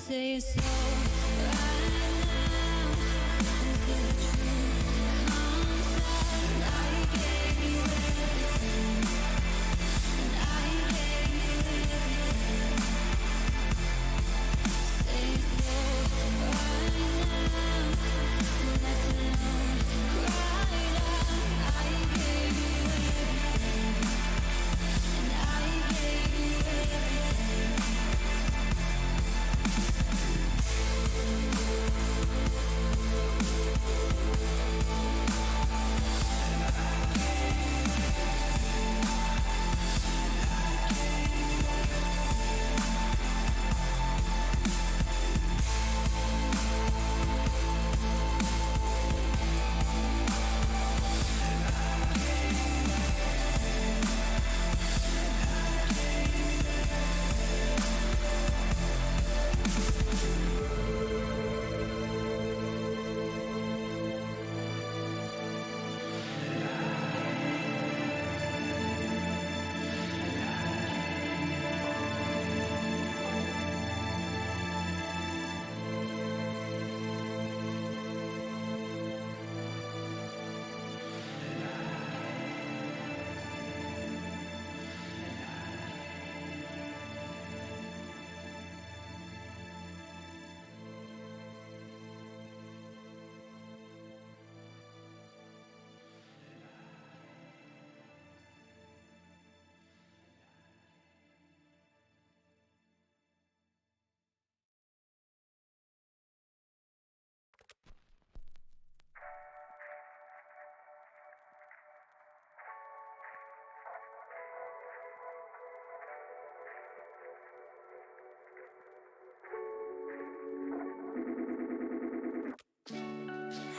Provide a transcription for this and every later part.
say it slow right now until the truth comes out. I gave you everything, and I gave you everything. Say it slow right now, left alone, cried out. I gave you everything, and I gave you everything.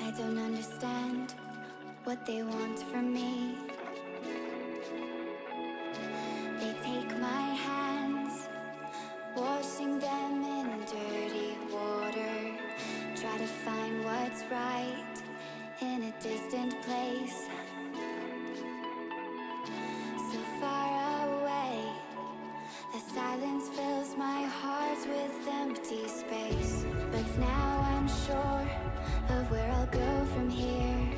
I don't understand what they want from me. They take my hands, washing them in dirty water. Try to find what's right in a distant place, so far away. The silence fills my heart with empty space. But now I'm sure of where I'll go from here.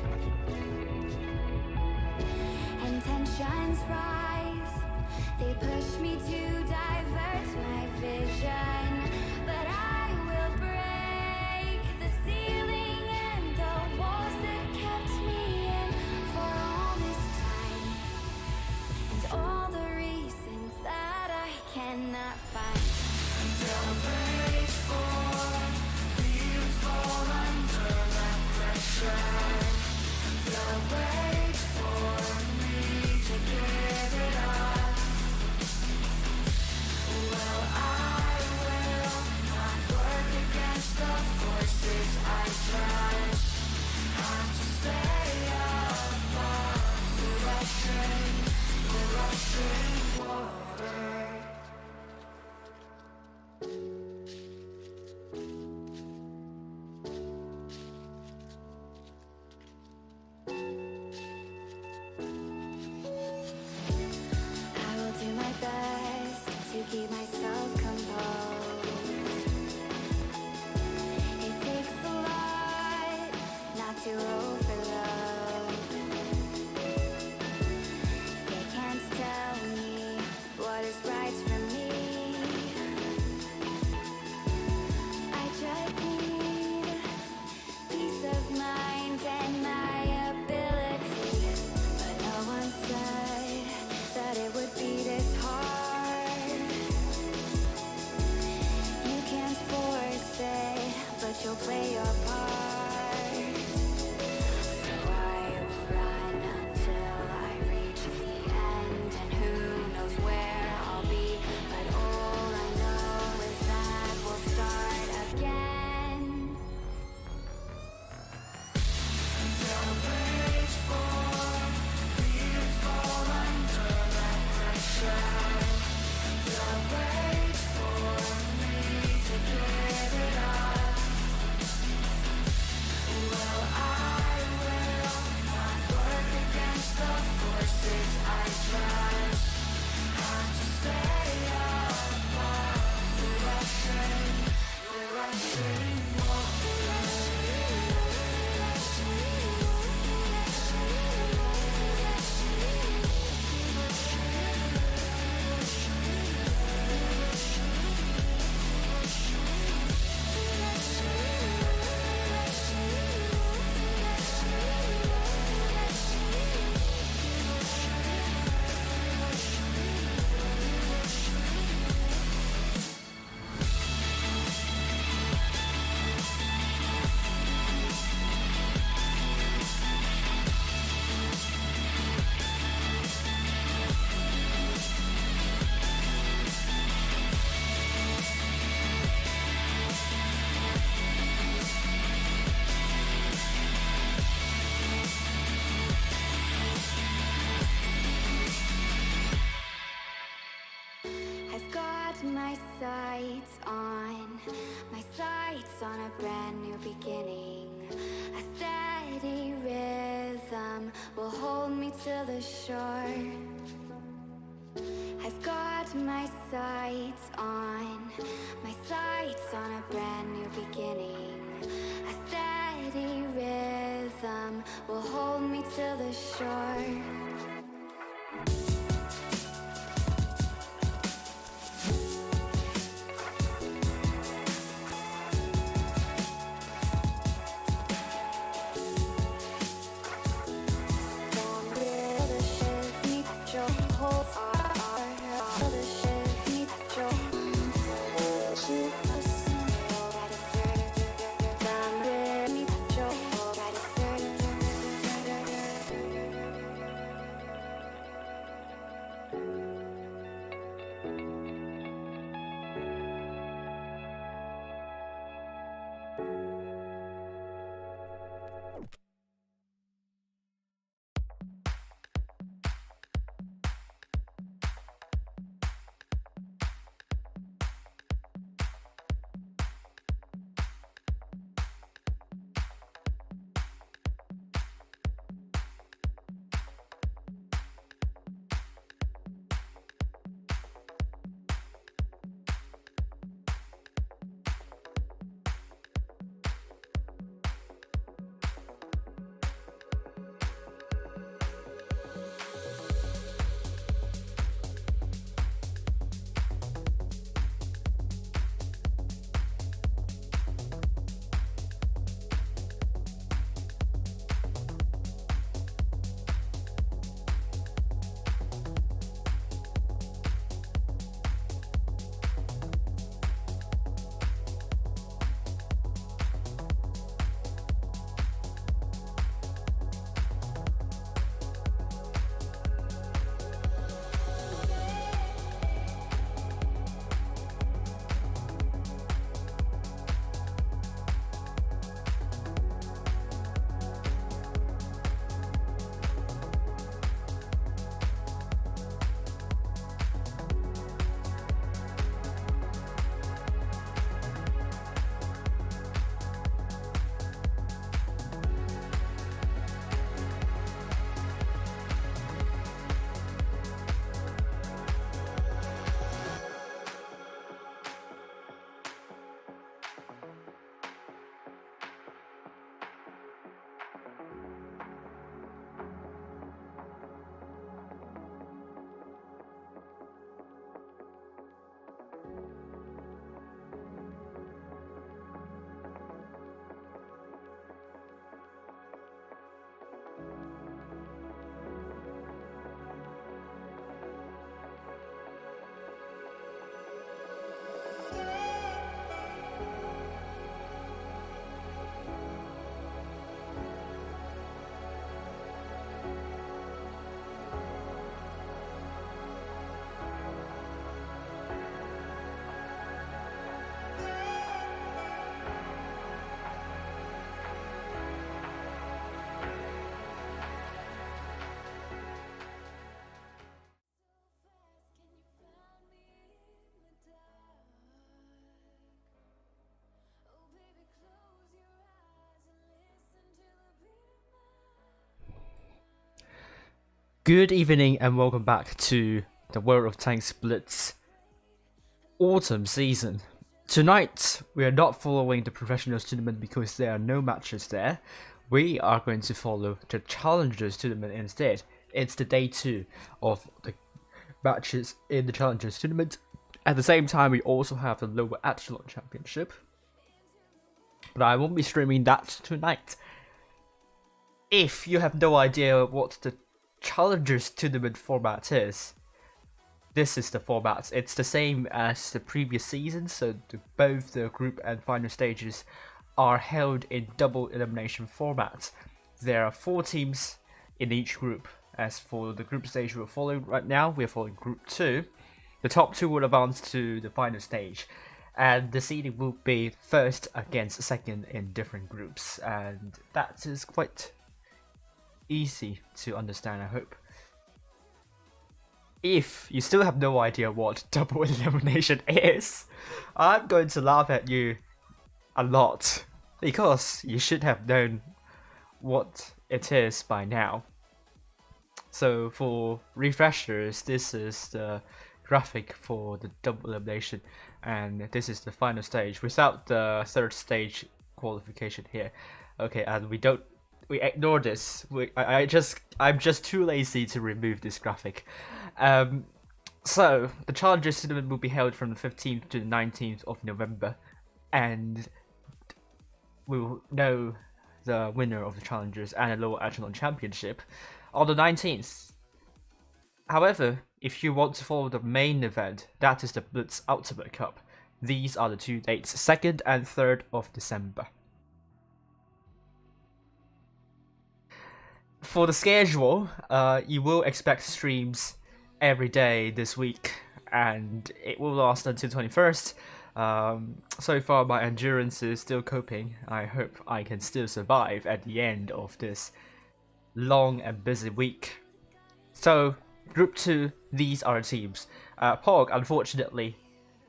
my sights on a brand new beginning. A steady rhythm will hold me to the shore. I've got my sights on a brand new beginning. A steady rhythm will hold me to the shore. Good evening and welcome back to the World of Tanks Blitz autumn season. Tonight we are not following the professionals tournament because there are no matches there. We are going to follow the challengers tournament instead. It's the day 2 of the matches in the challengers tournament. At the same time we also have the lower Echelon championship. But I won't be streaming that tonight. If you have no idea what the Challengers tournament format is, this is the format. It's the same as the previous season, so both the group and final stages are held in double elimination format. There are 4 teams in each group. As for the group stage we're following right now, we're following group 2. The top 2 will advance to the final stage, and the seeding will be first against second in different groups, and that is quite easy to understand, I hope. if you still have no idea what double elimination is, I'm going to laugh at you a lot, because you should have known what it is by now. So for refreshers, this is the graphic for the double elimination, and this is the final stage without the third stage qualification here. Okay, and we ignore this. I'm just too lazy to remove this graphic. So the Challengers tournament will be held from the 15th to the 19th of November, and we will know the winner of the Challengers and the Lower Echelon Championship on the 19th. However, if you want to follow the main event, that is the Blitz Ultimate Cup, these are the two dates, 2nd and 3rd of December. For the schedule, you will expect streams every day this week, and it will last until 21st. So far my endurance is still coping. I hope I can still survive at the end of this long and busy week. So, Group 2, these are the teams. Pog unfortunately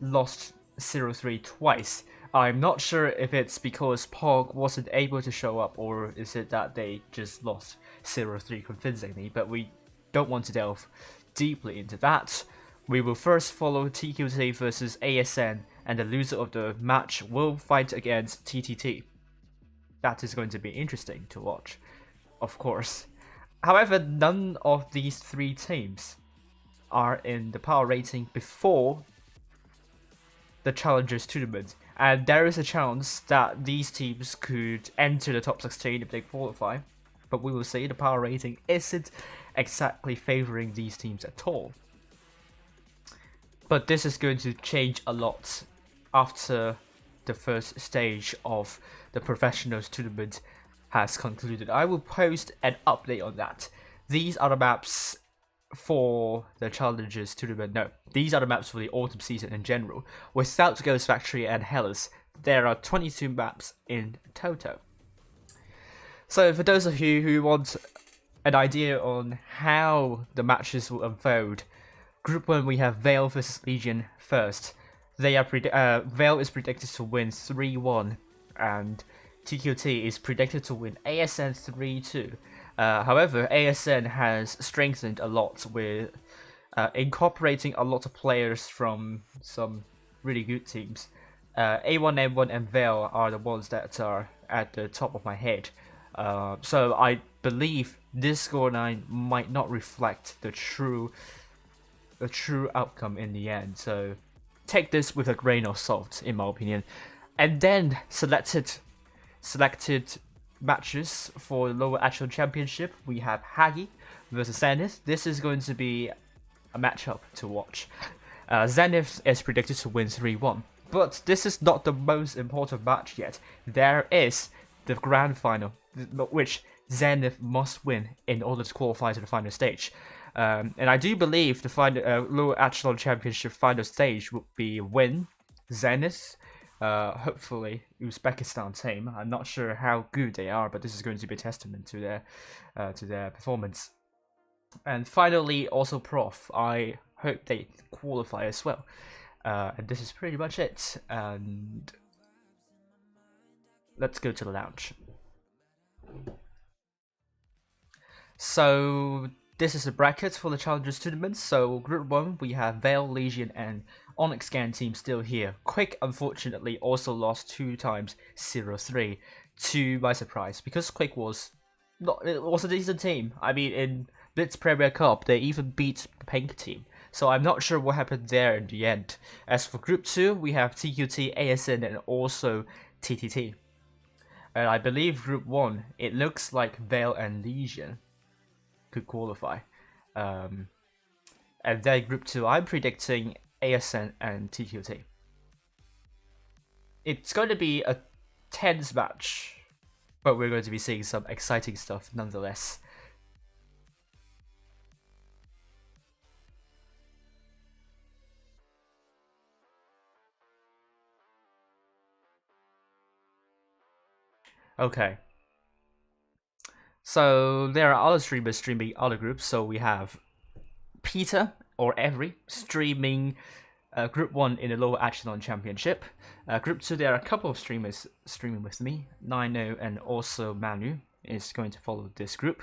lost 0-3 twice. I'm not sure if it's because Pog wasn't able to show up, or is it that they just lost 0-3 convincingly, but we don't want to delve deeply into that. We will first follow TQT versus ASN, and the loser of the match will fight against TTT. That is going to be interesting to watch, of course. However, none of these three teams are in the power rating before the Challengers tournament, and there is a chance that these teams could enter the top 16 if they qualify, but we will see. The power rating isn't exactly favoring these teams at all. But this is going to change a lot after the first stage of the Professionals tournament has concluded. I will post an update on that. These are the maps for the Challengers tournament. No, these are the maps for the autumn season in general. Without Ghost Factory and Hellas, there are 22 maps in total. So for those of you who want an idea on how the matches will unfold, Group 1 we have Vale versus Legion first. They are Vale is predicted to win 3-1, and TQT is predicted to win ASN 3-2. However, ASN has strengthened a lot with incorporating a lot of players from some really good teams. A1M1 and Vale are the ones that are at the top of my head. So I believe this scoreline might not reflect the true outcome in the end. So take this with a grain of salt, in my opinion. And then selected matches for the Lower Echelon Championship, we have Hagi versus Zenith. This is going to be a matchup to watch. Zenith is predicted to win 3-1, but this is not the most important match yet. There is the grand final, which Zenith must win in order to qualify to the final stage. And I do believe the final Lower Echelon Championship final stage would be Win, Zenith, hopefully Uzbekistan team. I'm not sure how good they are, but this is going to be a testament to their performance. And finally, also Prof. I hope they qualify as well. And this is pretty much it. And let's go to the lounge. So this is the bracket for the Challengers tournament. So Group 1, we have Vale, Legion, and Onyx Scan team still here. Quick, unfortunately, also lost 2 times 0-3, to my surprise, because Quick it was a decent team. I mean, in Blitz Premier Cup, they even beat the Pink team. So I'm not sure what happened there in the end. As for Group 2, we have TQT, ASN, and also TTT. And I believe Group 1, it looks like Vale and Legion could qualify. And then Group 2, I'm predicting ASN and TQT. It's going to be a tense match, but we're going to be seeing some exciting stuff nonetheless. Okay. So there are other streamers streaming other groups. So we have Peter or every streaming Group 1 in the lower echelon championship. Group 2, there are a couple of streamers streaming with me. Nino and also Manu is going to follow this group.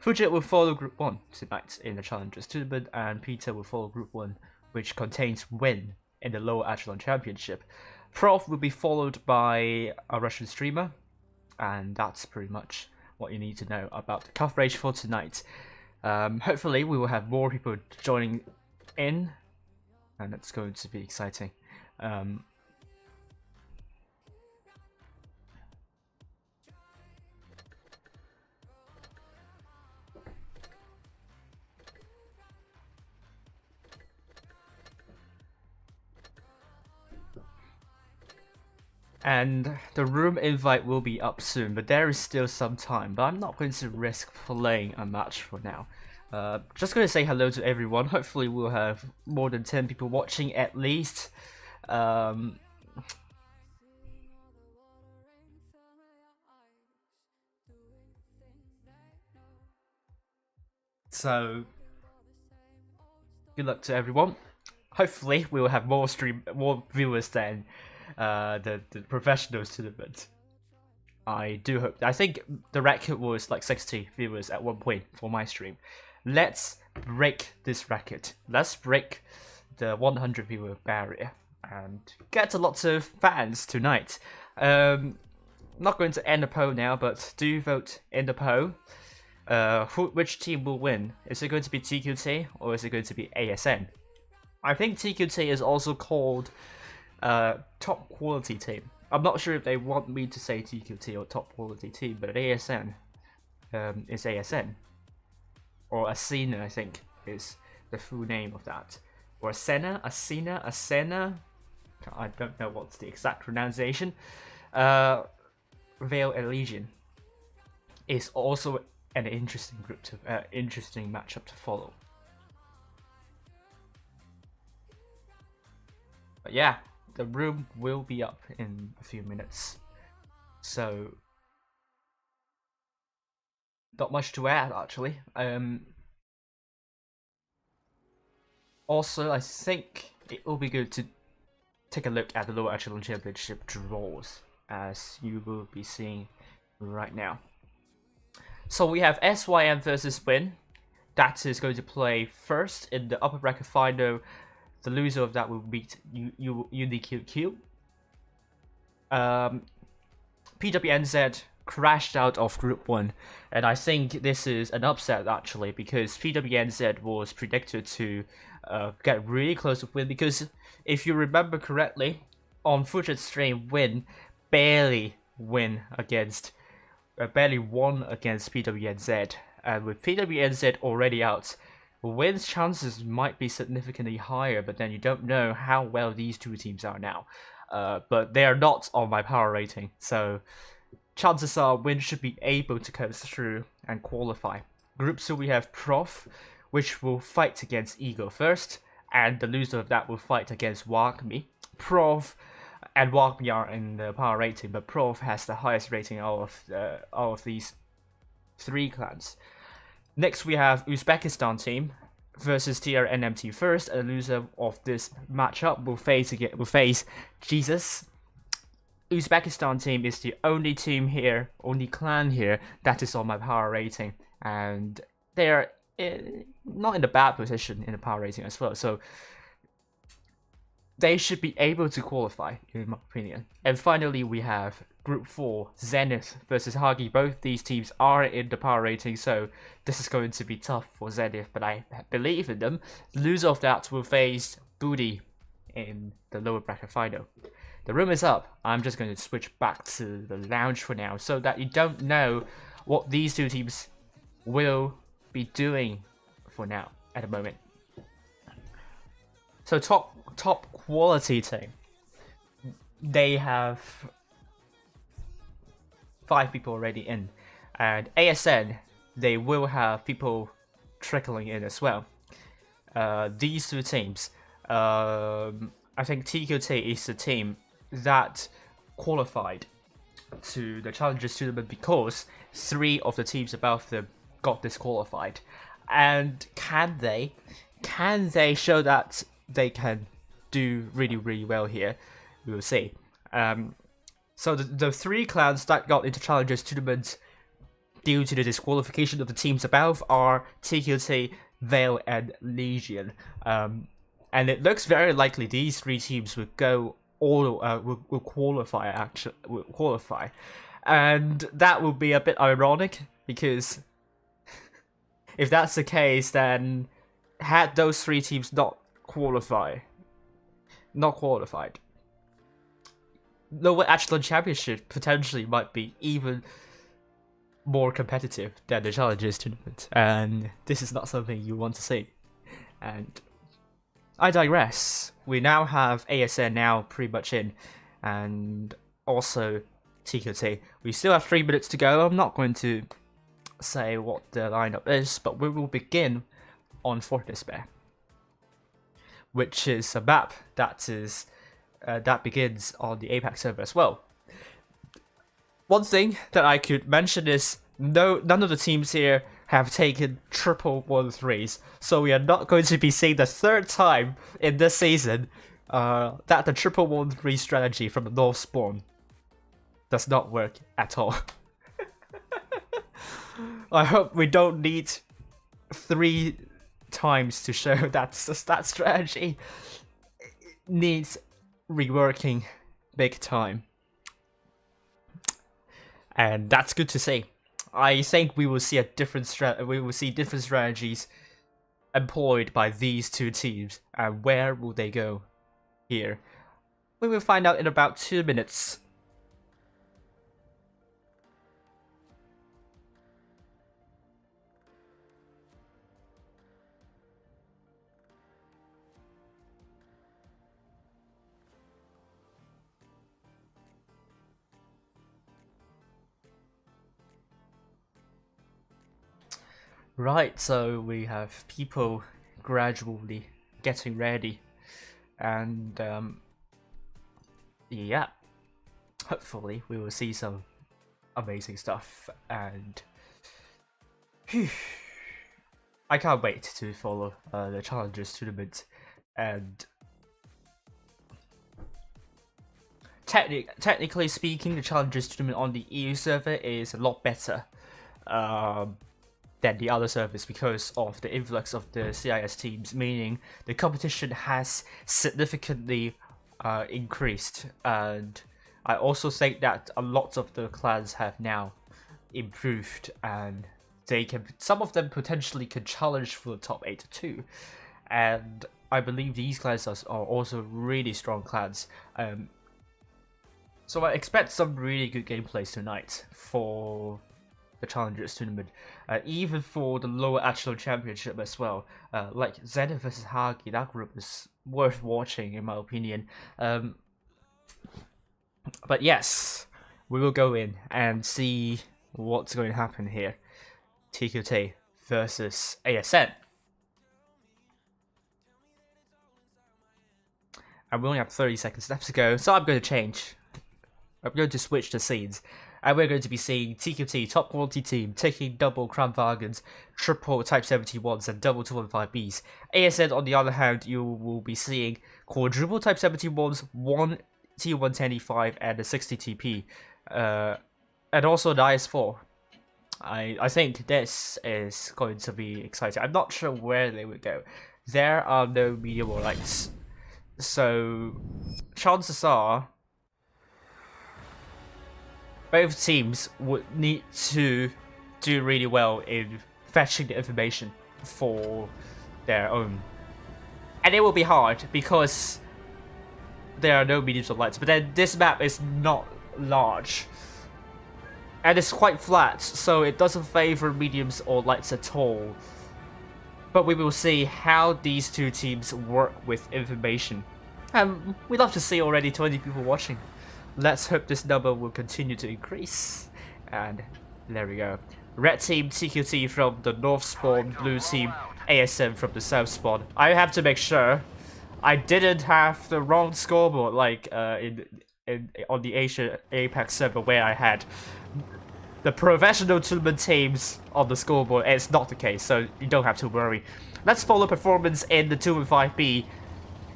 Fujit will follow Group 1 tonight in the Challengers Tournament, and Peter will follow Group 1, which contains Win in the lower echelon championship. Prof will be followed by a Russian streamer, and that's pretty much what you need to know about the coverage for tonight. Hopefully we will have more people joining in, and it's going to be exciting. And the room invite will be up soon, but there is still some time. But I'm not going to risk playing a match for now. Just going to say hello to everyone. Hopefully we'll have more than 10 people watching at least. So good luck to everyone. Hopefully we will have more viewers than the professionals tournament. I do hope. I think the record was like 60 viewers at one point for my stream. Let's break this record. Let's break the 100 viewer barrier and get a lot of fans tonight. Not going to end the poll now, but do vote in the poll. Which team will win? Is it going to be TQT or is it going to be ASN? I think TQT is also called top quality team. I'm not sure if they want me to say TQT or top quality team, but ASN is ASN. Or Asena, I think, is the full name of that. Or Asena. I don't know what's the exact pronunciation. Veil Elysian is also an interesting group to interesting matchup to follow. But yeah, the room will be up in a few minutes, so not much to add actually. Also, I think it will be good to take a look at the lower echelon championship draws, as you will be seeing right now. So we have SYM versus Win. That is going to play first in the upper bracket final. The loser of that will beat UDQQ. PWNZ crashed out of Group 1, and I think this is an upset actually, because PWNZ was predicted to get really close to Win, because if you remember correctly, on Fujit's stream, Win barely won against PWNZ, and with PWNZ already out, Win's chances might be significantly higher, but then you don't know how well these two teams are now. But they are not on my power rating, so chances are Win should be able to come through and qualify. Group 2 we have Prof, which will fight against Ego first, and the loser of that will fight against Wagmi. Prof and Wagmi are in the power rating, but Prof has the highest rating out of these three clans. Next we have Uzbekistan team versus TRNMT first, and the loser of this matchup will face Jesus. Uzbekistan team is the only team here, only clan here that is on my power rating, and they are not in a bad position in the power rating as well, so they should be able to qualify in my opinion. And finally we have Group 4, Zenith versus Hagi. Both these teams are in the power rating, so this is going to be tough for Zenith, but I believe in them. The loser of that will face Booty in the lower bracket final. The room is up. I'm just going to switch back to the lounge for now, so that you don't know what these two teams will be doing for now at the moment. So top quality team, they have 5 people already in, and ASN, they will have people trickling in as well. These two teams, I think TQT is the team that qualified to the Challengers Tournament because 3 of the teams above them got disqualified. And can they can they show that they can do really well here? We will see. So the three clans that got into Challengers tournament due to the disqualification of the teams above are TQT, Veil, and Legion. And it looks very likely these three teams will go all will qualify actually and that will be a bit ironic because if that's the case, then had those three teams not qualified, lower Echelon Championship potentially might be even more competitive than the Challengers tournament, and this is not something you want to see. And I digress. We now have ASN now pretty much in, and also TQT. We still have 3 minutes to go. I'm not going to say what the lineup is, but we will begin on Fort Despair, which is a map that is that begins on the Apex server as well. One thing that I could mention is none of the teams here have taken triple 1-3s, so we are not going to be seeing the third time in this season that the triple 1-3 strategy from the North Spawn does not work at all. I hope we don't need 3 times to show that that strategy needs reworking big time. And that's good to see. I think we will see different strategies employed by these two teams, and where will they go here? We will find out in about 2 minutes. Right, so we have people gradually getting ready, and yeah, hopefully we will see some amazing stuff, and I can't wait to follow the Challengers tournament. And technically speaking, the Challengers tournament on the EU server is a lot better than the other servers because of the influx of the CIS teams, meaning the competition has significantly increased. And I also think that a lot of the clans have now improved, and some of them potentially could challenge for the top 8 too. And I believe these clans are also really strong clans. So I expect some really good gameplays tonight for the Challengers tournament, even for the lower Echelon Championship as well. Like Zenith vs Hagi, that group is worth watching in my opinion. But yes, we will go in and see what's going to happen here. TQT versus ASN. And we only have 30 seconds left to go, so I'm going to change. I'm going to switch the scenes. And we're going to be seeing TQT, top quality team, taking double Crown Wagons, triple Type 71s, and double 215Bs. ASN, on the other hand, you will be seeing quadruple Type 71s, 1 T110E5, and a 60 TP. And also the IS4. I think this is going to be exciting. I'm not sure where they would go. There are no medium or lights. So, chances are both teams would need to do really well in fetching the information for their own. And it will be hard because there are no mediums or lights. But then this map is not large. And it's quite flat, so it doesn't favor mediums or lights at all. But we will see how these two teams work with information. And we love to see already 20 people watching. Let's hope this number will continue to increase. And there we go. Red team TQT from the north spawn, blue team ASN from the south spawn. I have to make sure I didn't have the wrong scoreboard like on the Apex server where I had the professional tournament teams on the scoreboard, it's not the case, so you don't have to worry. Let's follow performance in the 215B.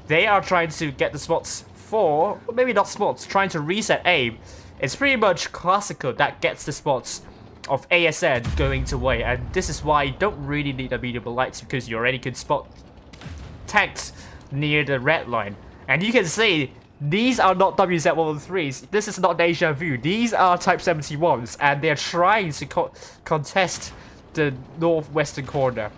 They are trying to get the spots for, or maybe not spots, trying to reset aim. It's pretty much classical that gets the spots of ASN going to way, and this is why you don't really need a medium lights, because you already can spot tanks near the red line. And you can see these are not WZ113s. This is not deja vu. These are Type 71s, and they're trying to contest the northwestern corner.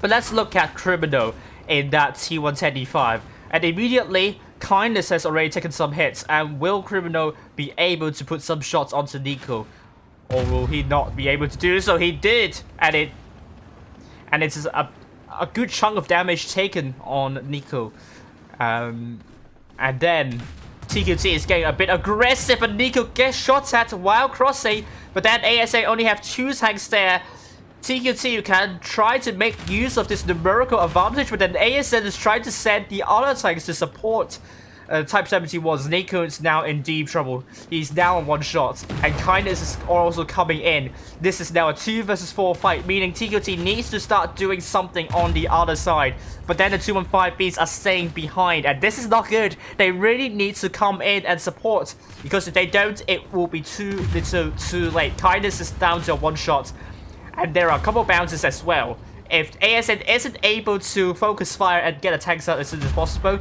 But let's look at Criminal in that T110E5, and immediately Kindness has already taken some hits. And will Criminal be able to put some shots onto Nico, or will he not be able to do so? He did, and it's a good chunk of damage taken on Nico. And then TQT is getting a bit aggressive, and Nico gets shots at while crossing, but then ASA only have 2 tanks there. TQT can try to make use of this numerical advantage, but then ASN is trying to send the other tanks to support Type 71s. Nico is now in deep trouble. He's now on 1 shot, and Kindness is also coming in. This is now a 2 versus 4 fight, meaning TQT needs to start doing something on the other side. But then the 215Bs are staying behind, and this is not good. They really need to come in and support, because if they don't, it will be too little too late. Kindness is down to a 1 shot, and there are a couple bounces as well. If ASN isn't able to focus fire and get a tanks out as soon as possible,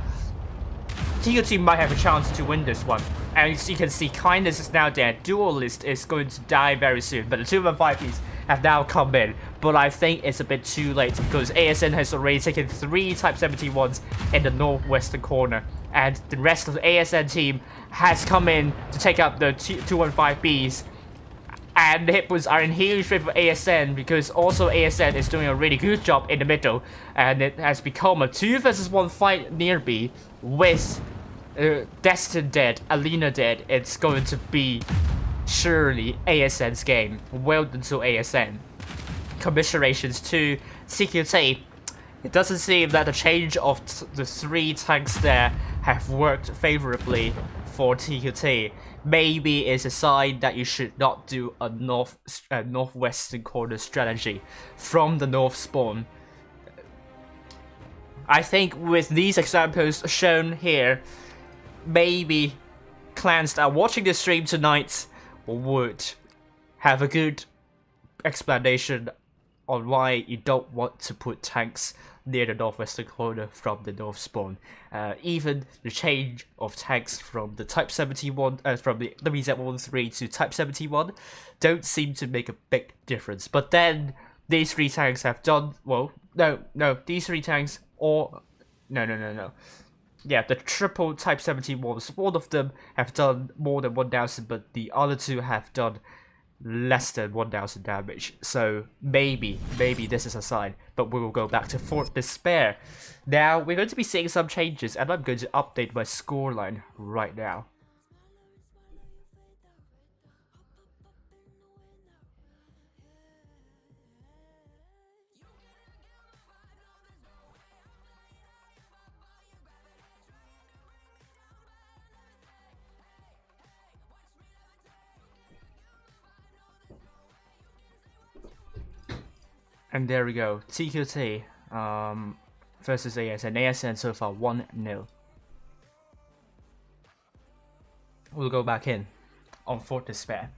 TQT might have a chance to win this one. And as you can see, Kindness is now there. Duelist is going to die very soon, but the 215Bs have now come in. But I think it's a bit too late, because ASN has already taken 3 Type 71s in the northwestern corner, and the rest of the ASN team has come in to take up the 215Bs. And the hit points are in huge favor of ASN, because also ASN is doing a really good job in the middle, and it has become a 2 versus 1 fight near B with Destin dead, Alina dead. It's going to be surely ASN's game. Well done to ASN. Commiserations to TQT. It doesn't seem that the change of the 3 tanks there have worked favorably for TQT. Maybe it's a sign that you should not do a northwestern corner strategy from the north spawn. I think with these examples shown here, maybe clans that are watching this stream tonight would have a good explanation on why you don't want to put tanks near the northwestern corner from the north spawn. Even the change of tanks from the Type 71, from the WZ13 to Type 71, don't seem to make a big difference. But then these 3 tanks have done well. No, these 3 tanks, or no. Yeah, the triple Type 71s. One of them have done more than 1,000, but the other 2 have done less than 1,000 damage. So maybe this is a sign. But we will go back to Fort Despair. Now we're going to be seeing some changes, and I'm going to update my scoreline right now. And there we go, TQT versus ASN. ASN so far 1-0. We'll go back in on Fort Despair.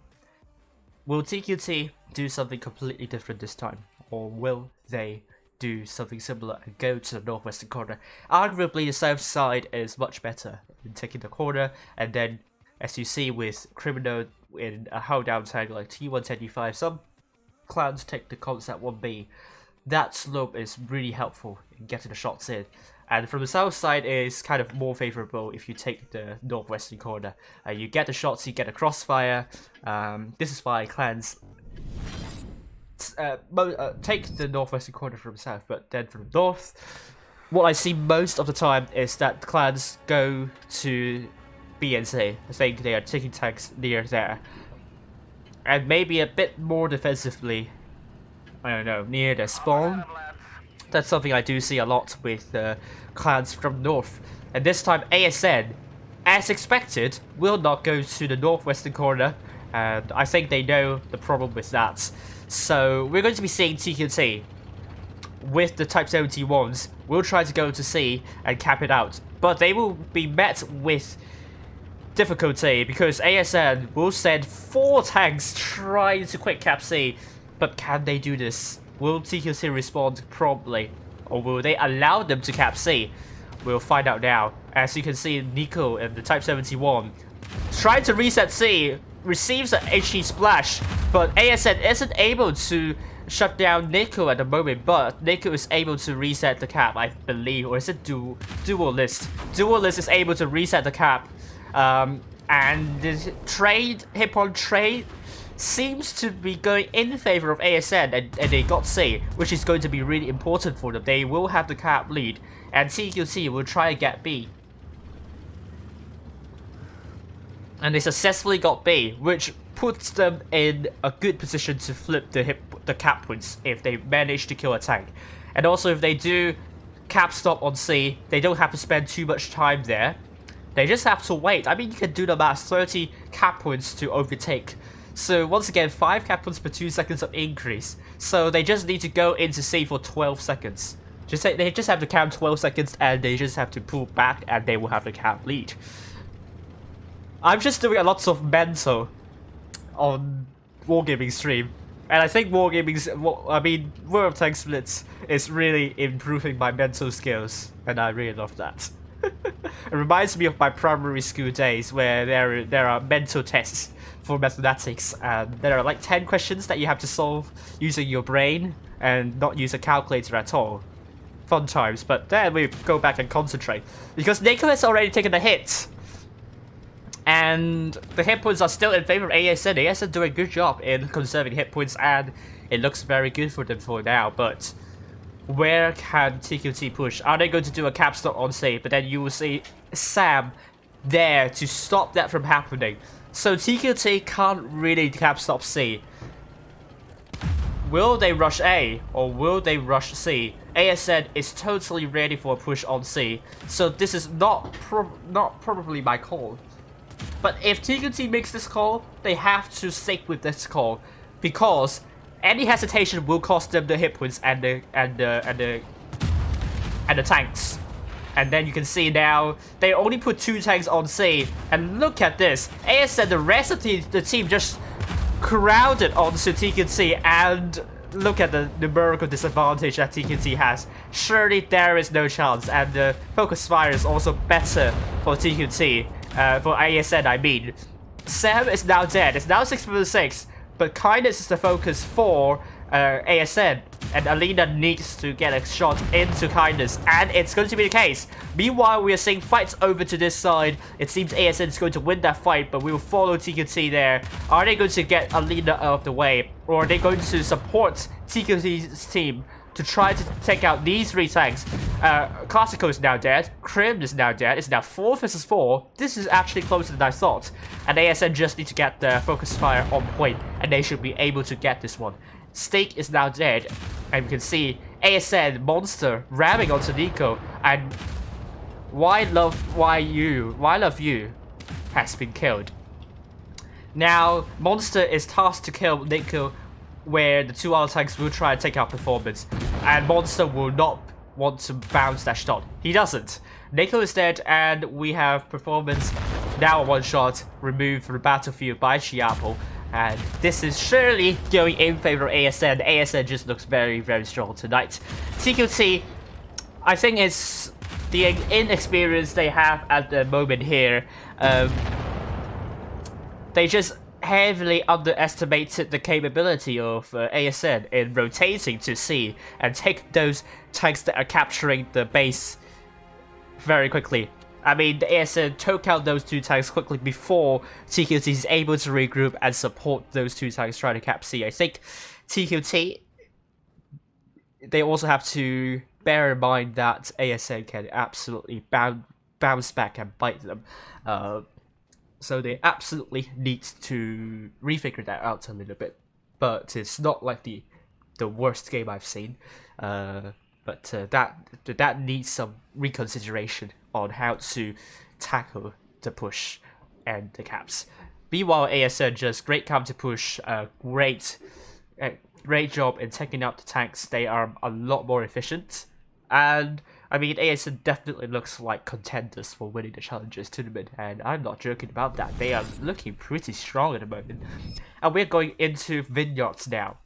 Will TQT do something completely different this time? Or will they do something similar and go to the northwestern corner? Arguably the south side is much better in taking the corner, and then as you see with Criminal in a hold down tag like T110E5, some clans take the concept 1B. That slope is really helpful in getting the shots in, and from the south side is kind of more favorable if you take the northwestern corner. You get the shots, you get a crossfire. This is why clans take the northwestern corner from south, but then from north, what I see most of the time is that clans go to B and C. I think they are taking tanks near there, and maybe a bit more defensively, I don't know, near the spawn. That's something I do see a lot with clans from north. And this time ASN, as expected, will not go to the northwestern corner. and I think they know the problem with that. So we're going to be seeing TTT with the Type 71s will try to go to C and cap it out, but they will be met with difficulty because ASN will send 4 tanks trying to quick cap C. But can they do this? Will TQC respond promptly, or will they allow them to cap C? We'll find out now. As you can see, Nico and the Type 71 trying to reset C, receives an HE splash, but ASN isn't able to shut down Nico at the moment, but Nico is able to reset the cap, I believe, or is it Duelist? Duelist is able to reset the cap, and the hit-on trade seems to be going in favor of ASN, and they got C, which is going to be really important for them. They will have the cap lead, and TQC will try to get B. And they successfully got B, which puts them in a good position to flip the cap points if they manage to kill a tank. And also if they do cap stop on C, they don't have to spend too much time there. They just have to wait. I mean, you can do the math, 30 cap points to overtake. So once again, 5 cap points per 2 seconds of increase. So they just need to go into C for 12 seconds. They just have to count 12 seconds and they just have to pull back and they will have the cap lead. I'm just doing a lot of mental on Wargaming stream, and I think World of Tanks Blitz is really improving my mental skills, and I really love that. It reminds me of my primary school days where there are mental tests for mathematics, and there are like 10 questions that you have to solve using your brain and not use a calculator at all. Fun times, but then we go back and concentrate because Nico has already taken a hit. And the hit points are still in favor of ASN. ASN doing a good job in conserving hit points, and it looks very good for them for now. But where can TQT push? Are they going to do a cap stop on C? But then you will see Sam there to stop that from happening. So TQT can't really cap stop C. Will they rush A or will they rush C? ASN is totally ready for a push on C. So this is not probably my call. But if TQT makes this call, they have to stick with this call, because any hesitation will cost them the hit points and the tanks. And then you can see now they only put 2 tanks on C, and look at this. ASN, the rest of the team just crowded onto TQT, and look at the numerical disadvantage that TQT has. Surely there is no chance, and the focus fire is also better for TQT. For ASN, I mean. Sam is now dead. It's now 6-6, but kindness is the focus for ASN, and Alina needs to get a shot into kindness, and it's going to be the case. Meanwhile, we are seeing fights over to this side. It seems ASN is going to win that fight, but we will follow TQT there. Are they going to get Alina out of the way, or are they going to support TQT's team to try to take out these 3 tanks? Classico is now dead. Krim is now dead. It's now 4 versus 4. This is actually closer than I thought. And ASN just need to get the focus fire on point, and they should be able to get this one. Stake is now dead, and you can see ASN Monster ramming onto Nico, and Why Love You has been killed. Now Monster is tasked to kill Nico, where the 2 other tanks will try to take out performance, and Monster will not want to bounce that shot. He doesn't. Nico is dead, and we have performance now a 1-shot removed from the battlefield by Chiappo, and this is surely going in favor of ASN. ASN just looks very, very strong tonight. TQT, I think it's the inexperience they have at the moment here. They just heavily underestimated the capability of ASN in rotating to C and take those tanks that are capturing the base very quickly. I mean, the ASN took out those 2 tanks quickly before TQT is able to regroup and support those 2 tanks trying to cap C. I think TQT, they also have to bear in mind that ASN can absolutely bounce back and bite them. So they absolutely need to refigure that out a little bit. But it's not like the worst game I've seen. But that needs some reconsideration on how to tackle the push and the caps. Meanwhile, ASN just great counter push, great job in taking out the tanks. They are a lot more efficient, and I mean ASN definitely looks like contenders for winning the Challengers tournament, and I'm not joking about that. They are looking pretty strong at the moment, and we're going into Vineyards now.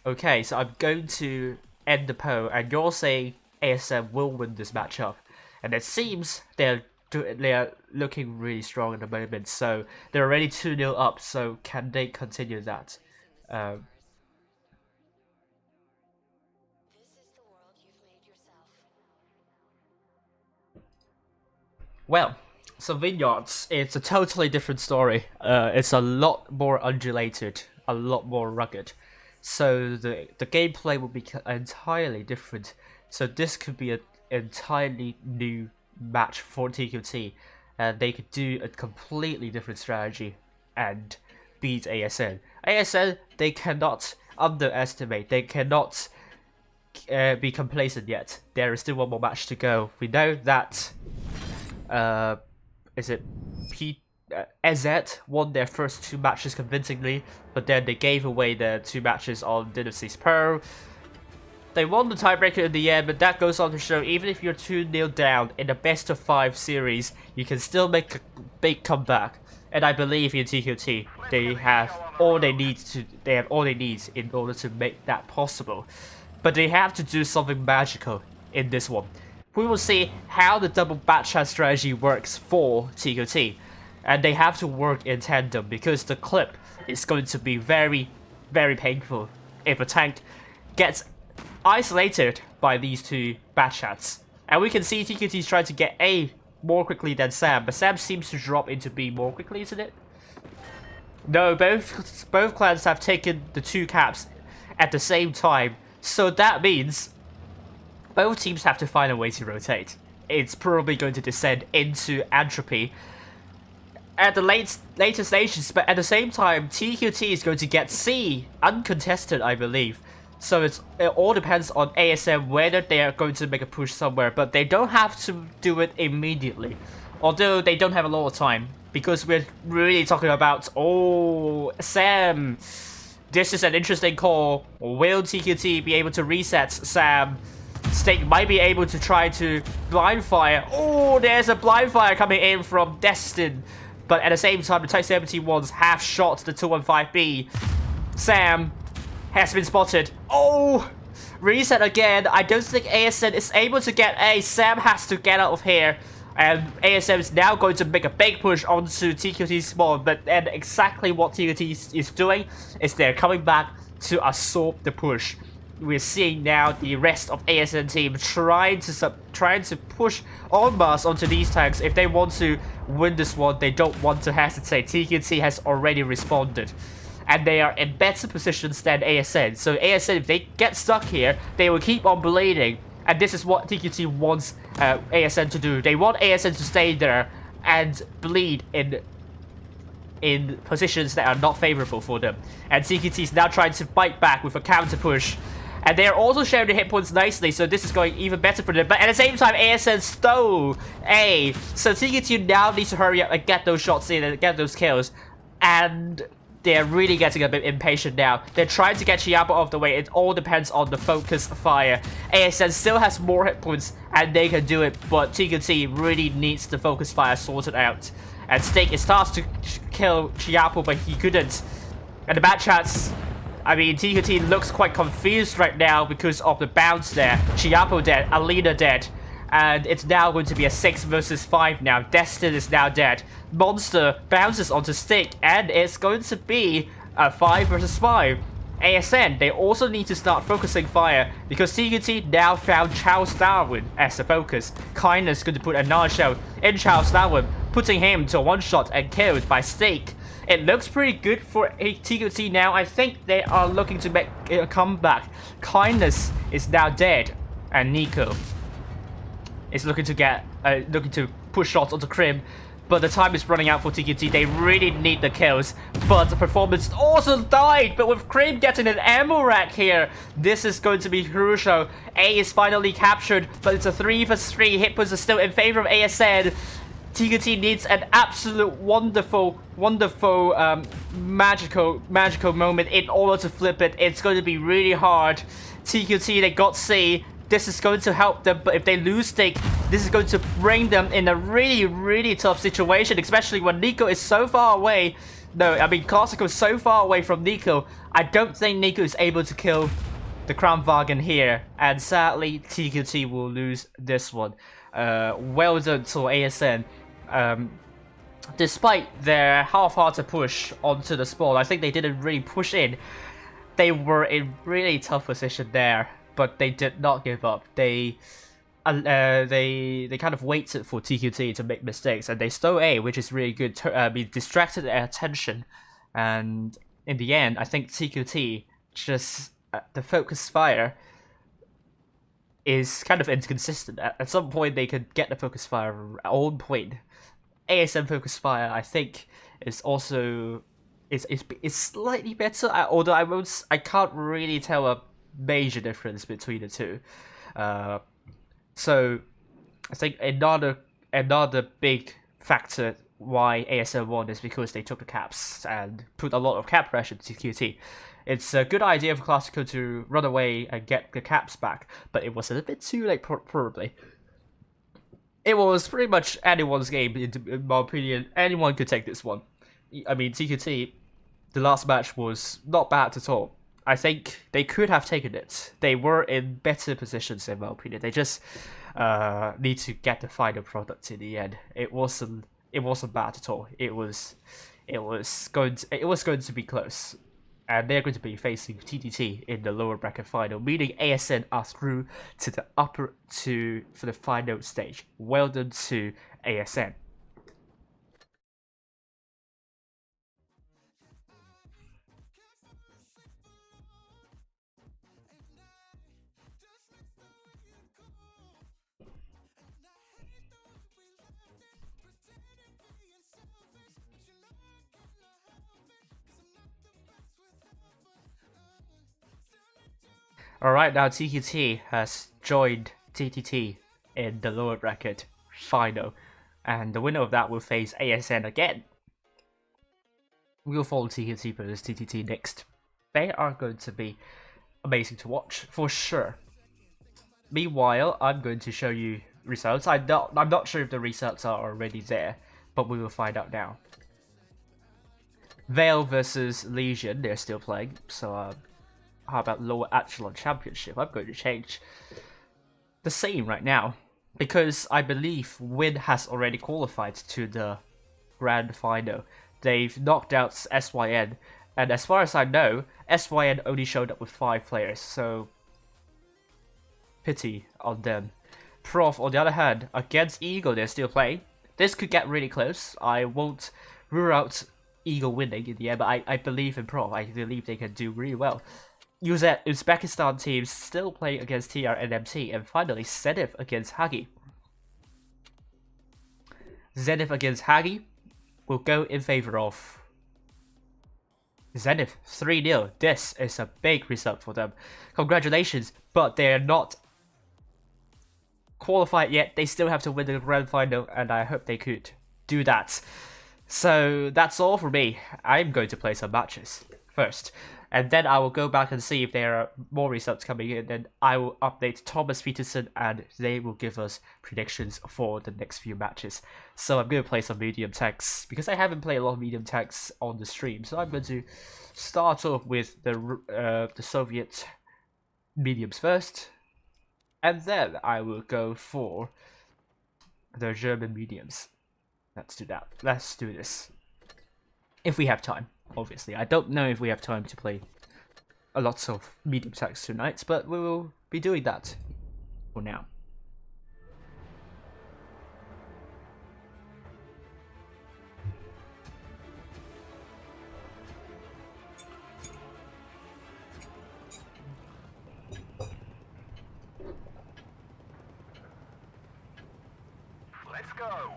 Okay, so I'm going to end the poll, and you're saying ASN will win this matchup, and it seems they're looking really strong at the moment. So they're already 2-0 up. So can they continue that? Well, so Vineyards, it's a totally different story. It's a lot more undulated, a lot more rugged. So the gameplay will be entirely different. So this could be an entirely new match for TQT, and they could do a completely different strategy and beat ASN. ASN, they cannot underestimate. They cannot be complacent yet. There is still one more match to go. We know that is it AZ won their first 2 matches convincingly, but then they gave away the 2 matches on Dynasty's Pearl. They won the tiebreaker in the end, but that goes on to show even if you're 2-0 down in the best of 5 series, you can still make a big comeback. And I believe in TQT, they have all they need in order to make that possible. But they have to do something magical in this one. We will see how the double backchat strategy works for TQT. And they have to work in tandem because the clip is going to be very, very painful if a tank gets isolated by these 2 backchats. And we can see TQT is trying to get A more quickly than Sam, but Sam seems to drop into B more quickly, isn't it? No, both clans have taken the 2 caps at the same time, so that means both teams have to find a way to rotate. It's probably going to descend into entropy at the later stages, but at the same time, TQT is going to get C uncontested, I believe. So it all depends on ASN whether they are going to make a push somewhere, but they don't have to do it immediately. Although they don't have a lot of time, because we're really talking about, oh, Sam. This is an interesting call. Will TQT be able to reset Sam? Stake might be able to try to blind fire. Oh, there's a blind fire coming in from Destin. But at the same time, the Type 71s have shot the 215B. Sam has been spotted. Oh! Reset again. I don't think ASN is able to get A. Sam has to get out of here. And ASN is now going to make a big push onto TQT's spawn. But then exactly what TQT is doing is they're coming back to absorb the push. We're seeing now the rest of ASN team trying to push en masse onto these tanks. If they want to win this one, they don't want to hesitate. TQT has already responded, and they are in better positions than ASN. So ASN, if they get stuck here, they will keep on bleeding, and this is what TQT wants ASN to do. They want ASN to stay there and bleed in positions that are not favorable for them. And TQT is now trying to fight back with a counter push. And they're also sharing the hit points nicely, so this is going even better for them. But at the same time, ASN stole A. So TQT now needs to hurry up and get those shots in and get those kills. And they're really getting a bit impatient now. They're trying to get Chiappa off the way. It all depends on the focus fire. ASN still has more hit points, and they can do it. But TQT really needs the focus fire sorted out. And Stake is tasked to kill Chiappa, but he couldn't. And the bad chats... I mean, TQT looks quite confused right now because of the bounce there. Chiappa dead, Alina dead. And it's now going to be a 6 versus 5 now. Destin is now dead. Monster bounces onto Stick, and it's going to be a 5 versus 5. ASN, they also need to start focusing fire because TQT now found Charles Darwin as the focus. Kindness going to put another shell in Charles Darwin, putting him to a one-shot and killed by Stake. It looks pretty good for TQT now. I think they are looking to make a comeback. Kindness is now dead, and Nico is looking to push shots onto Krim. But the time is running out for TTT. They really need the kills. But the performance also died. But with Cream getting an ammo rack here, this is going to be crucial. A is finally captured, but it's a 3 vs 3. Hit points are still in favor of ASN. TTT needs an absolute wonderful magical moment in order to flip it. It's going to be really hard. TQT, they got C. This is going to help them, but if they lose stake, this is going to bring them in a really tough situation, especially when Nico is so far away. No, I mean, Classico is so far away from Nico. I don't think Nico is able to kill the Crown Wagon here, and sadly, TQT will lose this one. Well done to ASN. Despite their half-hearted push onto the spawn, I think they didn't really push in. They were in really tough position there, but they did not give up. They kind of waited for TQT to make mistakes, and they stole A, which is really good. Distracted their attention, and in the end, I think TQT just the focus fire is kind of inconsistent. At some point, they could get the focus fire on point. ASM focus fire, I think, is also is slightly better. Although I can't really tell a major difference between the two. So I think another big factor why ASM won is because they took the caps and put a lot of cap pressure to QT. It's a good idea for Classico to run away and get the caps back, but it was a bit too late, probably. It was pretty much anyone's game, in my opinion. Anyone could take this one. I mean, TQT, the last match was not bad at all. I think they could have taken it. They were in better positions, in my opinion. They just need to get the final product in the end. It wasn't bad at all. It was going to be close. And they're going to be facing TTT in the lower bracket final, meaning ASN are through to the for the final stage. Well done to ASN. Alright, now TQT has joined TTT in the lower bracket final, and the winner of that will face ASN again. We'll follow TQT versus TTT next. They are going to be amazing to watch, for sure. Meanwhile, I'm going to show you results. I'm not sure if the results are already there, but we will find out now. Vale versus Legion, they're still playing, so how about lower Echelon Championship? I'm going to change the scene right now, because I believe Win has already qualified to the grand final. They've knocked out SYN, and as far as I know, SYN only showed up with 5 players, so pity on them. Prof, on the other hand, against Eagle, they're still playing. This could get really close. I won't rule out Eagle winning in the end, but I believe in Prof. I believe they can do really well. Uzbekistan teams still playing against TR and MT, and finally Zenith against Hagi. Zenith against Hagi will go in favor of Zenith 3-0. This is a big result for them. Congratulations, but they're not qualified yet. They still have to win the grand final, and I hope they could do that. So that's all for me. I'm going to play some matches first, and then I will go back and see if there are more results coming in. Then I will update Thomas Peterson, and they will give us predictions for the next few matches. So I'm going to play some medium techs, because I haven't played a lot of medium techs on the stream. So I'm going to start off with the Soviet mediums first, and then I will go for the German mediums. Let's do that. Let's do this. If we have time, obviously. I don't know if we have time to play a lot of medium techs tonight, but we will be doing that for now. Let's go.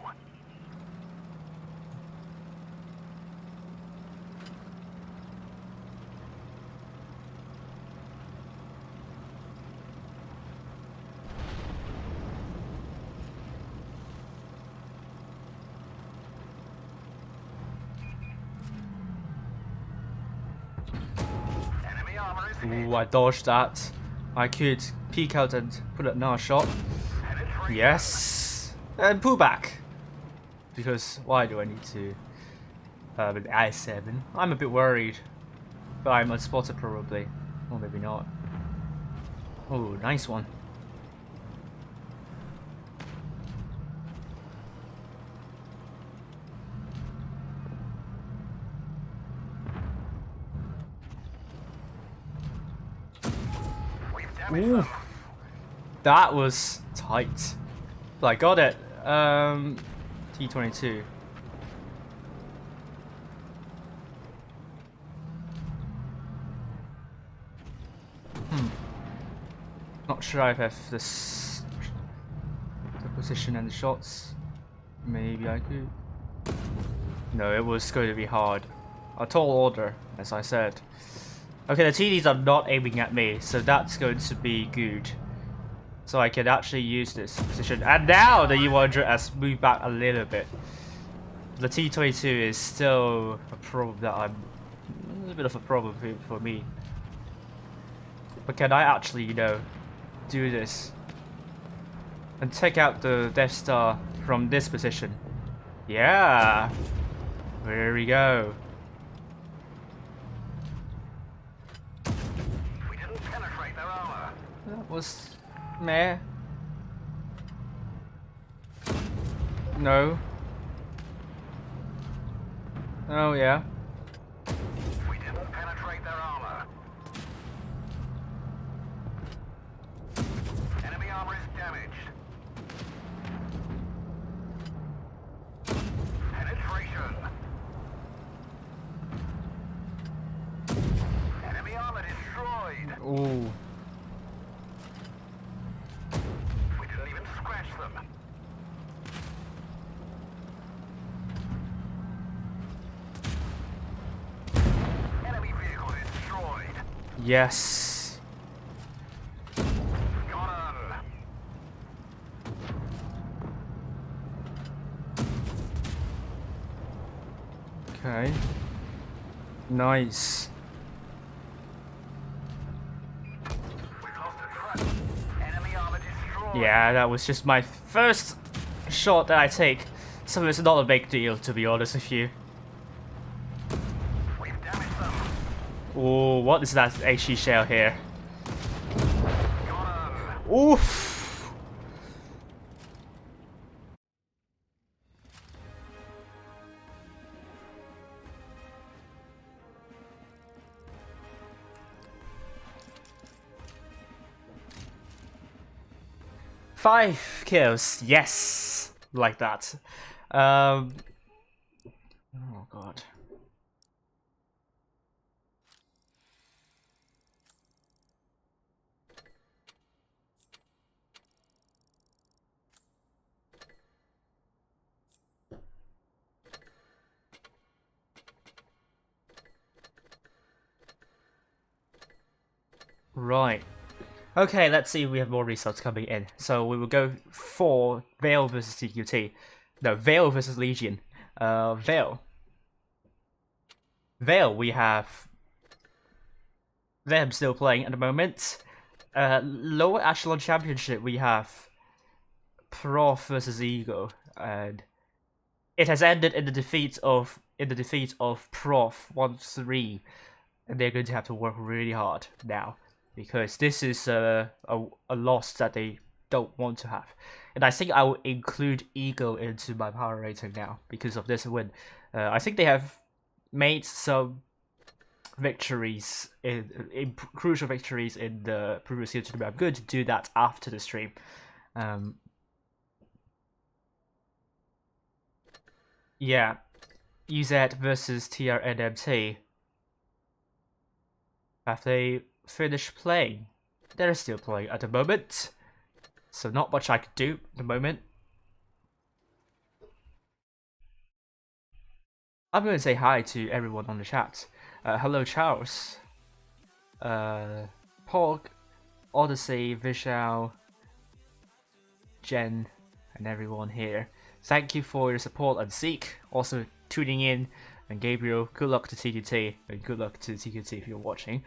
Ooh, I dodged that. I could peek out and put another shot. Yes! And pull back. Because why do I need to with I7? I'm a bit worried. But I'm unspotted probably. Or maybe not. Oh, nice one. Ooh, that was tight. But I got it. T22. Not sure if I have this the position and the shots. Maybe I could. No, it was going to be hard. A tall order, as I said. Okay, the TDs are not aiming at me, so that's going to be good. So I can actually use this position. And now the U100 has moved back a little bit. The T22 is still a problem that a bit of a problem for me. But can I actually, you know, do this? And take out the Death Star from this position. Yeah! There we go. We didn't penetrate their armor. That was meh. No. Oh yeah. We didn't penetrate their armor. Enemy armor is damaged. Penetration. Enemy armor destroyed. Ooh. We didn't even scratch them. Enemy vehicle destroyed. Yes. Got him. Okay. Nice. We've lost a truck. Enemy armor destroyed. Yeah, that was just my first shot that I take. So it's not a big deal, to be honest with you. We've damaged them. Oh, what is that HE shell here? Got him. Oof! Five kills, yes, like that. Oh god. Right. Okay, let's see if we have more results coming in. So we will go for Veil versus TQT. No, Veil versus Legion. Veil. Veil, we have them still playing at the moment. Lower Echelon Championship, we have Prof versus Ego, and it has ended in the defeat of Prof 1-3, and they're going to have to work really hard now because this is a loss that they don't want to have. And I think I will include Ego into my power rating now because of this win. I think they have made some victories in crucial victories in the previous year tournament. I'm going to do that after the stream. Yeah, UZ versus TRNMT. Have they finished playing? They're still playing at the moment, so not much I could do at the moment. I'm going to say hi to everyone on the chat. Hello, Charles. Pog, Odyssey, Vishal, Jen, and everyone here. Thank you for your support and Seek, also tuning in, and Gabriel, good luck to TQT, and good luck to TQT if you're watching.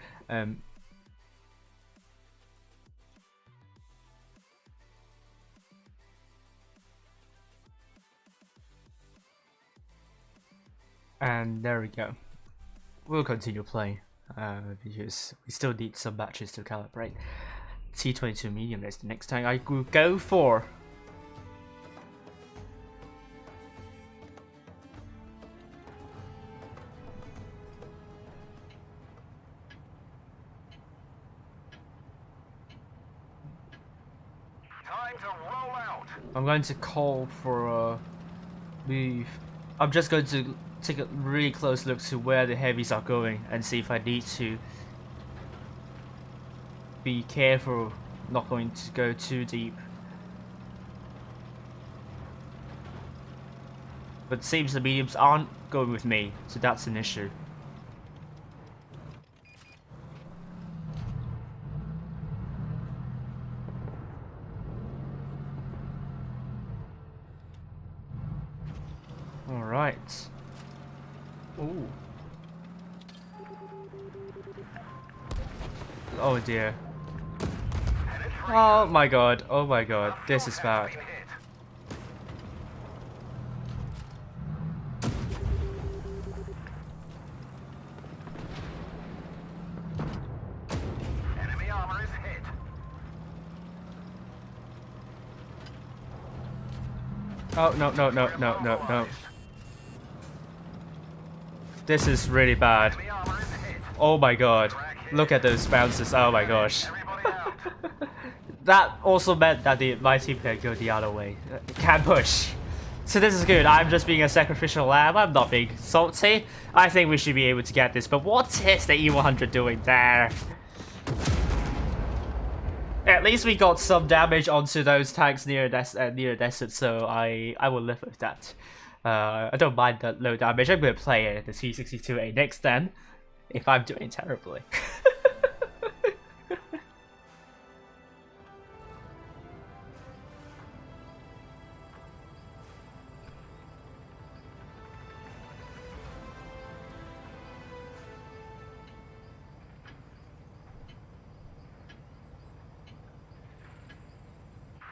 And there we go. We'll continue playing because we still need some matches to calibrate. T22 medium is the next time I will go for. Time to roll out. I'm going to call for a move. I'm just going to take a really close look to where the heavies are going and see if I need to be careful not going to go too deep. But it seems the mediums aren't going with me, so that's an issue. Alright. Ooh. Oh dear. Oh my god, oh my god, this is bad. Been hit. Enemy armor is hit. Oh no no no no no no. This is really bad. Enemy armor is hit. Oh my god. Look at those bounces, oh my gosh. Everybody out. That also meant that my team can go the other way. Can push. So this is good. I'm just being a sacrificial lamb. I'm not being salty. I think we should be able to get this. But what is the E100 doing there? At least we got some damage onto those tanks near desert, so I will live with that. I don't mind the low damage. I'm going to play it at the T62A next then, if I'm doing terribly.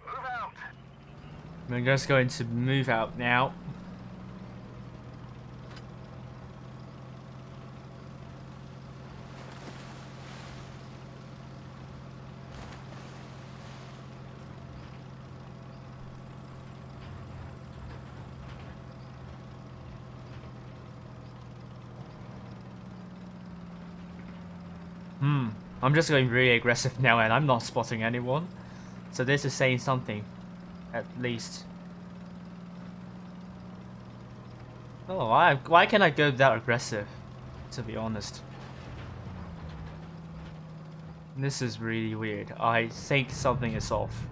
Move out. I'm just going to move out now. I'm just going really aggressive now and I'm not spotting anyone. So this is saying something, at least. Oh, why can't I go that aggressive, to be honest? This is really weird. I think something is off.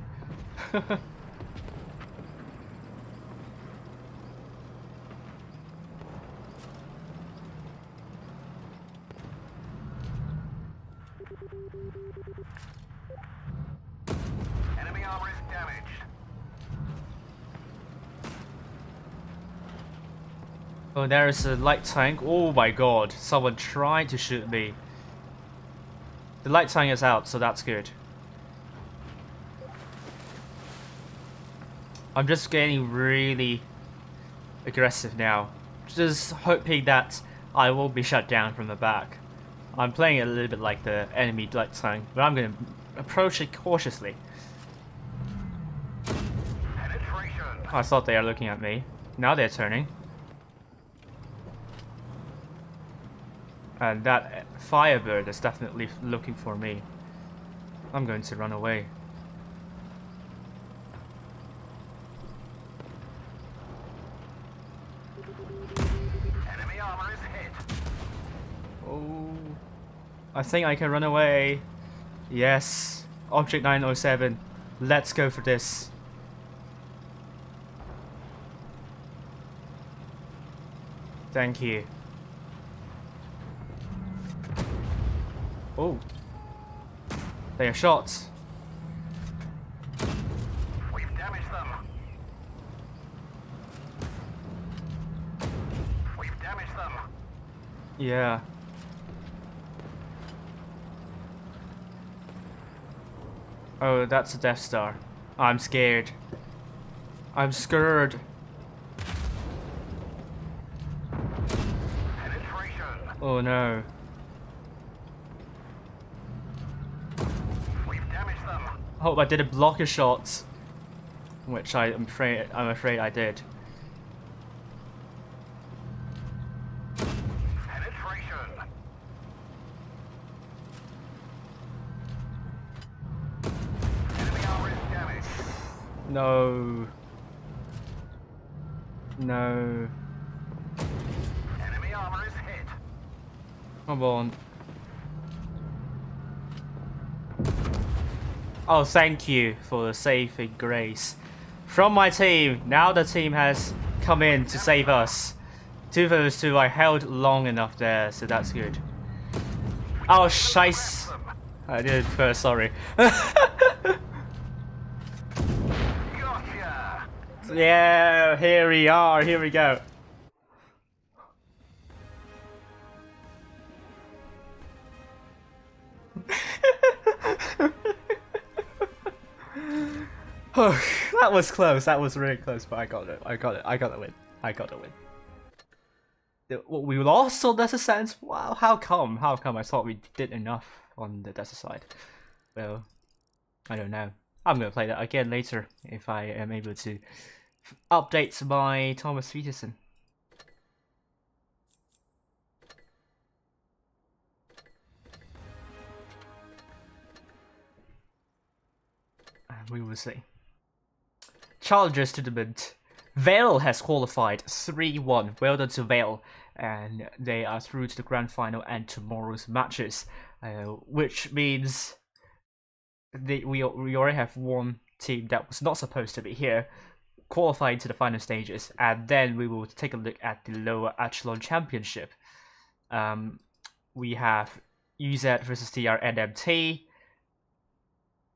Enemy armor is damaged. Oh, there is a light tank. Oh my god, someone tried to shoot me. The light tank is out, so that's good. I'm just getting really aggressive now. Just hoping that I will be shut down from the back. I'm playing it a little bit like the enemy light tank, but I'm going to approach it cautiously. Penetration. I thought they are looking at me. Now they're turning. And that Firebird is definitely looking for me. I'm going to run away. Enemy armor is hit. Oh, I think I can run away. Yes, Object 907. Let's go for this. Thank you. Oh, they are shots. We've damaged them. We've damaged them. Yeah. Oh, that's a Death Star. I'm scared. I'm scared. Oh no. We've damaged them. Hope I didn't block his shots, which I'm afraid I did. Penetration. Enemy armor is damaged. No. No. Enemy armor is hit. Come on. Oh, thank you for the saving grace from my team. Now the team has come in to save us. Two of those two I held long enough there, so that's good. Oh, shice. I did it first, sorry. Gotcha. Yeah, here we are, here we go. Oh, that was close, that was really close, but I got it, I got the win. We lost on Desert Sands? Wow, how come? How come? I thought we did enough on the Desert side. Well, I don't know. I'm gonna play that again later if I am able to update my Thomas Peterson. And we will see. Challengers Tournament. Vale has qualified 3-1. Well done to Vale. And they are through to the grand final and tomorrow's matches. Which means we already have one team that was not supposed to be here qualifying to the final stages, and then we will take a look at the lower echelon championship. We have UZ versus TR and MT.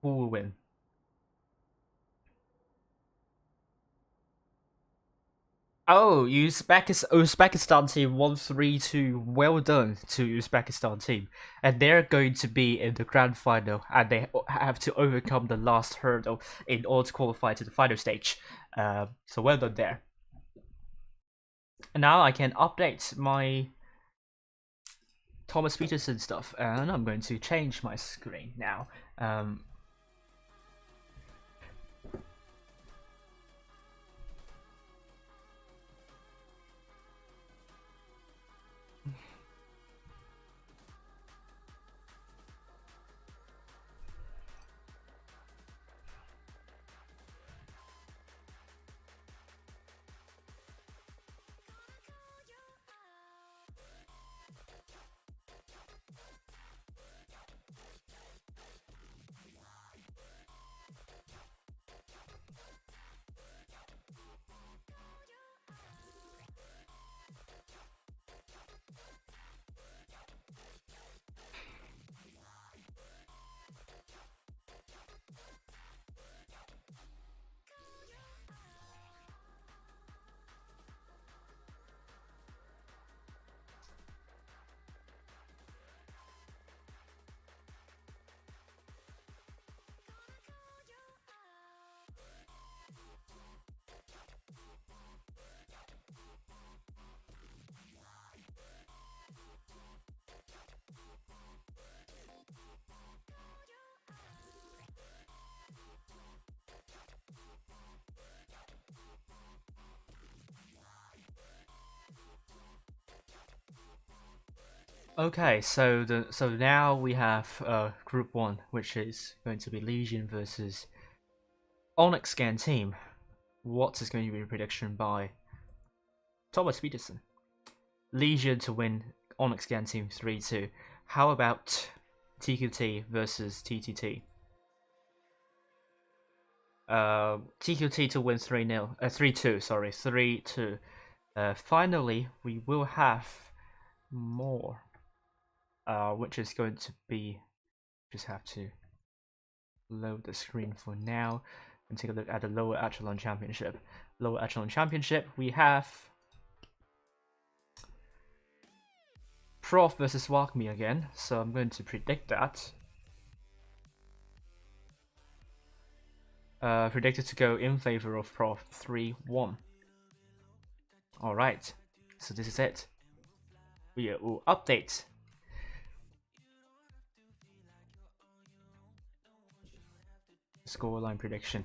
Who will win? Oh, Uzbekistan team 1-3-2. Well done to Uzbekistan team, and they're going to be in the grand final, and they have to overcome the last hurdle in order to qualify to the final stage. So well done there. And now I can update my Thomas Peterson stuff, and I'm going to change my screen now. Okay, so now we have Group 1, which is going to be Legion versus Onyx Scan team. What is going to be a prediction by Thomas Peterson? Legion to win Onyx Scan team 3-2. How about TQT versus TTT? TQT to win 3-0, 3-2, sorry, 3-2. Finally, we will have more. Which is going to be, just have to load the screen for now and take a look at the lower echelon championship. Lower echelon championship, we have Prof versus Walkme again, so I'm going to predict that. Predicted to go in favor of Prof 3-1. Alright, so this is it. we will update. Scoreline prediction.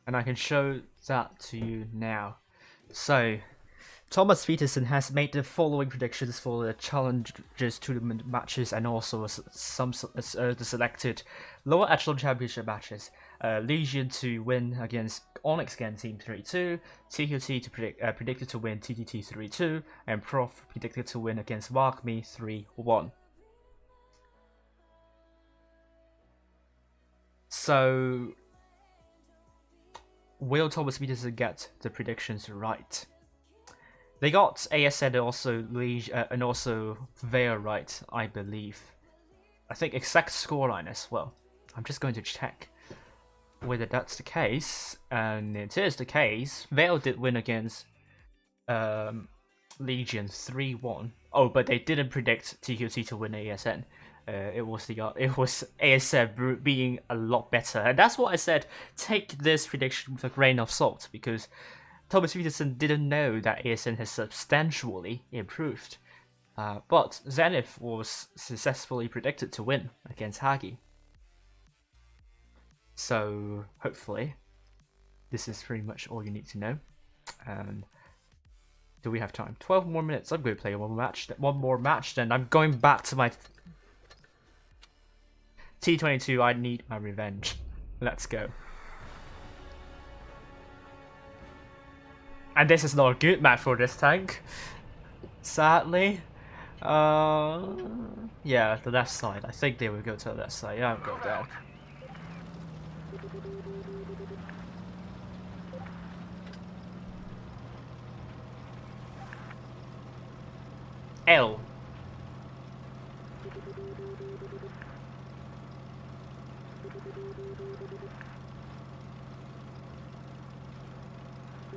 And I can show that to you now. So, Thomas Peterson has made the following predictions for the Challengers Tournament matches and also some the selected lower echelon championship matches. Legion to win against Onyx Gang Team 3-2, TQT to predicted to win TTT 3-2, and Prof predicted to win against WAGMI 3-1. So, will Thomas Peterson get the predictions right? They got ASN and also Veil right, I believe. I think exact scoreline as well. I'm just going to check whether that's the case, and it is the case. Veil did win against Legion 3-1. Oh, but they didn't predict TQT to win ASN. It was ASN being a lot better, and that's what I said. Take this prediction with a grain of salt, because Thomas Peterson didn't know that ASN has substantially improved. But Zenith was successfully predicted to win against Hagi. So hopefully, this is pretty much all you need to know. And do we have time? 12 more minutes. I'm going to play one more match. Then I'm going back to my T22. I need my revenge. Let's go. And this is not a good map for this tank, sadly. Yeah, the left side. I think they will go to the left side. Yeah, I'll go down. L.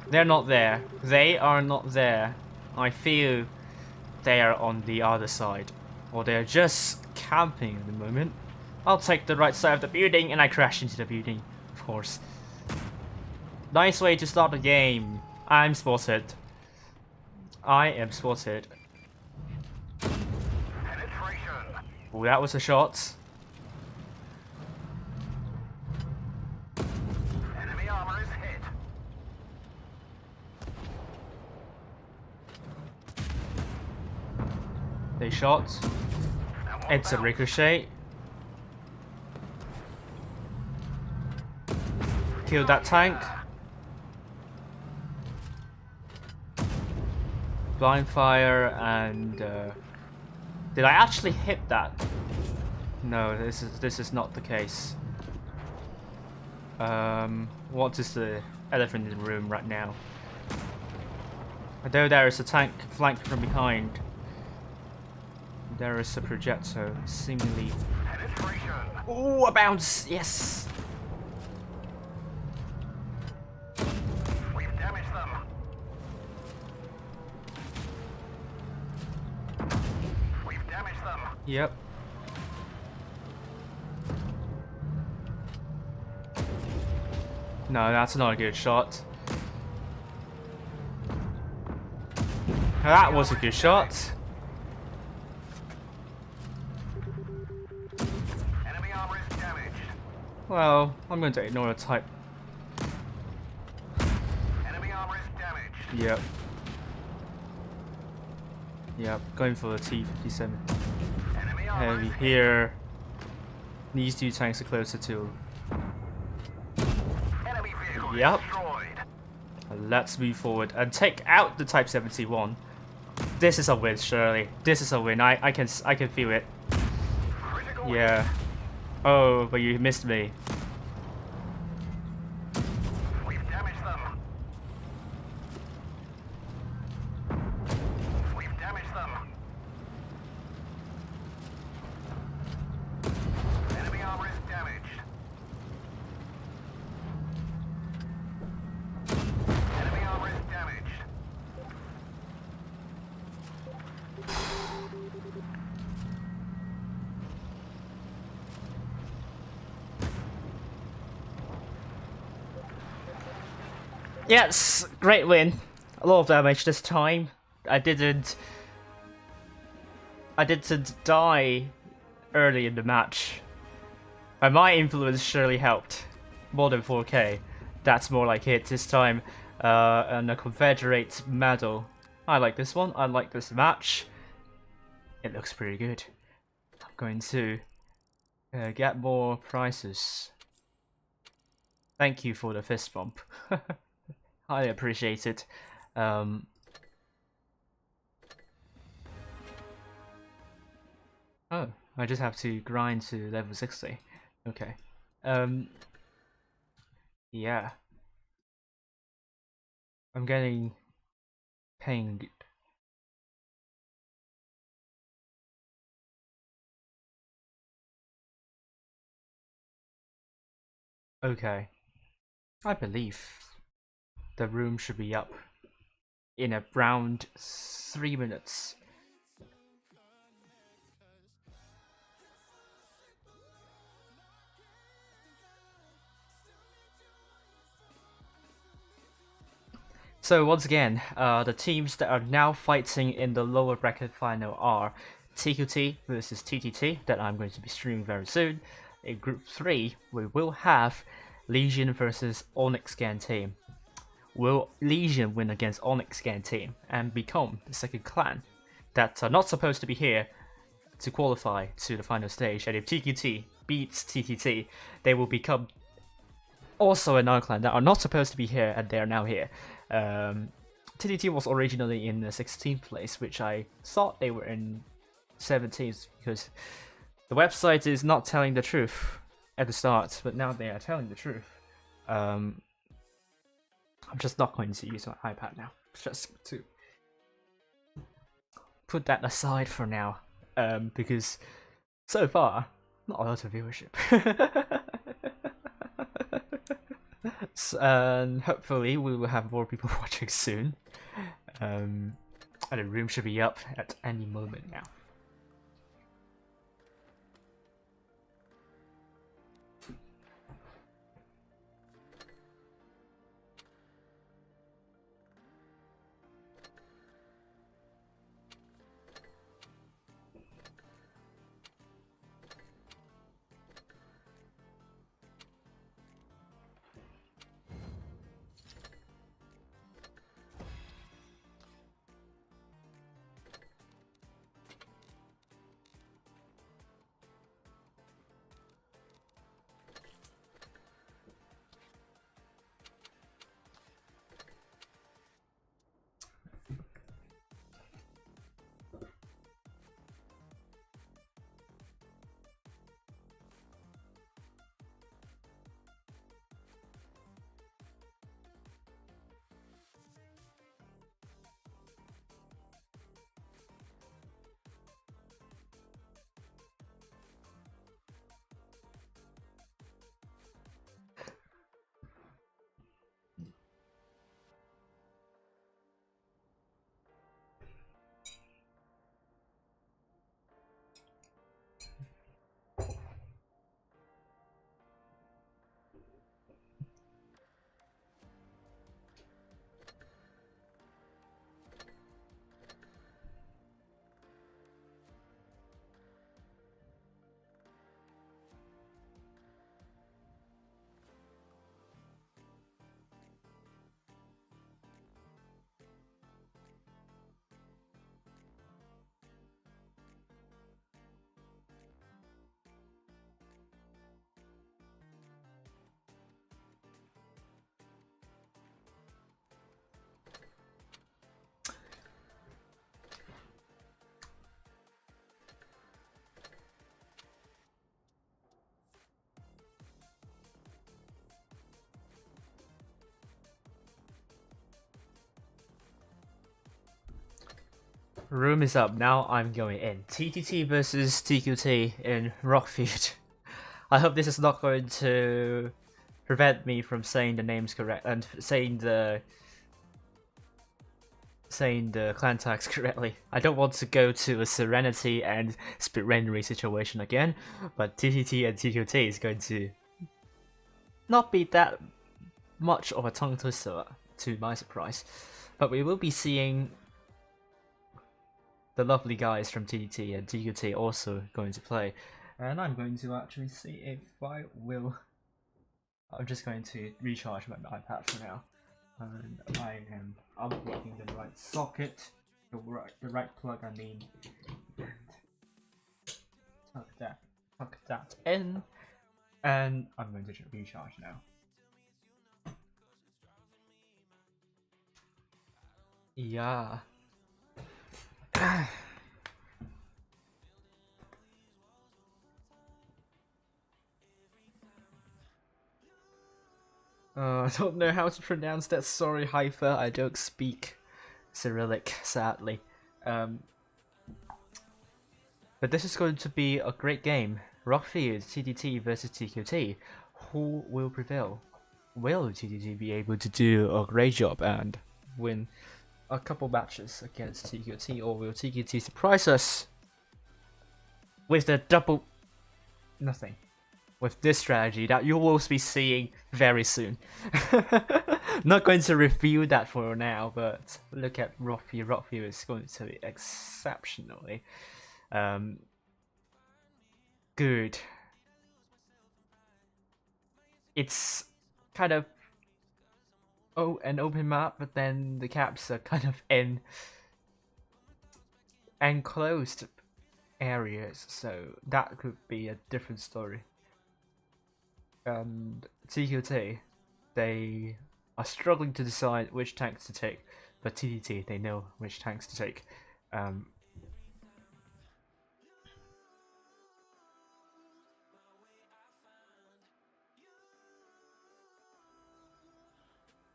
They're not there. They are not there. I feel they are on the other side. Or they're just camping at the moment. I'll take the right side of the building and I crash into the building, of course. Nice way to start the game. I'm spotted. I am spotted. Oh, that was a shot. Enemy armor is hit. They shot. It's a ricochet. Killed that tank. Blind fire and did I actually hit that? No, this is not the case. What is the elephant in the room right now? Although there is a tank flanked from behind, there is a projectile seemingly. Oh, a bounce! Yes. We've damaged them. We've damaged them. Yep. No, that's not a good shot. That was a good shot. Enemy armor is damaged. Well, I'm going to ignore the type. Enemy armor is damaged. Yep. Yep, going for the T-57. Enemy armor Heavy is hit. here. These two tanks are closer to. Enemy vehicle Yep. destroyed. Let's move forward and take out the Type 71. This is a win, surely. This is a win. I can feel it. Critical Yeah. Oh, but you missed me. hit. We've damaged them. Yes, great win. A lot of damage this time. I didn't die early in the match. My influence surely helped. More than 4k. That's more like it this time. And a Confederate medal. I like this one. I like this match. It looks pretty good. I'm going to get more prizes. Thank you for the fist bump. I appreciate it. Oh, I just have to grind to level 60. Okay. Yeah. I'm getting pinged. Okay. I believe the room should be up in around 3 minutes. So once again, the teams that are now fighting in the lower bracket final are TQT versus TTT, that I'm going to be streaming very soon. In Group 3, we will have Legion versus Onyx Scan team. Will Legion win against Onyx Scan team and become the second clan that are not supposed to be here to qualify to the final stage? And if TQT beats TTT, they will become also another clan that are not supposed to be here and they are now here. TTT was originally in the 16th place, which I thought they were in 17th because the website is not telling the truth at the start, but now they are telling the truth. I'm just not going to use my iPad now, just to put that aside for now, because so far, not a lot of viewership. And hopefully we will have more people watching soon. And the room should be up at any moment now. Room is up, now I'm going in. TTT versus TQT in Rockfield. I hope this is not going to prevent me from saying the names correct and saying the clan tags correctly. I don't want to go to a Serenity and Spirenry situation again, but TTT and TQT is going to not be that much of a tongue twister to my surprise. But we will be seeing the lovely guys from TTT and TQT also going to play. And I'm going to actually see if I will... I'm just going to recharge my iPad for now. And I am unplugging the right socket, the right plug I mean. And tuck that in. And I'm going to recharge now. Yeah. I don't know how to pronounce that. Sorry, Haifa. I don't speak Cyrillic, sadly. But this is going to be a great game. Rockfield, TTT versus TQT. Who will prevail? Will TTT be able to do a great job and win a couple matches against TQT, or will TQT surprise us with a double nothing? With this strategy that you will be seeing very soon. Not going to review that for now, but look at Rockfield. Rockfield is going to be exceptionally good. It's kind of an open map, but then the caps are kind of in enclosed areas, so that could be a different story. And TQT, they are struggling to decide which tanks to take, but TTT, they know which tanks to take.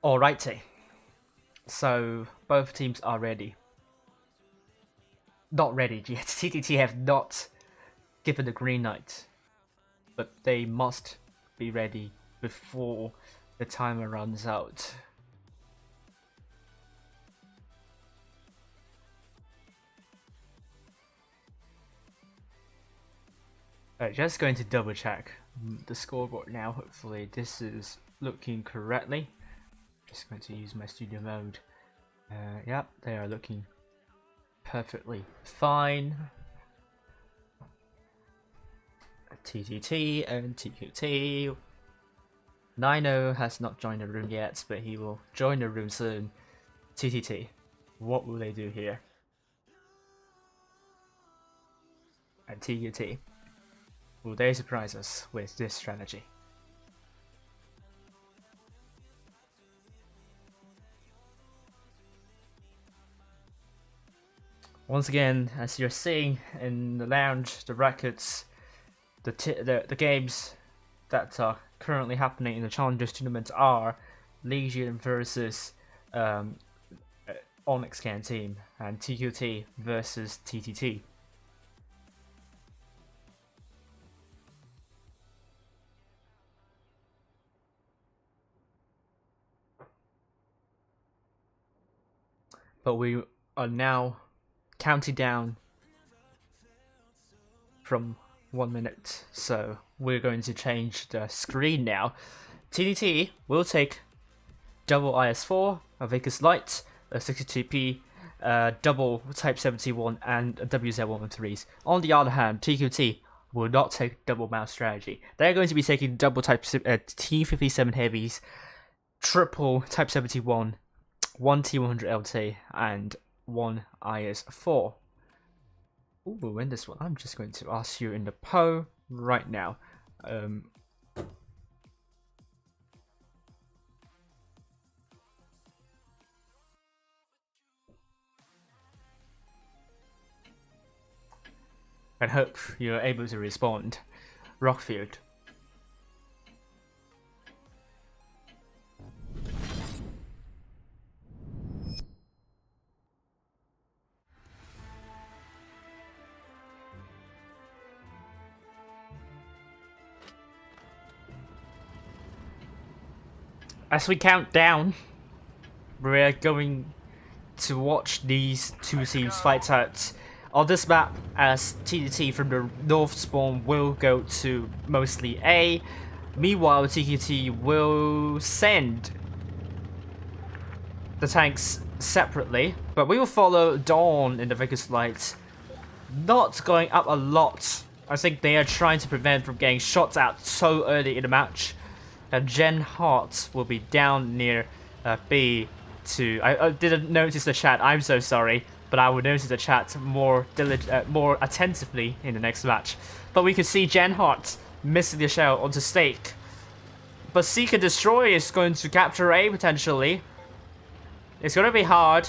Alrighty, so both teams are ready. Not ready yet. TTT have not given the green light, but they must be ready before the timer runs out. Just going to double check the scoreboard now. Hopefully this is looking correctly. Just going to use my studio mode. Yep, they are looking perfectly fine. TTT and TQT. Nino has not joined the room yet, but he will join the room soon. TTT, what will they do here? And TQT, will they surprise us with this strategy? Once again, as you're seeing in the lounge, the records, the games that are currently happening in the Challengers tournament are Legion versus Onyx Can team and TQT versus TTT. But we are now counting down from 1 minute, so we're going to change the screen now. TTT will take double IS4, a Vegas Light, a 62p, double Type 71, and a WZ113s. On the other hand, TQT will not take double mouse strategy. They're going to be taking double Type T57 heavies, triple Type 71, one T100 LT, and one IS4. Who will win this one? I'm just going to ask you in the poll right now. I hope you're able to respond. Rockfield. As we count down, we're going to watch these two teams fight out on this map, as TTT from the North spawn will go to mostly A. Meanwhile, TQT will send the tanks separately, but we will follow Dawn in the Vicus Light. Not going up a lot. I think they are trying to prevent from getting shots out so early in the match. And Jen Hart will be down near B to... I didn't notice the chat, I'm so sorry, but I will notice the chat more attentively in the next match. But we could see Jen Hart missing the shell onto Stake. But Seek and Destroy is going to capture A potentially. It's going to be hard,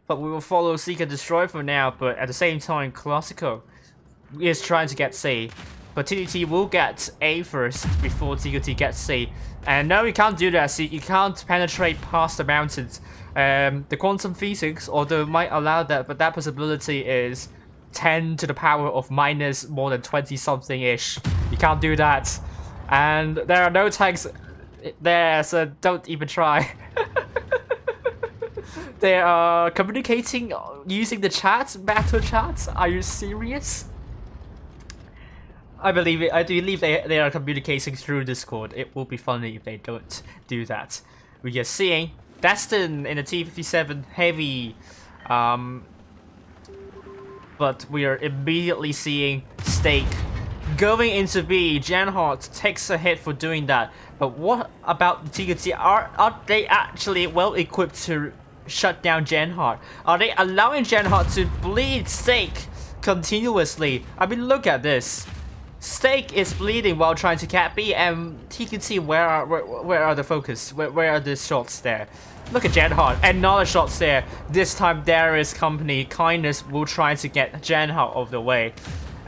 but we will follow Seek and Destroy for now. But at the same time, Classico is trying to get C. But TTT will get A first before TTT gets C. And no, you can't do that. See, you can't penetrate past the mountains. The quantum physics, although might allow that, but that possibility is 10 to the power of minus more than 20 something ish. You can't do that. And there are no tanks there, so don't even try. They are communicating using the chat, battle chats. Are you serious? I believe it. I do believe they are communicating through Discord. It will be funny if they don't do that. We are seeing Destin in the T57 heavy, but we are immediately seeing Stake going into B. Janhart takes a hit for doing that. But what about TTT? Are they actually well equipped to shut down Janhart? Are they allowing Janhart to bleed Stake continuously? I mean, look at this. Stake is bleeding while trying to cap B, and TTT, where are the focus? Where are the shots there? Look at Janhart, another shots there. This time Darius company, Kindness will try to get Janhart of the way.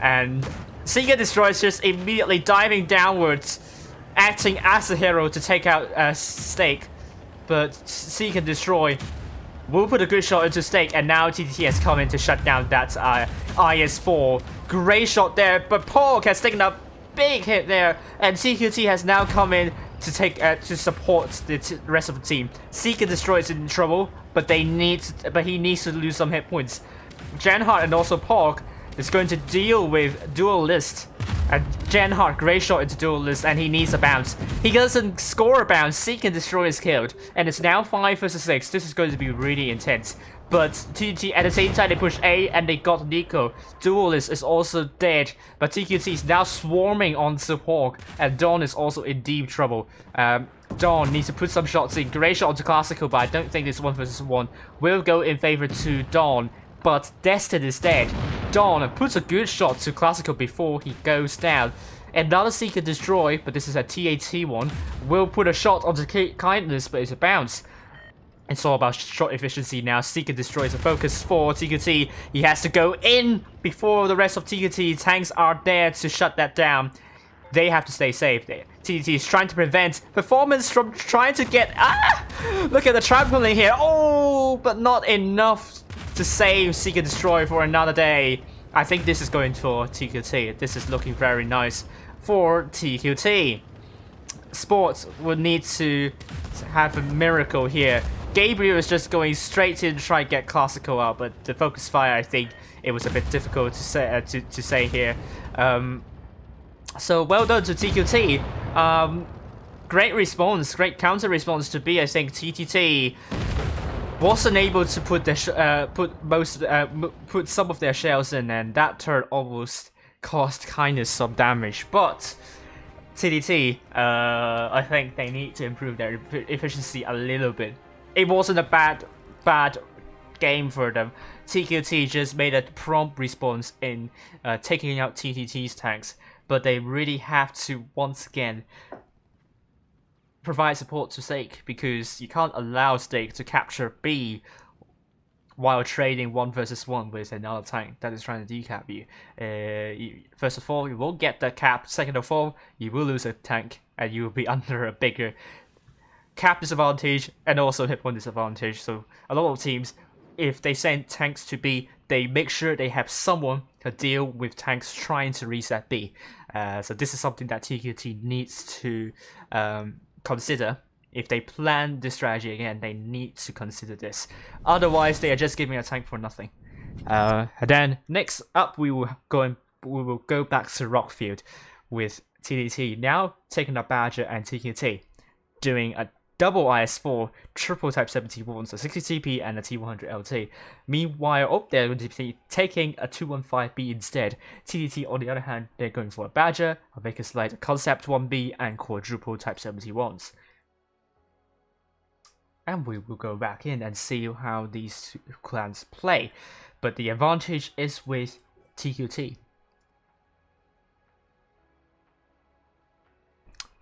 And Seeker Destroy is just immediately diving downwards, acting as a hero to take out Stake. But Seek and Destroy will put a good shot into Stake, and now TTT has come in to shut down that IS-4. Great shot there, but Pork has taken a big hit there, and CQT has now come in to take to support the rest of the team. Seek and Destroy is in trouble, but he needs to lose some hit points. Janhart and also Pork is going to deal with Duelist. And Janhart, great shot into Duelist, and he needs a bounce. He doesn't score a bounce, Seek and Destroy is killed. And it's now 5 versus 6. This is going to be really intense. But TTT, at the same time, they push A and they got Nico. Duelist is also dead, but TQT is now swarming onto Pork, and Dawn is also in deep trouble. Dawn needs to put some shots in. Great shot onto Classical, but I don't think this 1 versus 1 will go in favor to Dawn. But Destin is dead. Dawn puts a good shot to Classical before he goes down. Another Seek and Destroy, but this is a TAT one, will put a shot onto Kindness, but it's a bounce. It's all about shot efficiency now. Seek and Destroy is a focus for TQT. He has to go in before the rest of TQT. Tanks are there to shut that down. They have to stay safe there. TTT is trying to prevent Performance from trying to get... Look at the trampoline here. Oh, but not enough to save Seek and Destroy for another day. I think this is going for TQT. This is looking very nice for TQT. Sports would need to have a miracle here. Gabriel is just going straight in to try and get Classical out, but the focus fire, I think it was a bit difficult to say to say here. So well done to TQT. Great response, great counter response to B. I think TTT wasn't able to put some of their shells in, and that turn almost cost Kindness some damage. But TTT, I think they need to improve their efficiency a little bit. It wasn't a bad game for them. TQT just made a prompt response in taking out TTT's tanks, but they really have to once again provide support to Stake, because you can't allow Stake to capture B while trading 1 versus 1 with another tank that is trying to decap you. First of all, you won't get the cap. Second of all, you will lose a tank and you will be under a bigger cap disadvantage and also hit point disadvantage. So a lot of teams, if they send tanks to B, they make sure they have someone to deal with tanks trying to reset B. So this is something that TQT needs to consider. If they plan this strategy again, they need to consider this. Otherwise, they are just giving a tank for nothing. And then next up, we will go back to Rockfield with TTT now taking up Badger and TQT doing a double IS4, triple Type 71, so 60 TP and a T100 LT. Meanwhile, up there going to be taking a 215B instead. TTT, on the other hand, they're going for a Badger, a Vegas Light, a Concept 1B, and quadruple Type 71s. And we will go back in and see how these two clans play. But the advantage is with TQT.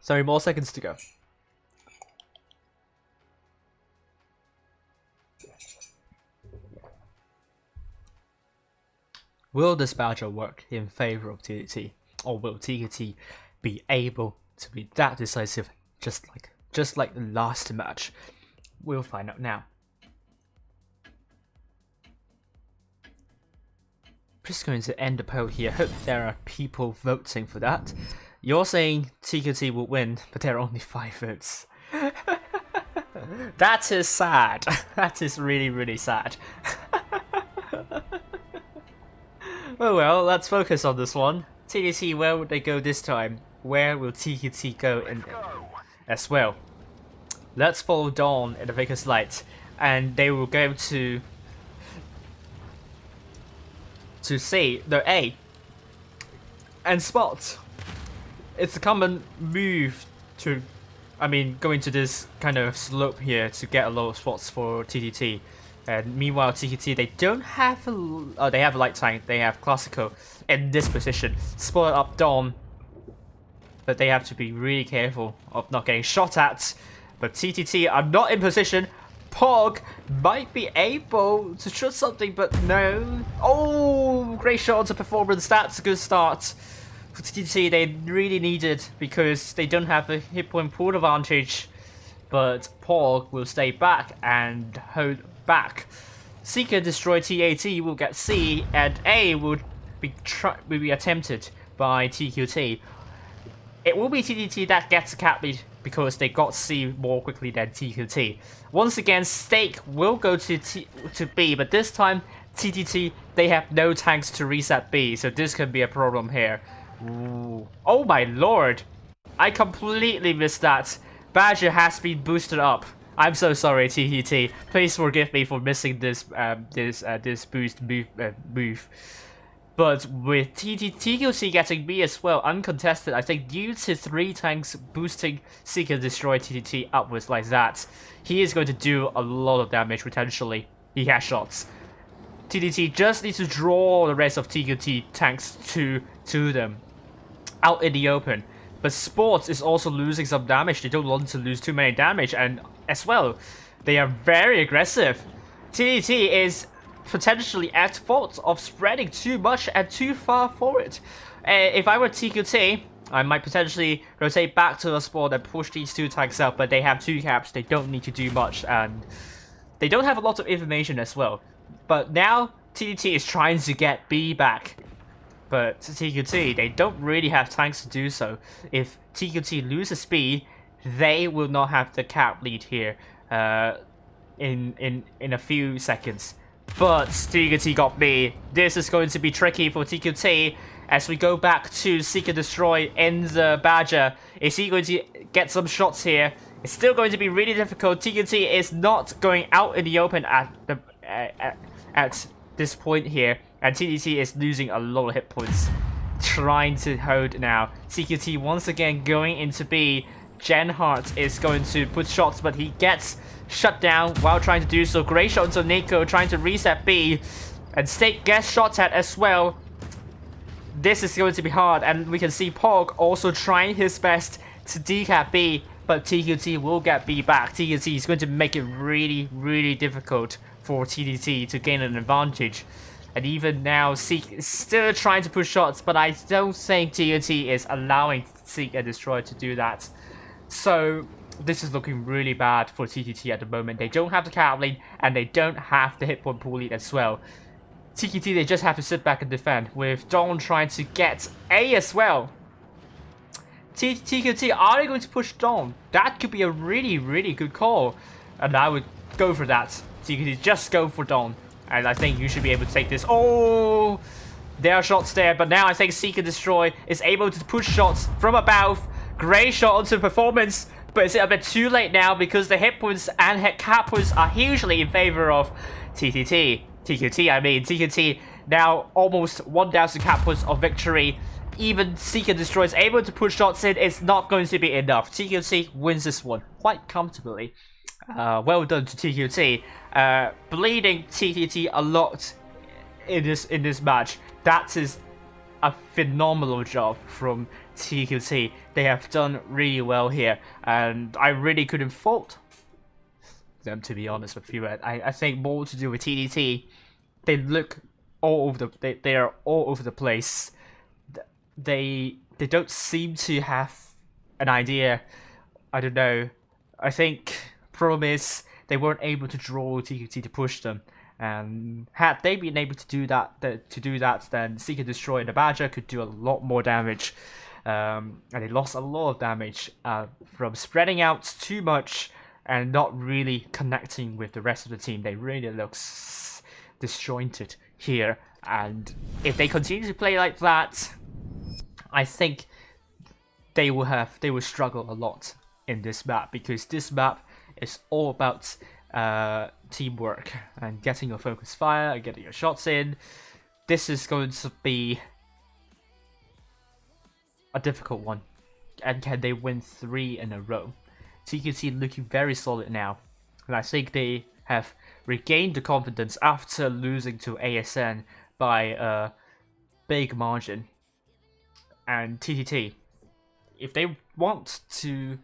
30 more seconds to go. Will this Badger work in favor of TTT, or will TTT be able to be that decisive, just like the last match? We'll find out now. Just going to end the poll here. Hope there are people voting for that. You're saying TQT will win, but there are only 5 votes. That is sad. That is really, really sad. Oh well, let's focus on this one. TTT, where would they go this time? Where will TQT go in as well? Let's follow Dawn in the Vegas Light, and they will go to C, no A, and spot. It's a common move to, going to this kind of slope here to get a lot of spots for TTT. And meanwhile, TTT, they don't have they have a light tank, they have classical in this position. Split up Dawn, but they have to be really careful of not getting shot at. But TTT are not in position. Pog might be able to shoot something, but no. Oh, great shot onto performance. That's a good start for TTT. They really need it because they don't have a hit point pool advantage. But Pog will stay back and hold back. Seek and destroy TAT will get C, and A will be attempted by TQT. It will be TTT that gets a cap lead because they got C more quickly than TQT. Once again, Stake will go to B, but this time TTT, they have no tanks to reset B, so this could be a problem here. Ooh. Oh my lord! I completely missed that. Badger has been boosted up. I'm so sorry, TTT. Please forgive me for missing this this boost move. But with TQT getting B as well, uncontested, I think due to 3 tanks boosting Seek and Destroy TTT upwards like that, he is going to do a lot of damage potentially. He has shots. TTT just needs to draw the rest of TQT tanks to them out in the open. But Sports is also losing some damage. They don't want to lose too many damage, and as well, they are very aggressive. TTT is potentially at fault of spreading too much and too far forward. If I were TQT, I might potentially rotate back to the spot and push these 2 tanks out, but they have 2 caps, they don't need to do much, and they don't have a lot of information as well. But now, TTT is trying to get B back. But TQT, they don't really have tanks to do so. If TQT loses B, they will not have the cap lead here in a few seconds. But TQT got B. This is going to be tricky for TQT as we go back to Seek and Destroy in the Badger. Is he going to get some shots here? It's still going to be really difficult. TQT is not going out in the open at this point here, and TTT is losing a lot of hit points. Trying to hold now. TQT once again going into B. Genhart is going to put shots, but he gets shut down while trying to do so. Great shot onto Nico trying to reset B, and Stake gets shot at as well. This is going to be hard, and we can see Pog also trying his best to decap B, but TQT will get B back. TQT is going to make it really, really difficult for TTT to gain an advantage. And even now, Seek is still trying to push shots, but I don't think TTT is allowing Seek and Destroy to do that. So this is looking really bad for TTT at the moment. They don't have the cap lead, and they don't have the hit point pool lead as well. TTT, they just have to sit back and defend, with Dawn trying to get A as well. TQT, are they going to push Dawn? That could be a really, really good call. And I would go for that. TQT, just go for Dawn. And I think you should be able to take this. Oh! There are shots there, but now I think Seek and Destroy is able to push shots from above. Great shot onto performance, But is it a bit too late now because the hit points and hit cap points are hugely in favor of TQT, I mean. TQT now almost 1,000 cap points of victory. Even Seek and Destroy is able to push shots in. It's not going to be enough. TQT wins this one quite comfortably. Well done to TQT. Bleeding TTT a lot in this match. That is a phenomenal job from TQT. They have done really well here, and I really couldn't fault them, to be honest with you. I think more to do with TTT. They look all over they are all over the place. They don't seem to have an idea. I don't know. I think problem is they weren't able to draw TQT to push them. And had they been able to do that, then Seek and Destroy and the Badger could do a lot more damage. And they lost a lot of damage from spreading out too much and not really connecting with the rest of the team. They really look disjointed here. And if they continue to play like that, I think they will struggle a lot in this map, because this map is all about teamwork and getting your focus fire and getting your shots in. This is going to be a difficult one. And can they win 3 in a row? TQT looking very solid now, and I think they have regained the confidence after losing to ASN by a big margin. And TTT, if they want to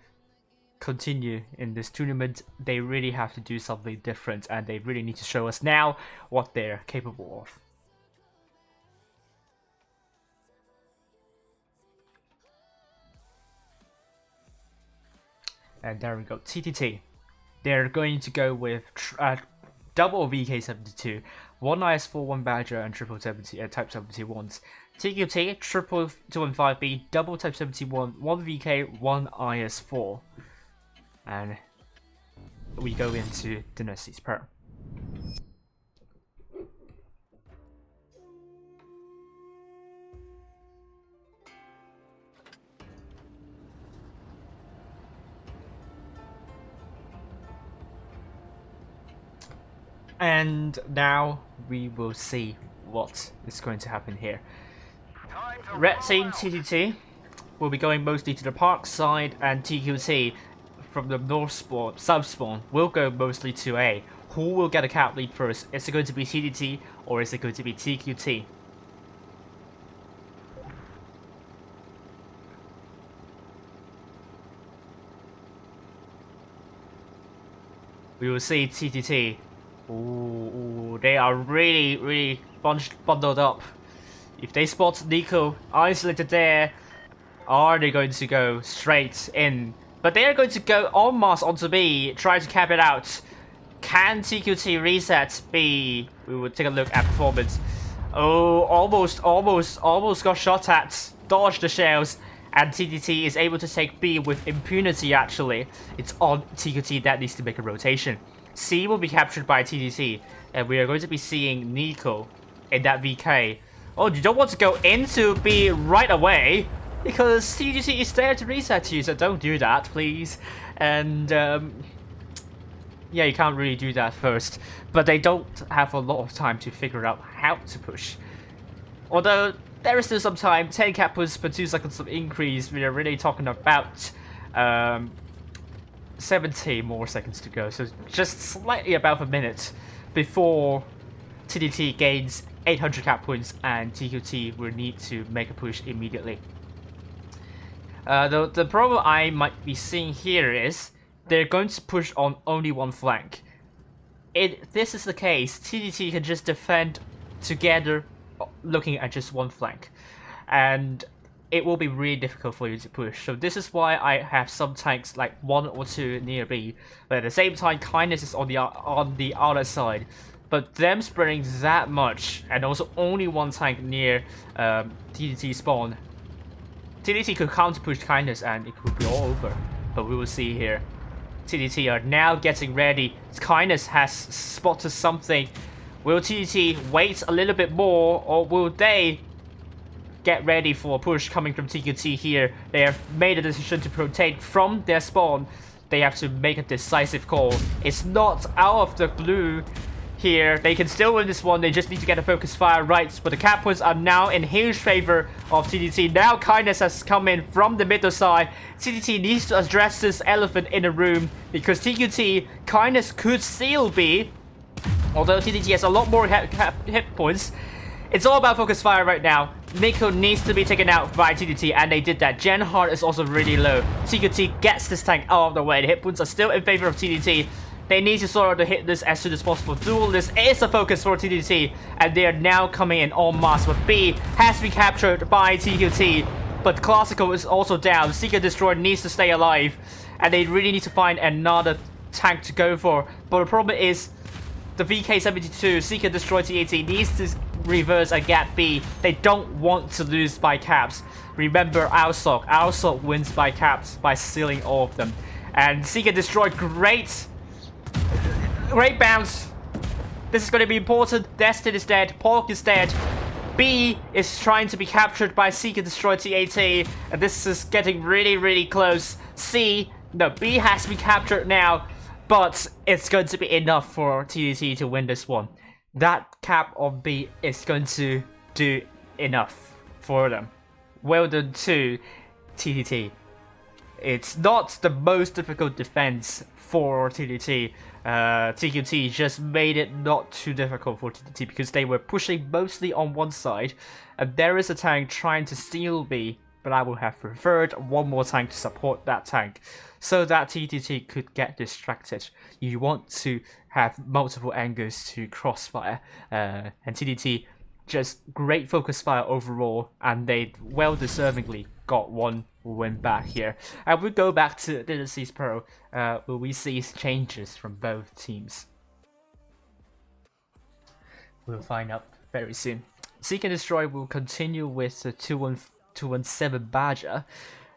continue in this tournament, they really have to do something different, and they really need to show us now what they're capable of. And there we go, TTT. They're going to go with double VK72, 1 IS4, 1 Badger, and triple Type 71s. TQT, triple 215B, double Type 71, 1 VK, 1 IS4. And we go into Dynasty's Pearl. And now we will see what is going to happen here. Red Team TTT will be going mostly to the park side, and TQT from the north spawn, south spawn, will go mostly to A. Who will get a cap lead first? Is it going to be TTT or is it going to be TQT? We will see TTT. Ooh, they are really bundled up. If they spot Nico isolated there, are they going to go straight in? But they are going to go en masse onto B, try to cap it out. Can TQT reset B? We will take a look at performance. Oh, almost got shot at. Dodged the shells. And TTT is able to take B with impunity, actually. It's on TQT that needs to make a rotation. C will be captured by TTT. And we are going to be seeing Nico in that VK. Oh, you don't want to go into B right away, because TTT is there to reset you, so don't do that, please. And, yeah, you can't really do that first. But they don't have a lot of time to figure out how to push. Although, there is still some time. 10 cap push per 2 seconds of increase. We are really talking about 70 more seconds to go. So just slightly above a minute before TTT gains 800 cap points and TQT will need to make a push immediately. The problem I might be seeing here is they're going to push on only one flank. If this is the case, TTT can just defend together looking at just one flank, and it will be really difficult for you to push. So this is why I have some tanks like 1 or 2 near B, but at the same time Kindness is on the other side. But them spreading that much, and also only one tank near TTT spawn, TTT could counter push Kindness and it could be all over. But we will see here. TTT are now getting ready. Kindness has spotted something. Will TTT wait a little bit more, or will they get ready for a push coming from TQT here. They have made a decision to rotate from their spawn. They have to make a decisive call. It's not out of the blue here. They can still win this one. They just need to get a focus fire right. But the cap points are now in huge favor of TTT. Now Kindness has come in from the middle side. TTT needs to address this elephant in the room because TQT Kindness could still be, although TTT has a lot more hit points. It's all about focus fire right now. Nico needs to be taken out by TTT, and they did that. Gen Heart is also really low. TQT gets this tank out of the way. The hit points are still in favor of TTT. They need to sort of to hit this as soon as possible. Duelist is a focus for TTT, and they are now coming in en masse. But B has been captured by TQT, but Classical is also down. Seeker Destroyer needs to stay alive, and they really need to find another tank to go for. But the problem is, the VK72 Seeker Destroy TAT needs to reverse a gap B. They don't want to lose by caps. Remember Alsok. Alsok wins by caps by stealing all of them. And Seeker Destroy, great bounce. This is going to be important. Destin is dead. Pork is dead. B is trying to be captured by Seeker Destroy TAT. And this is getting really, really close. B has been captured now. But it's going to be enough for TTT to win this one. That cap on B is going to do enough for them. Well done to TTT. It's not the most difficult defense for TTT. TQT just made it not too difficult for TTT because they were pushing mostly on one side. And there is a tank trying to steal B, but I would have preferred one more tank to support that tank, so that TTT could get distracted. You want to have multiple angles to crossfire, and TTT just great focus fire overall, and they well deservingly got one win back here. And we go back to DC's Pro, where we see changes from both teams. We'll find out very soon. Seek and Destroy will continue with the 217 Badger,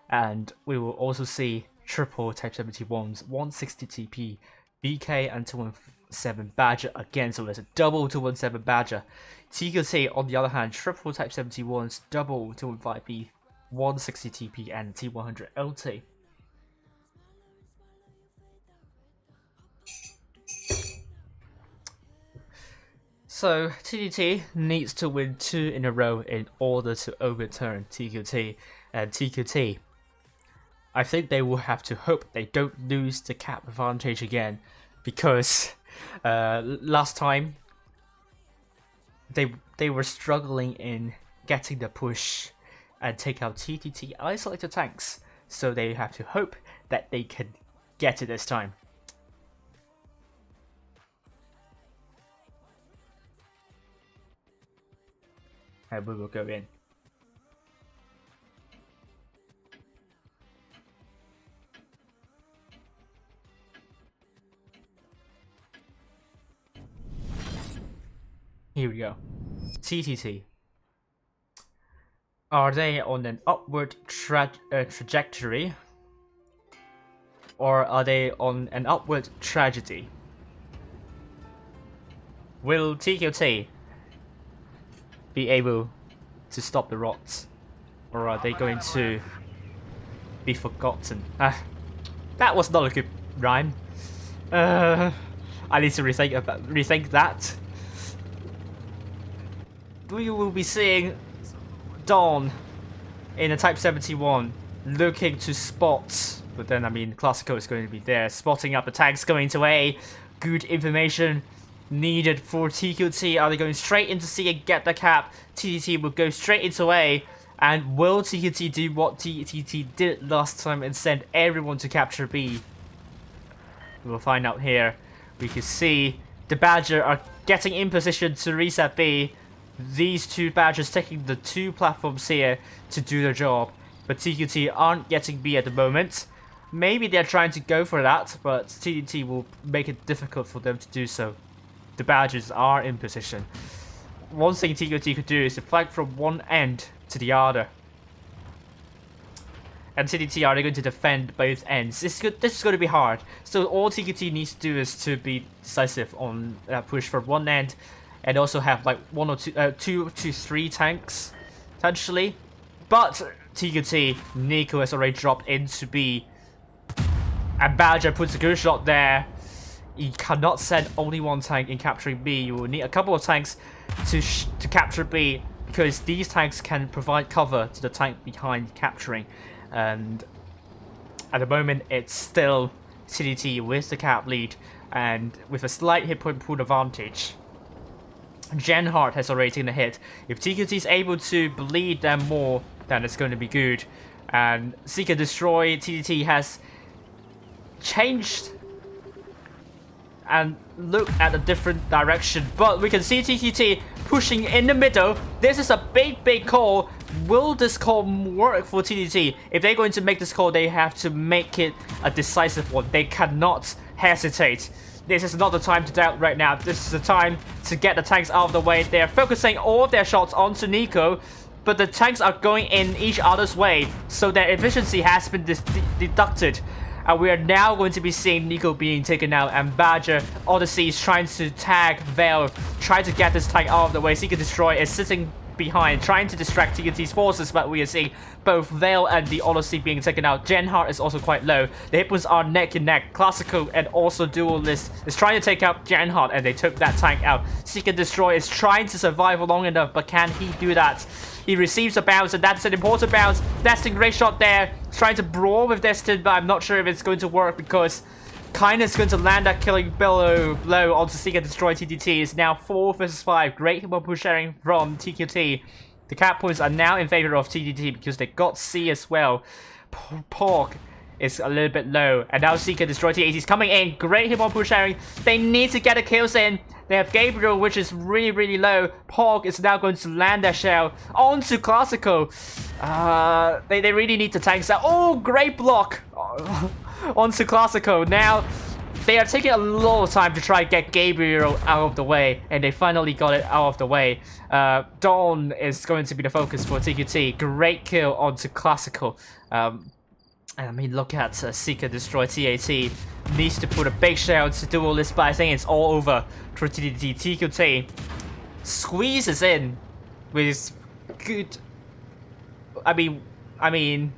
and we will also see triple Type 71s, 160 TP, BK and 217 Badger again, so there's a double 217 Badger. TQT on the other hand, triple Type 71s, double 215B, 160 TP and T100 LT. So TTT needs to win 2 in a row in order to overturn TQT, and TQT, I think they will have to hope they don't lose the cap advantage again, because last time they were struggling in getting the push and take out TTT isolated tanks, so they have to hope that they can get it this time. And we will go in. Here we go. TTT. Are they on an upward trajectory? Or are they on an upward tragedy? Will TQT be able to stop the rots? Or are they going to be forgotten? That was not a good rhyme. I need to rethink that. We will be seeing Dawn in a Type 71 looking to spot, but then I mean Classical is going to be there, spotting up the tanks going to A. Good information needed for TQT. Are they going straight into C and get the cap? TTT will go straight into A, and will TQT do what TTT did last time and send everyone to capture B? We'll find out here. We can see the Badger are getting in position to reset B. These two Badgers taking the 2 platforms here to do their job, but TQT aren't getting B at the moment. Maybe they're trying to go for that, but TTT will make it difficult for them to do so. The Badgers are in position. One thing TQT could do is to flank from one end to the other. And TTT are going to defend both ends. This is going to be hard. So all TQT needs to do is to be decisive on push from one end, and also have like 2 to 3 tanks potentially. But TTT, Nico has already dropped into B. And Badger puts a good shot there. You cannot send only one tank in capturing B. You will need a couple of tanks to capture B, because these tanks can provide cover to the tank behind capturing. And at the moment, it's still TTT with the cap lead and with a slight hit point pool advantage. Genhart has already taken a hit. If TTT is able to bleed them more, then it's going to be good. And Seek and Destroy, TTT has changed and look at a different direction, but we can see TTT pushing in the middle. This is a big call. Will this call work for TTT? If they're going to make this call, they have to make it a decisive one. They cannot hesitate. This is not the time to doubt right now. This is the time to get the tanks out of the way. They're focusing all of their shots onto Nico, but the tanks are going in each other's way, so their efficiency has been deducted. And we are now going to be seeing Nico being taken out, and Badger Odyssey is trying to tag Veil, trying to get this tank out of the way. Seek and Destroy is sitting behind, trying to distract TNT's forces, but we are seeing both Veil and the Odyssey being taken out. Genhart is also quite low. The hit points are neck and neck. Classical and also Duelist is trying to take out Genhart, and they took that tank out. Seek and Destroy is trying to survive long enough, but can he do that? He receives a bounce, and that's an important bounce. Destin, great shot there. He's trying to brawl with Destin, but I'm not sure if it's going to work, because Kindness going to land that killing blow onto Seek and Destroy. TTT is now 4 versus 5. Great push sharing from TQT. The cap points are now in favor of TTT because they got C as well. Pork is a little bit low, and now Seek and Destroy. TTT is coming in. Great hit on push sharing. They need to get the kills in. They have Gabriel, which is really low. Pork is now going to land their shell onto Classical. They really need the tanks out. Oh, great block onto Classical. Now they are taking a lot of time to try to get Gabriel out of the way, and they finally got it out of the way. Dawn is going to be the focus for TQT. Great kill onto Classical. I mean, look at Seek and Destroy. TAT needs to put a big shell to Duelist, but I think it's all over for TTT. TQT squeezes in with good. I mean,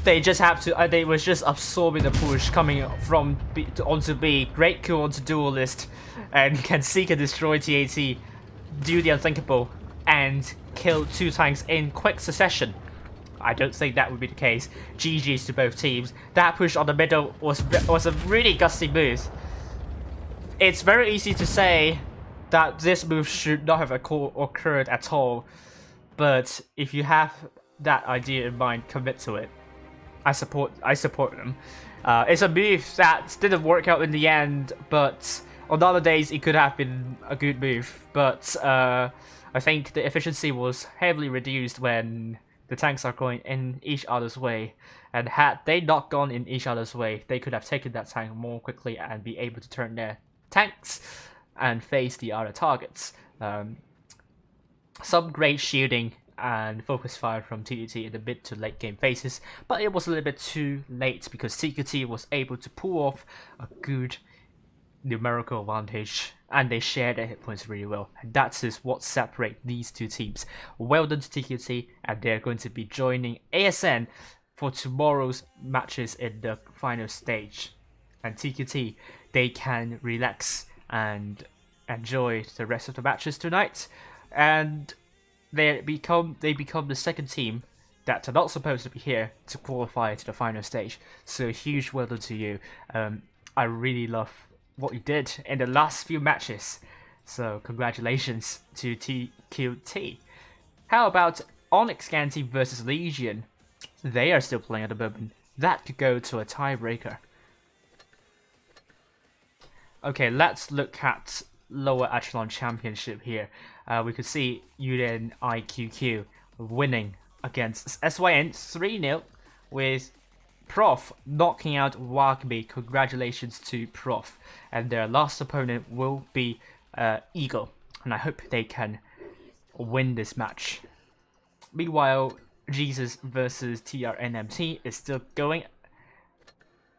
they just have to. They was just absorbing the push coming from B onto B. Great kill onto Duelist, and can Seek and Destroy. TAT do the unthinkable and kill 2 tanks in quick succession. I don't think that would be the case. GG's to both teams. That push on the middle was a really gusty move. It's very easy to say that this move should not have occurred at all, but if you have that idea in mind, commit to it. I support them. It's a move that didn't work out in the end, but on other days it could have been a good move. But I think the efficiency was heavily reduced when the tanks are going in each other's way, and had they not gone in each other's way, they could have taken that tank more quickly and be able to turn their tanks and face the other targets. Some great shielding and focus fire from TTT in the mid to late game phases, but it was a little bit too late because TTT was able to pull off a good numerical advantage, and they share their hit points really well, and that is what separates these two teams. Well done to TQT, and they're going to be joining ASN for tomorrow's matches in the final stage. And TQT, they can relax and enjoy the rest of the matches tonight, and they become the second team that are not supposed to be here to qualify to the final stage. So huge well done to you. I really love what you did in the last few matches, so congratulations to TQT. How about Onyx Ganti versus Legion? They are still playing at the moment. That could go to a tiebreaker. Okay, let's look at lower echelon championship here. We could see Yuden IQQ winning against SYN 3-0 with Prof knocking out Wagby. Congratulations to Prof. And their last opponent will be Eagle, and I hope they can win this match. Meanwhile, Jesus versus TRNMT is still going,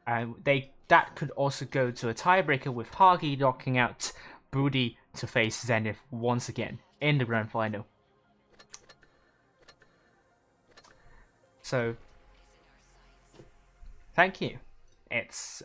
and that could also go to a tiebreaker with Hagi knocking out Booty to face Zenith once again in the grand final. So, thank you. It's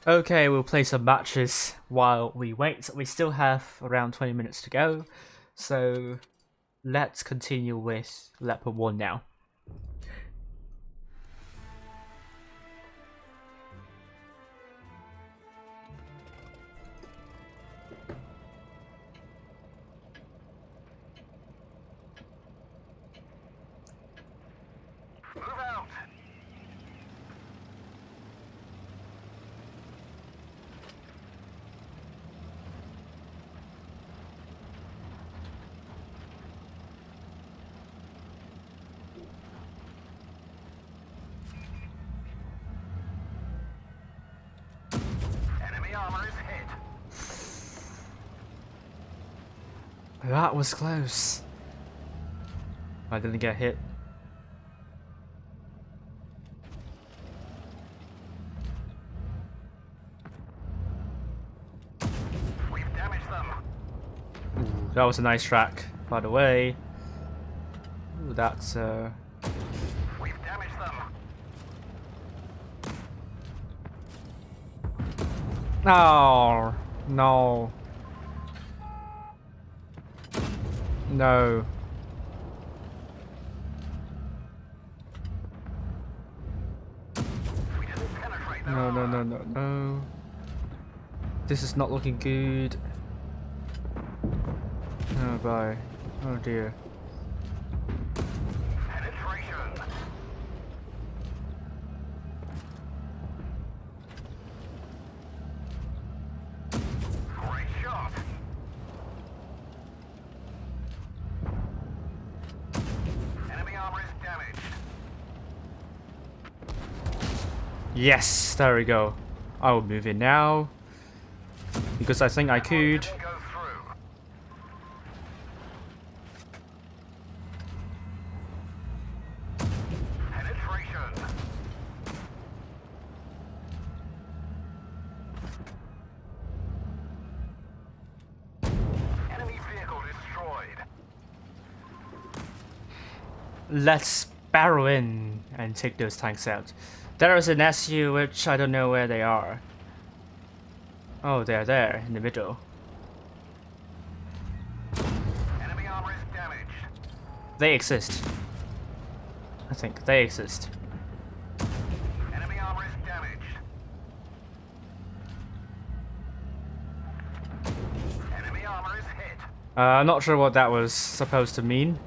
okay, we'll play some matches while we wait. We still have around 20 minutes to go, so let's continue with Leopard 1 now. Move out. Enemy armor is hit. That was close. I didn't get hit. We've damaged them. Ooh, that was a nice track, by the way. Ooh, that's We've damaged them. Oh, no. No. We didn't penetrate their No, armor. no. This is not looking good. Oh, bye. Oh, dear. Penetration. Great shot. Enemy armor is damaged. Yes, there we go. I will move in now. Because I think I could. Didn't go through. Penetration. Enemy vehicle destroyed. Let's barrel in and take those tanks out. There is an SU which I don't know where they are. Oh, they're there in the middle. Enemy armor is damaged. They exist. I think they exist. Enemy armor is damaged. Enemy armor is hit. I'm not sure what that was supposed to mean.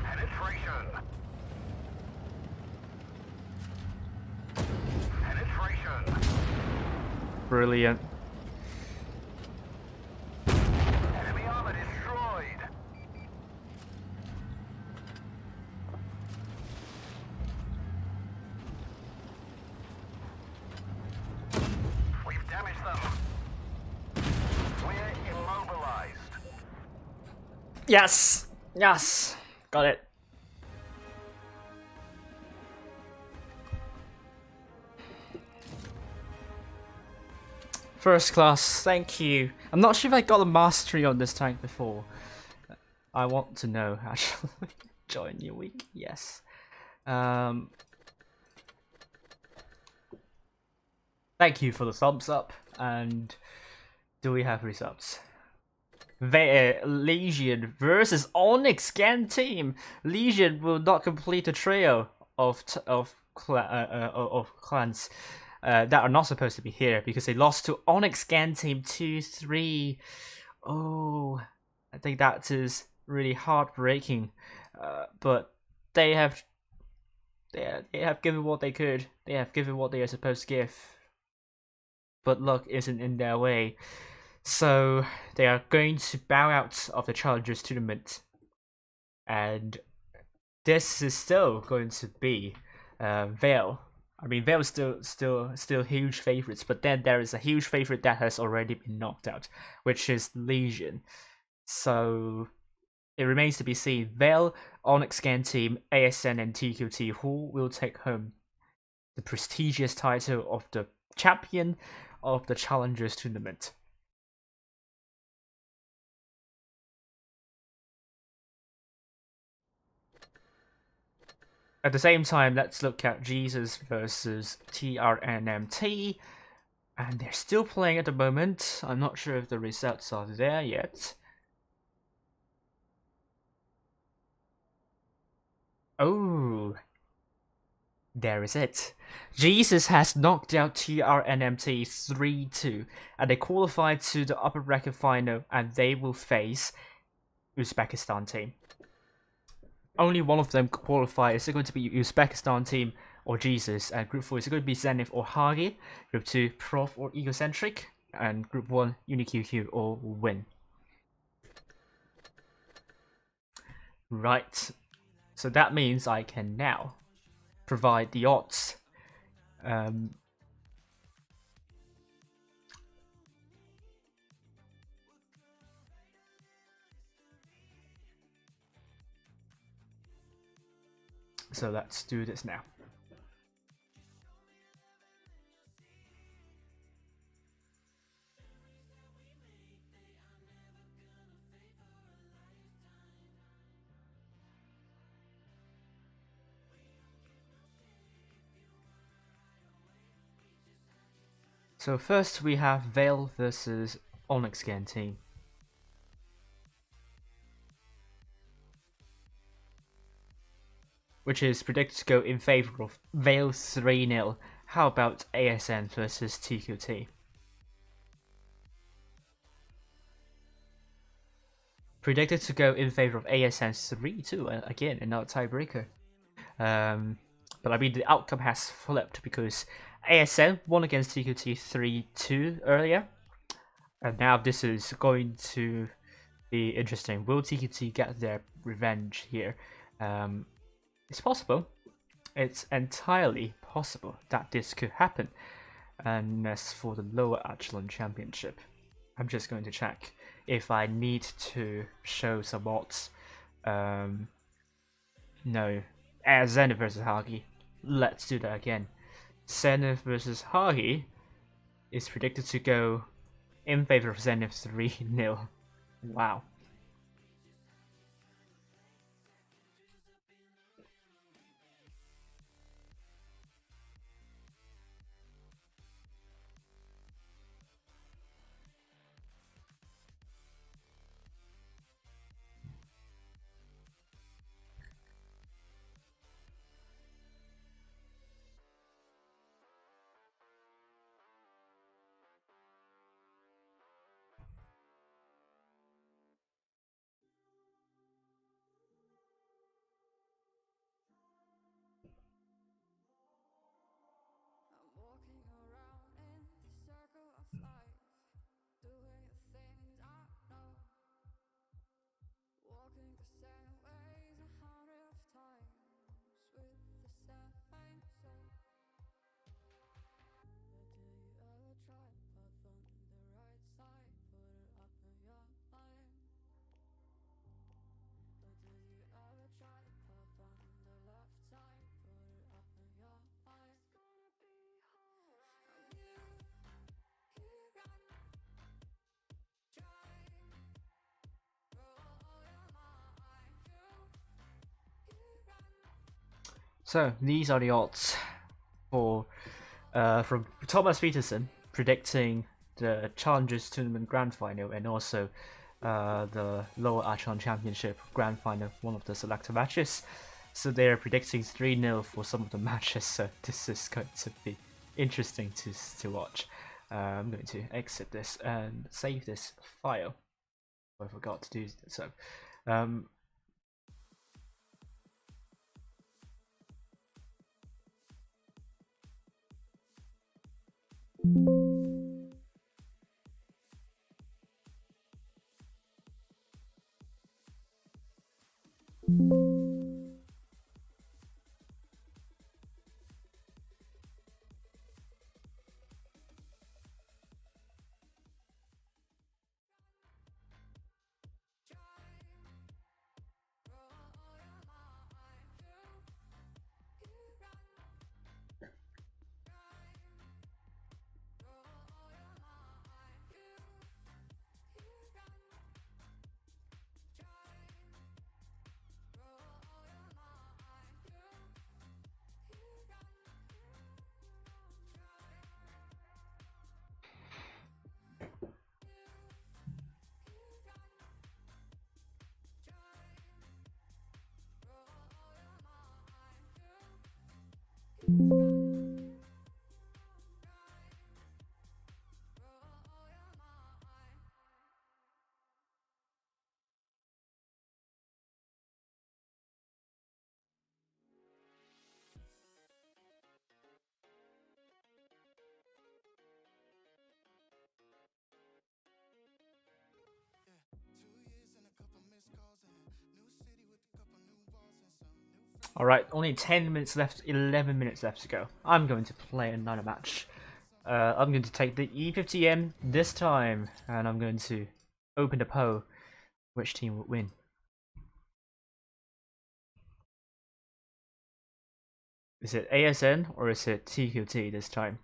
Penetration. Penetration. Brilliant. Enemy armor destroyed. We've damaged them. We're immobilized. Yes! Yes! Got it. First class, thank you. I'm not sure if I got a mastery on this tank before. I want to know, actually. Join your week, yes. Thank you for the thumbs up, and do we have results? Legion versus Onyx Scan Team. Legion will not complete the trio of clans that are not supposed to be here because they lost to Onyx Scan Team 2-3. Oh, I think that is really heartbreaking. But they have given what they could. They have given what they are supposed to give. But luck isn't in their way. So they are going to bow out of the Challengers tournament, and this is still going to be Vale. I mean, Vale is still huge favorites, but then there is a huge favorite that has already been knocked out, which is Legion. So it remains to be seen. Vale, Onyx Scan Team, ASN and TTT, who will take home the prestigious title of the champion of the Challengers tournament. At the same time, let's look at Jesus versus TRNMT. And they're still playing at the moment. I'm not sure if the results are there yet. Oh, there is it. Jesus has knocked out TRNMT 3-2, and they qualified to the upper bracket final, and they will face Uzbekistan team. Only one of them qualify. Is it going to be Uzbekistan team or Jesus? And Group 4 is it going to be Zenith or Hagi? Group 2, Prof or Egocentric? And Group 1, UniQQ or Win. Right. So that means I can now provide the odds. So let's do this now. So first we have Vale versus Onyx Scan Team. Which is predicted to go in favor of Vale 3-0. How about ASN versus TQT? Predicted to go in favor of ASN 3-2. Again, another tiebreaker. But I mean, the outcome has flipped because ASN won against TQT 3-2 earlier. And now this is going to be interesting. Will TQT get their revenge here? It's possible. It's entirely possible that this could happen. And as for the lower Echelon Championship, I'm just going to check if I need to show some odds. No. Zenith versus Hagi. Let's do that again. Zenith versus Hagi is predicted to go in favor of Zenith 3-0. Wow. So these are the odds for from Thomas Peterson predicting the Challengers Tournament Grand Final and also the Lower Echelon Championship Grand Final, one of the selected matches. So they're predicting 3-0 for some of the matches. So this is going to be interesting to watch. I'm going to exit this and save this file. I forgot to do so. Alright, only 10 minutes left, 11 minutes left to go. I'm going to play another match. I'm going to take the E50M this time, and I'm going to open the poll. Which team would win? Is it ASN or is it TQT this time?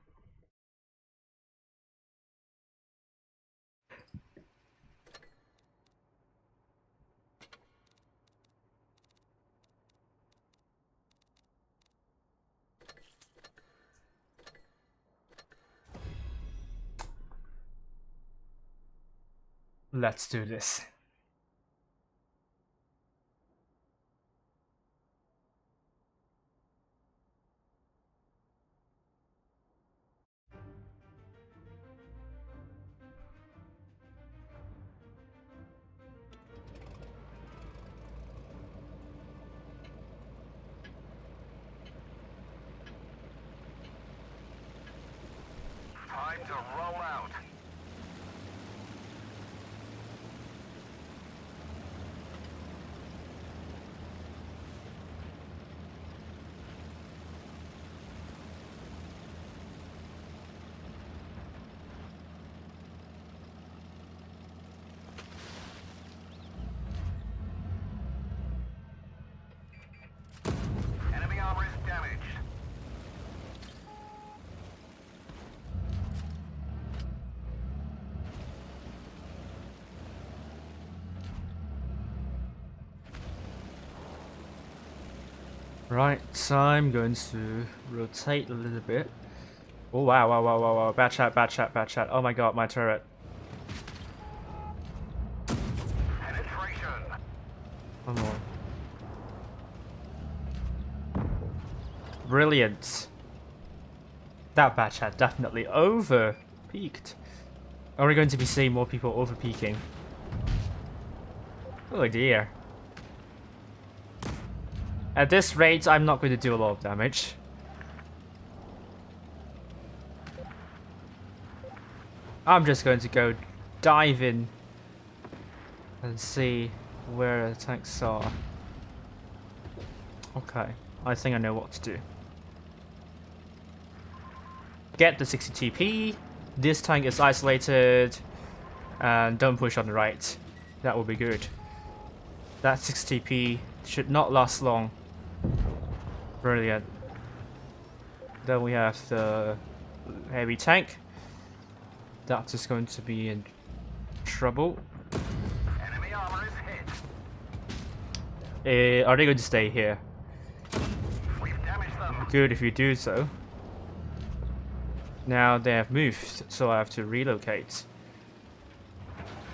Let's do this. Time to roll out. Enemy armor is damaged. Right, so I'm going to rotate a little bit. Oh wow, wow, wow, wow, wow, bad shot, bad shot, bad shot. Oh my god, my turret. Penetration. One more. Brilliant. That bad shot definitely over peaked. Are we going to be seeing more people over peaking? Oh dear. At this rate, I'm not going to do a lot of damage. I'm just going to go dive in and see where the tanks are. Okay, I think I know what to do. Get the 60 TP. This tank is isolated. And don't push on the right. That will be good. That 60 TP should not last long. Brilliant. Then we have the heavy tank. That is going to be in trouble. Enemy armor is hit. Are they going to stay here? We've damaged Good if you do so. Now they have moved, so I have to relocate.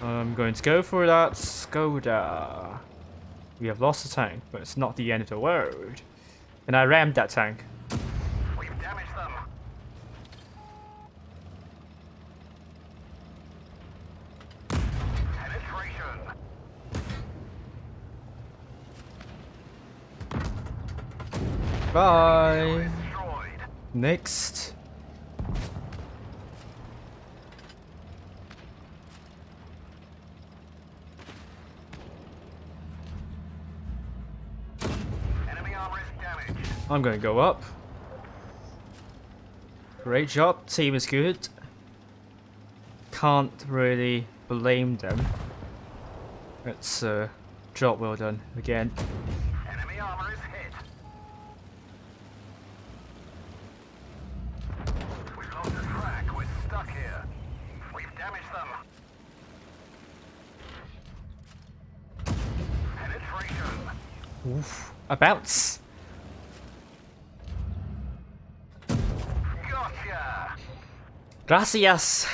I'm going to go for that Skoda. We have lost a tank, but it's not the end of the world. And I rammed that tank. We've damaged them. Penetration. Bye. Destroyed. Next. Enemy armor is damaged. I'm gonna go up. Great job, team is good. Can't really blame them. It's a job well done again. Enemy armor is hit. We've lost the track. We're stuck here. We've damaged them. Penetration. Oof. A bounce. Gotcha. Gracias.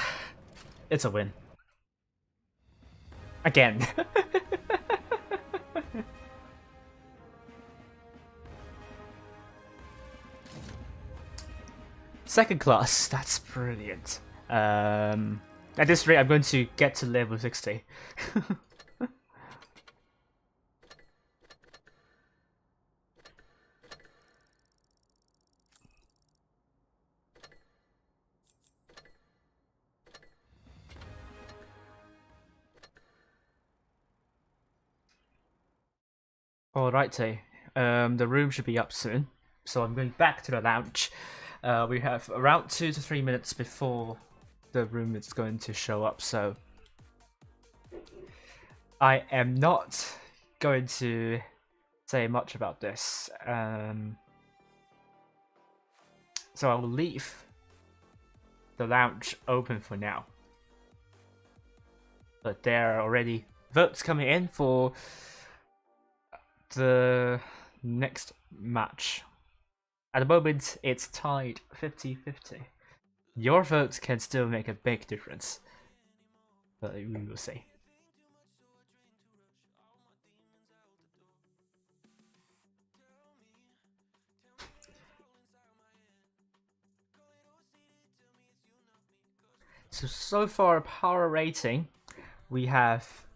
It's a win. Again. Second class, that's brilliant. At this rate, I'm going to get to level 60. Alrighty, the room should be up soon, so I'm going back to the lounge. We have around 2 to 3 minutes before the room is going to show up, so I am not going to say much about this. So I will leave the lounge open for now. But there are already votes coming in for the next match. At the moment, it's tied 50-50. Your votes can still make a big difference, but we will see. So far, power rating, we have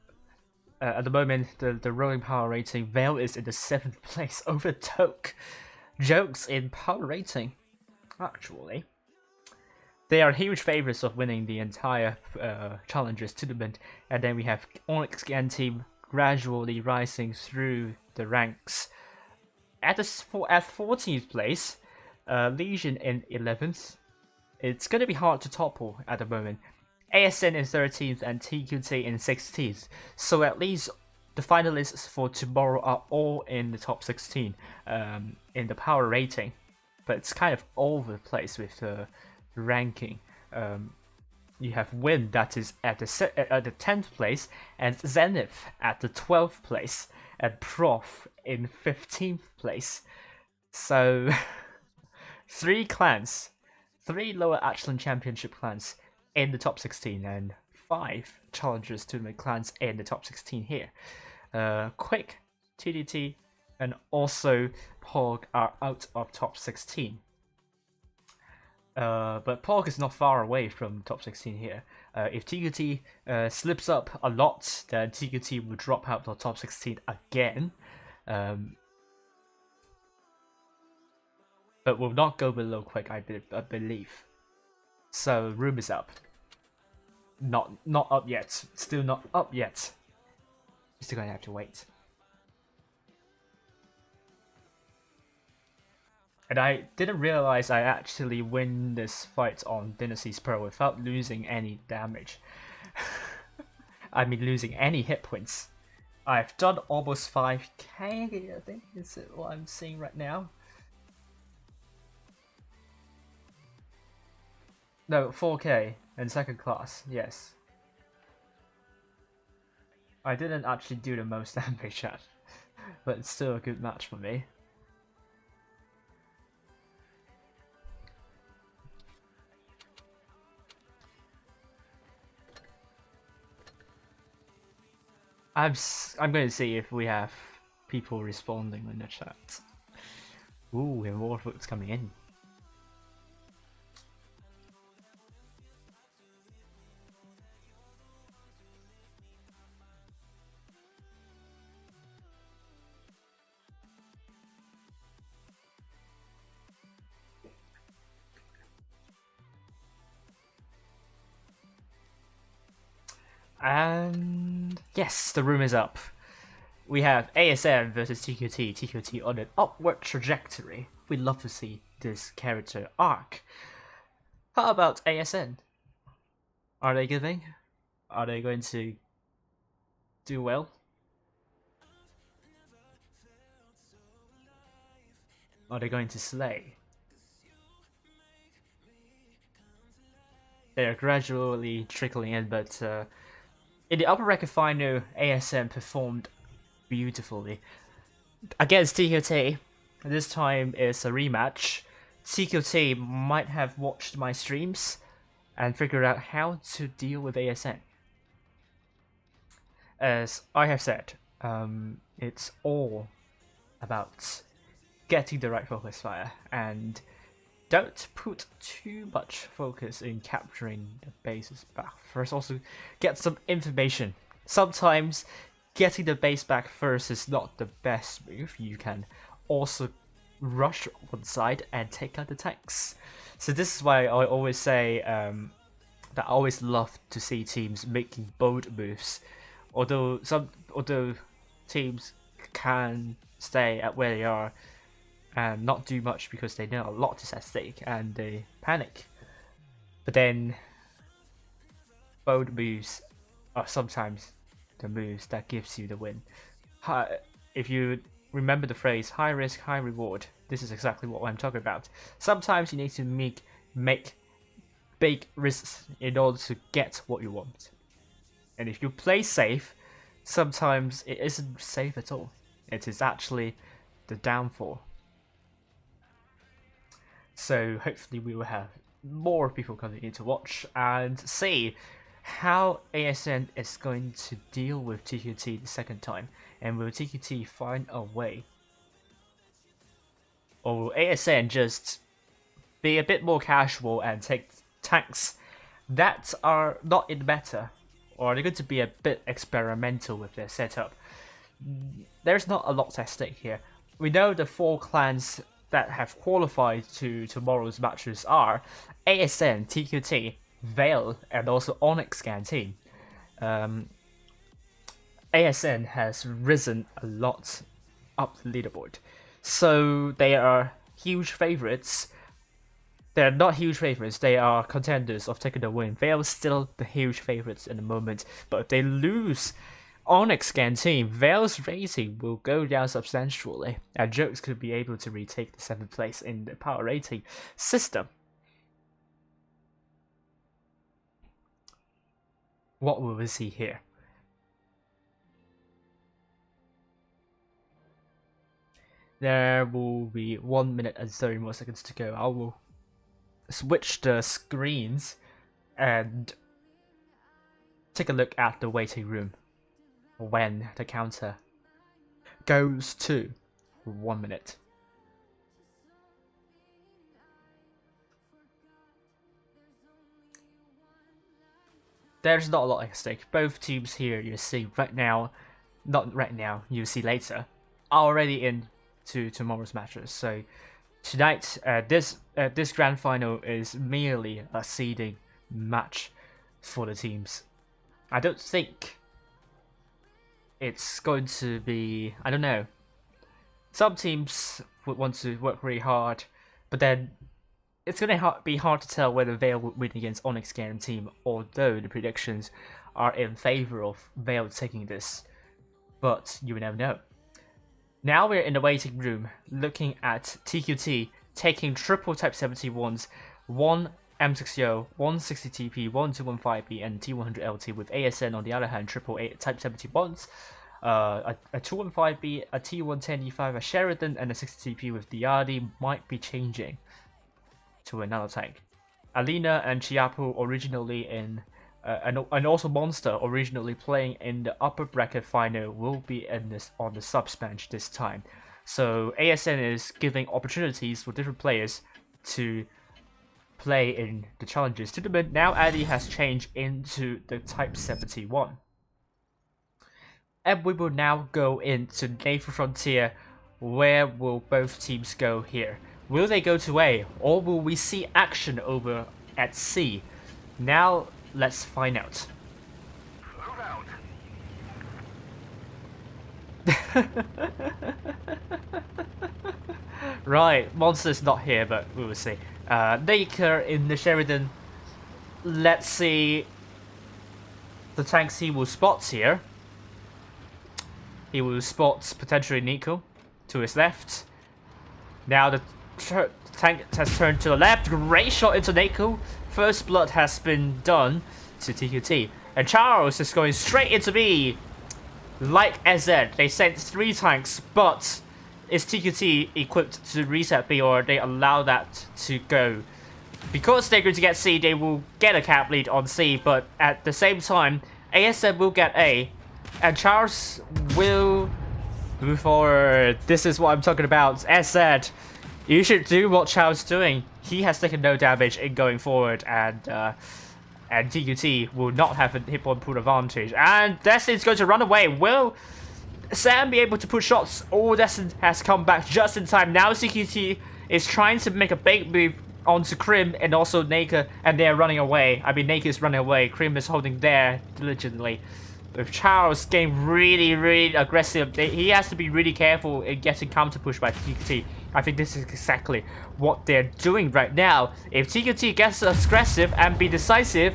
at the moment the rolling power rating. Vale is in the 7th place over Toke. Jokes in power rating, actually. They are huge favorites of winning the entire Challengers tournament, and then we have Onyx Gan team gradually rising through the ranks. At 14th place, Legion in 11th. It's going to be hard to topple at the moment. ASN in 13th and TQT in 16th. So at least the finalists for tomorrow are all in the top 16 in the power rating. But it's kind of all over the place with the ranking. You have Win that is at the 10th place, and Zenith at the 12th place, and Prof in 15th place. So 3 clans, 3 lower Echelon Championship clans in the top 16, and 5 Challengers Tournament clans in the top 16 here. Quick, TTT, and also Pog are out of top 16. But Pog is not far away from top 16 here. If TQT slips up a lot, then TQT will drop out of top 16 again. But will not go below Quick, I believe. So room is up. Not up yet. Still not up yet. Still gonna have to wait. And I didn't realize I actually win this fight on Dynasty's Pro without losing any damage. I mean losing any hit points. I've done almost 5k, I think is what I'm seeing right now. No, 4k in second class, yes. I didn't actually do the most damage yet, but it's still a good match for me. I'm going to see if we have people responding in the chat. Ooh, we have more votes coming in. And yes, the room is up. We have ASN versus TQT. TQT on an upward trajectory. We'd love to see this character arc. How about ASN? Are they giving? Are they going to do well? Are they going to slay? They're gradually trickling in, but in the upper bracket final, ASN performed beautifully against TQT. This time is a rematch. TQT might have watched my streams and figured out how to deal with ASN. As I have said, it's all about getting the right focus fire, and don't put too much focus in capturing the bases back. First, also get some information. Sometimes getting the base back first is not the best move. You can also rush one side and take out the tanks. So this is why I always say that I always love to see teams making bold moves. Although teams can stay at where they are and not do much because they know a lot is at stake and they panic. But then bold moves are sometimes the moves that gives you the win. If you remember the phrase high risk, high reward, this is exactly what I'm talking about. Sometimes you need to make big risks in order to get what you want. And if you play safe, sometimes it isn't safe at all. It is actually the downfall. So hopefully we will have more people coming in to watch and see how ASN is going to deal with TQT the second time, and will TQT find a way? Or will ASN just be a bit more casual and take tanks that are not in the meta? Or are they going to be a bit experimental with their setup? There's not a lot at stake here. We know the 4 clans that have qualified to tomorrow's matches are ASN, TQT, Veil, and also Onyx Scan team. ASN has risen a lot up the leaderboard, so they are huge favorites. They're not huge favorites, they are contenders of taking the win. Veil is still the huge favorites in the moment, but if they lose Onyx Scan team, Veil's rating will go down substantially, and Jokes could be able to retake the 7th place in the power rating system. What will we see here? There will be 1 minute and 30 more seconds to go. I will switch the screens and take a look at the waiting room when the counter goes to 1 minute. There's not a lot at stake. Both teams here you see right now, not right now, you see later, are already in to tomorrow's matches. So tonight, this grand final is merely a seeding match for the teams. I don't think it's going to be, I don't know. Some teams would want to work really hard, but then it's going to be hard to tell whether Veil will win against Onyx Scan team, although the predictions are in favor of Veil taking this. But you will never know. Now we're in the waiting room, looking at TQT taking triple Type 71s, 1 M60, 160 TP, 1215B, and T100LT, with ASN on the other hand, triple Type 71s, a 215B, a T110E5, a Sheridan, and a 60 TP with Diadi might be changing to another tank. Alina and Chiapu originally in and also Monster, originally playing in the upper bracket final, will be on the subs bench this time. So ASN is giving opportunities for different players to play in the challenges tournament. Now Addy has changed into the Type 71. And we will now go into Naval Frontier. Where will both teams go here? Will they go to A, or will we see action over at C? Now let's find out. Move out. Right, Monster's not here, but we will see. Naker in the Sheridan. Let's see the tanks he will spot here. He will spot potentially Nico to his left. Now the tank has turned to the left. Great shot into Nico. First blood has been done to TQT. And Charles is going straight into B. Like SN, they sent 3 tanks, but is TQT equipped to reset B, or they allow that to go? Because they're going to get C, they will get a cap lead on C, but at the same time, ASN will get A, and Charles will move forward. This is what I'm talking about. As said, you should do what Charles is doing. He has taken no damage in going forward, and TQT will not have a hit point pool advantage. And Destin's going to run away. Will Sam be able to put shots? Oh, Destin has come back just in time. Now CQT is trying to make a big move onto Krim and also Naker, and they're running away. I mean, Naker is running away. Krim is holding there diligently. With Charles getting really aggressive, he has to be really careful in getting counter pushed by TQT. I think this is exactly what they're doing right now. If TQT gets aggressive and be decisive,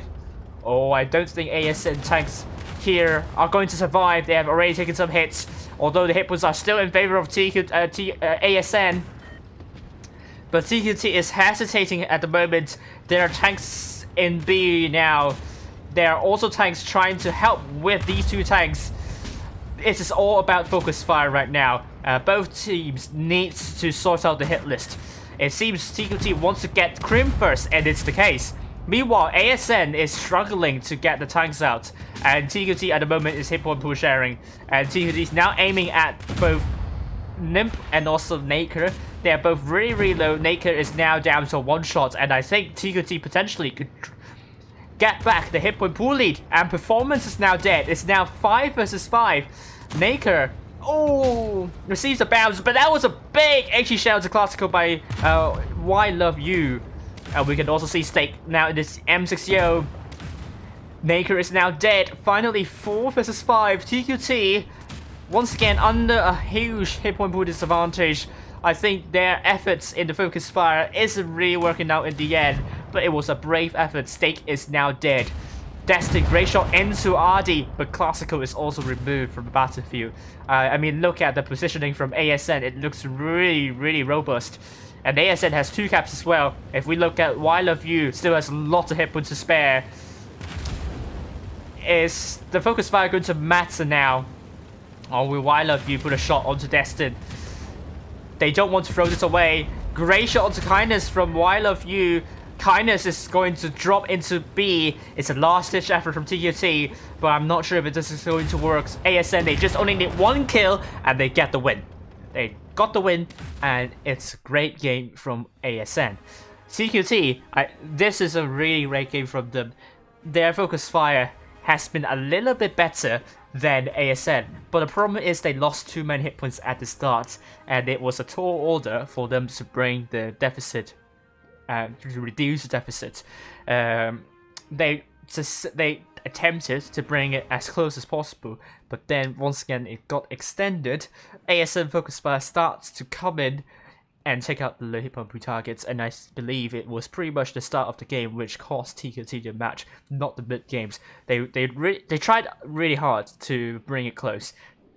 oh, I don't think ASN tanks here are going to survive. They have already taken some hits, although the hit points are still in favor of ASN. But TQT is hesitating at the moment. There are tanks in B now. There are also tanks trying to help with these 2 tanks. It is all about focus fire right now. Both teams need to sort out the hit list. It seems TQT wants to get Krim first, and it's the case. Meanwhile, ASN is struggling to get the tanks out, and TQT at the moment is hit point pool sharing. And TQT is now aiming at both Nymph and also Naker. They are both really low. Naker is now down to 1 shot, and I think TQT potentially could get back the hit point pool lead. And performance is now dead. It's now 5 versus 5. Naker, oh, receives a bounce, but that was a big HE shell to classical by Why Love You. And we can also see Stake now in this M60. Naker is now dead. Finally, 4 versus 5. TQT once again under a huge hit point pool disadvantage. I think their efforts in the focus fire isn't really working out in the end, but it was a brave effort. Stake is now dead. Destin, great shot into RD, but Classical is also removed from the battlefield. I mean, look at the positioning from ASN. It looks really robust. And ASN has 2 caps as well. If we look at Why Love You, still has lots of hit points to spare. Is the focus fire going to matter now? Or will Why Love You put a shot onto Destin? They don't want to throw this away. Great shot onto Kindness from Why Love You. Kindness is going to drop into B. It's a last-ditch effort from TQT, but I'm not sure if this is going to work. ASN, they just only need 1 kill, and they get the win. They got the win, and it's a great game from ASN. TQT, this is a really great game from them. Their focus fire has been a little bit better than ASN, but the problem is they lost too many hit points at the start, and it was a tall order for them to bring the deficit, to reduce the deficit. They attempted to bring it as close as possible, but then once again it got extended. ASN focus fire starts to come in and take out the hit point targets, and I believe it was pretty much the start of the game which cost TQT the match, not the mid games. They tried really hard to bring it close.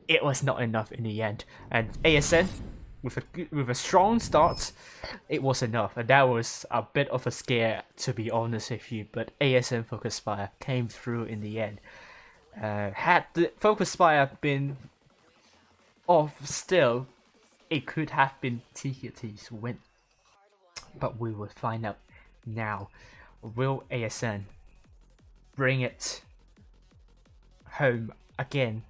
It was not enough in the end, and ASN with a strong start, it was enough, and that was a bit of a scare, to be honest with you. But ASN focus fire came through in the end. Had the focus fire been off still, it could have been TQT's win, but we will find out now. Will ASN bring it home again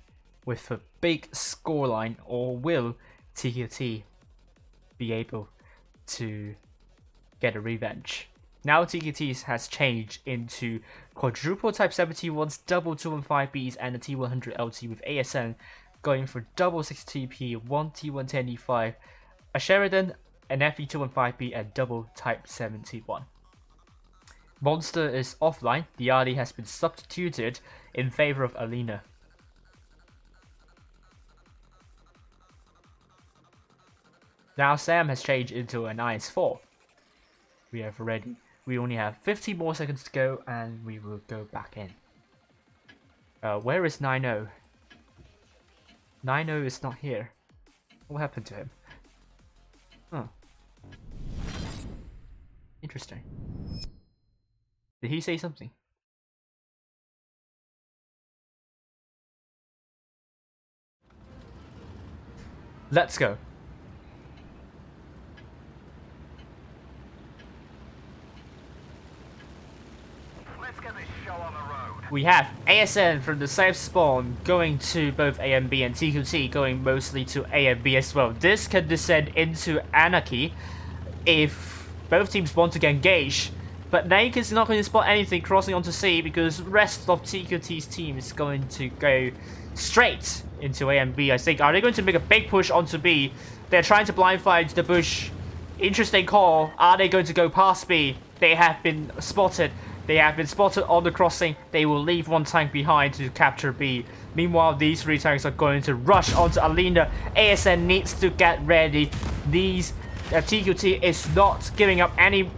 with a big scoreline, or will TTT be able to get a revenge? Now TTT has changed into quadruple Type 71s, double 215Bs, and a T100 LT, with ASN going for double 60TP, one T110E5, a Sheridan, an FE215B, and double Type 71. Monster is offline. The RD has been substituted in favor of Alina. Now Sam has changed into an IS-4. We only have 50 more seconds to go, and we will go back in. Where is 9-0? 9-0 is not here. What happened to him? Huh. Interesting. Did he say something? Let's go. Let's get this show on the road. We have ASN from the safe spawn going to both A and B, and TQT going mostly to A and B as well. This can descend into anarchy if both teams want to get engaged. But Nake is not going to spot anything crossing onto C, because the rest of TQT's team is going to go straight into A and B, I think. Are they going to make a big push onto B? They're trying to blind fight the bush. Interesting call. Are they going to go past B? They have been spotted. They have been spotted on the crossing. They will leave one tank behind to capture B. Meanwhile, these three tanks are going to rush onto Alina. ASN needs to get ready. These TQT is not giving up any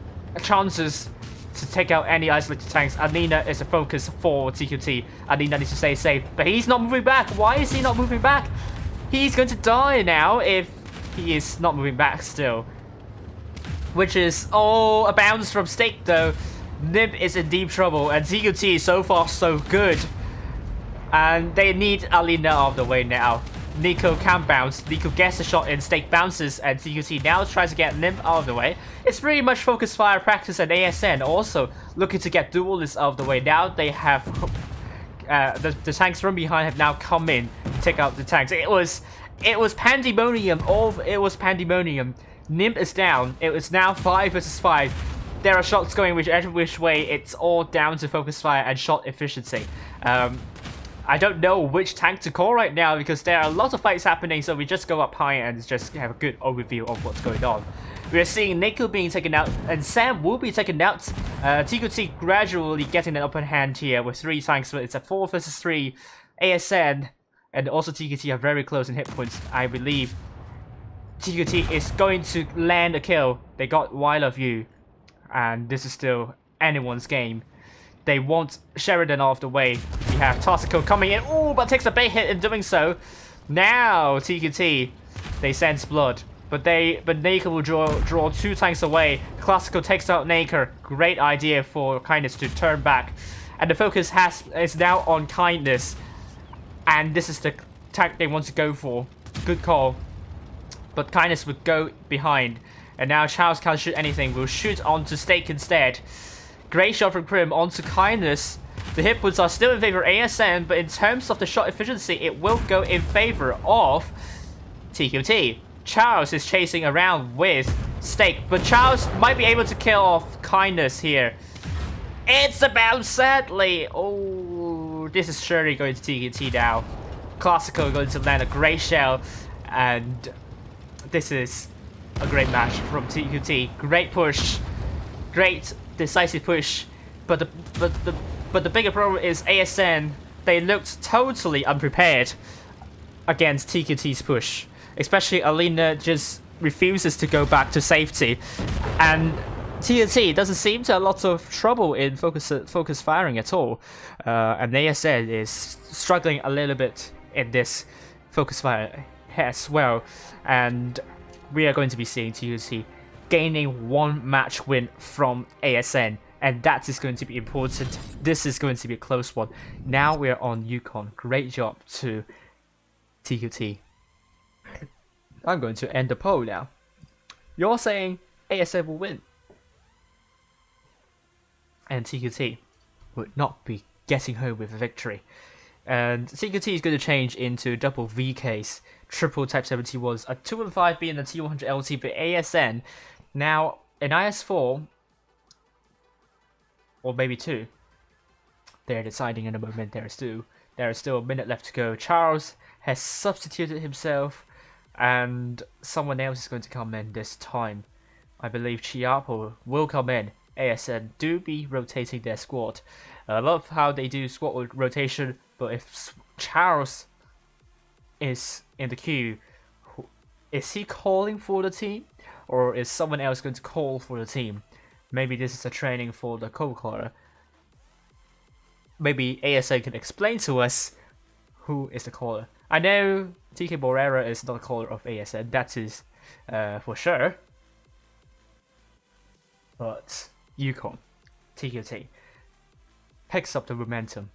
chances to take out any isolated tanks. Alina is a focus for TQT. Alina needs to stay safe, but he's not moving back. Why is he not moving back? He's going to die now if he is not moving back still. Which is a bounce from Stake though. Nib is in deep trouble, and TQT is so far so good. And they need Alina out of the way now. Nico can bounce. Nico gets a shot in, Stake bounces, and TQT now tries to get Nim out of the way. It's pretty much focus fire practice, and ASN also looking to get Duelists out of the way. Now they have the tanks from behind have now come in to take out the tanks. It was pandemonium. It was pandemonium. Nim is down. It was now 5 versus 5. There are shots going which way. It's all down to focus fire and shot efficiency. I don't know which tank to call right now, because there are a lot of fights happening, so we just go up high and just have a good overview of what's going on. We're seeing Nico being taken out, and Sam will be taken out. TQT gradually getting an upper hand here with 3 tanks, but it's a 4 versus 3. ASN and also TQT are very close in hit points. I believe TQT is going to land a kill. They got Wild of You, and this is still anyone's game. They want Sheridan off the way. We have Tossico coming in. Oh, but takes a big hit in doing so. Now TQT, they sense blood, but Naker will draw 2 tanks away. Classical takes out Naker. Great idea for Kindness to turn back, and the focus is now on Kindness, and this is the tank they want to go for. Good call, but Kindness would go behind, and now Charles can't shoot anything. Will shoot onto Stake instead. Great shot from Krim onto Kindness. The hit points are still in favor of ASN, but in terms of the shot efficiency, it will go in favor of TQT. Charles is chasing around with Stake, but Charles might be able to kill off Kindness here. It's about sadly. Oh, this is surely going to TQT now. Classical going to land a great shell, and this is a great match from TQT. Great push, great decisive push, but the bigger problem is ASN. They looked totally unprepared against TQT's push. Especially Alina just refuses to go back to safety, and TQT doesn't seem to have lots of trouble in focus firing at all. And ASN is struggling a little bit in this focus fire as well. And we are going to be seeing TQT gaining 1 match win from ASN, and that is going to be important. This is going to be a close one. Now we're on Yukon. Great job to TQT. I'm going to end the poll now. You're saying ASN will win, and TQT would not be getting home with a victory. And TTT is going to change into double VKs, triple Type 71s, a 2 and 5 being the T100 LT, but ASN now in IS4 or maybe 2. They're deciding in a moment. There is still a minute left to go. Charles has substituted himself, and someone else is going to come in this time. I believe Chiapo will come in. ASN do be rotating their squad. I love how they do squad rotation, but if Charles is in the queue, is he calling for the team, or is someone else going to call for the team? Maybe this is a training for the co-caller. Maybe ASN can explain to us who is the caller. I know TK Borrera is not a caller of ASN, that is for sure. But Yukon, TQT, picks up the momentum.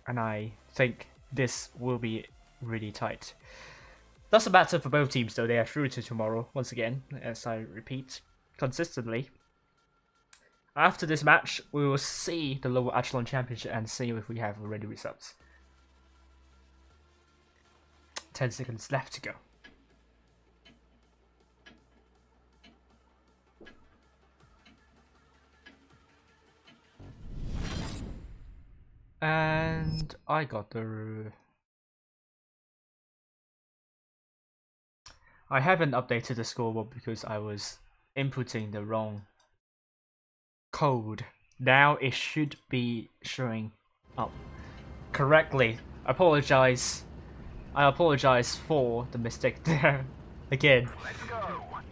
And I think this will be really tight. Doesn't matter for both teams though, they are through to tomorrow, once again, as I repeat consistently. After this match, we will see the lower Echelon Championship and see if we have already results. 10 seconds left to go. And I got the... I haven't updated the scoreboard because I was inputting the wrong code. Now it should be showing up correctly. I apologize for the mistake there. Again,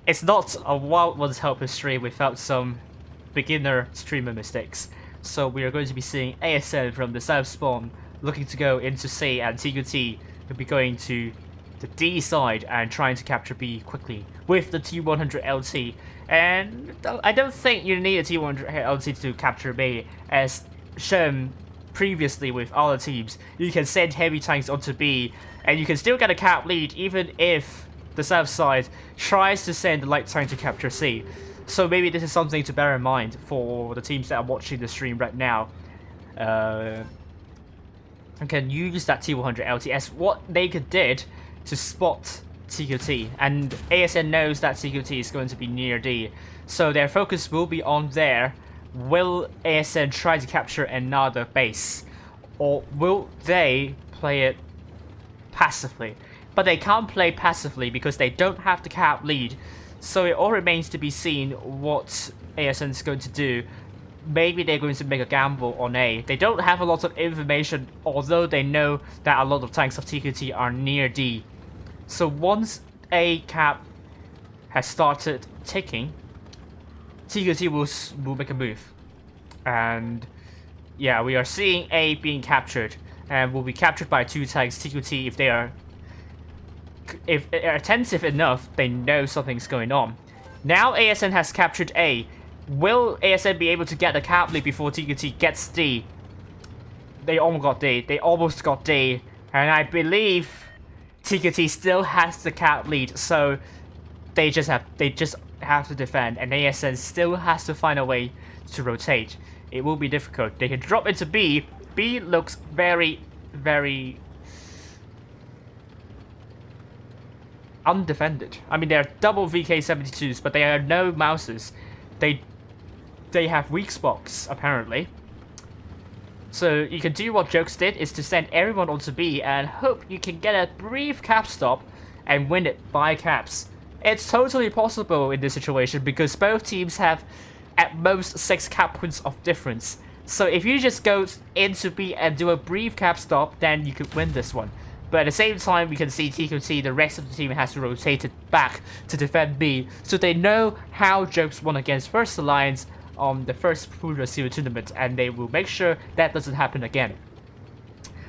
it's not a Wild Ones Helper stream without some beginner streamer mistakes. So we are going to be seeing ASN from the south spawn looking to go into C, and TQT will be going to the D side and trying to capture B quickly with the T100 LT. And I don't think you need a T100 LT to capture B, as shown previously with other teams. You can send heavy tanks onto B and you can still get a cap lead even if the south side tries to send the light tank to capture C. So maybe this is something to bear in mind for the teams that are watching the stream right now. And can use that T100 LT as what Naked did to spot TQT, and ASN knows that TQT is going to be near D, so their focus will be on there. Will ASN try to capture another base, or will they play it passively? But they can't play passively because they don't have the cap lead, so it all remains to be seen what ASN is going to do. Maybe they're going to make a gamble on A. They don't have a lot of information, although they know that a lot of tanks of TQT are near D. So once A cap has started ticking, TQT will make a move. And yeah, we are seeing A being captured, and will be captured by 2 tanks. TQT, if they're attentive enough, they know something's going on. Now ASN has captured A. Will ASN be able to get the cap lead before TQT gets D? They almost got D. They almost got D. And I believe TQT still has the cap lead, so they just have to defend, and ASN still has to find a way to rotate. It will be difficult. They can drop into B. B looks very, very undefended. I mean, they're double VK72s, but they are no mouses. They have weak spots, apparently. So you can do what Jokes did, is to send everyone onto B and hope you can get a brief cap stop and win it by caps. It's totally possible in this situation because both teams have at most 6 cap points of difference. So if you just go into B and do a brief cap stop, then you could win this one. But at the same time, we can see TQT, the rest of the team has to rotate it back to defend B, so they know how Jokes won against First Alliance on the first Puja Zero tournament, and they will make sure that doesn't happen again.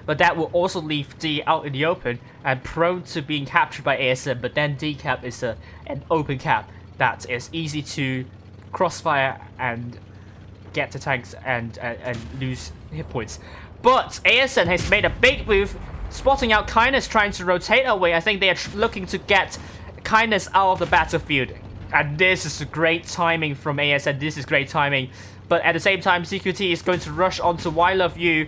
But that will also leave D out in the open and prone to being captured by ASN, but then D cap is an open cap that is easy to crossfire and get the tanks and lose hit points. But ASN has made a big move, spotting out Kindness trying to rotate away. I think they are looking to get Kindness out of the battlefield. And this is great timing from ASN. This is great timing. But at the same time, TQT is going to rush onto I Love You.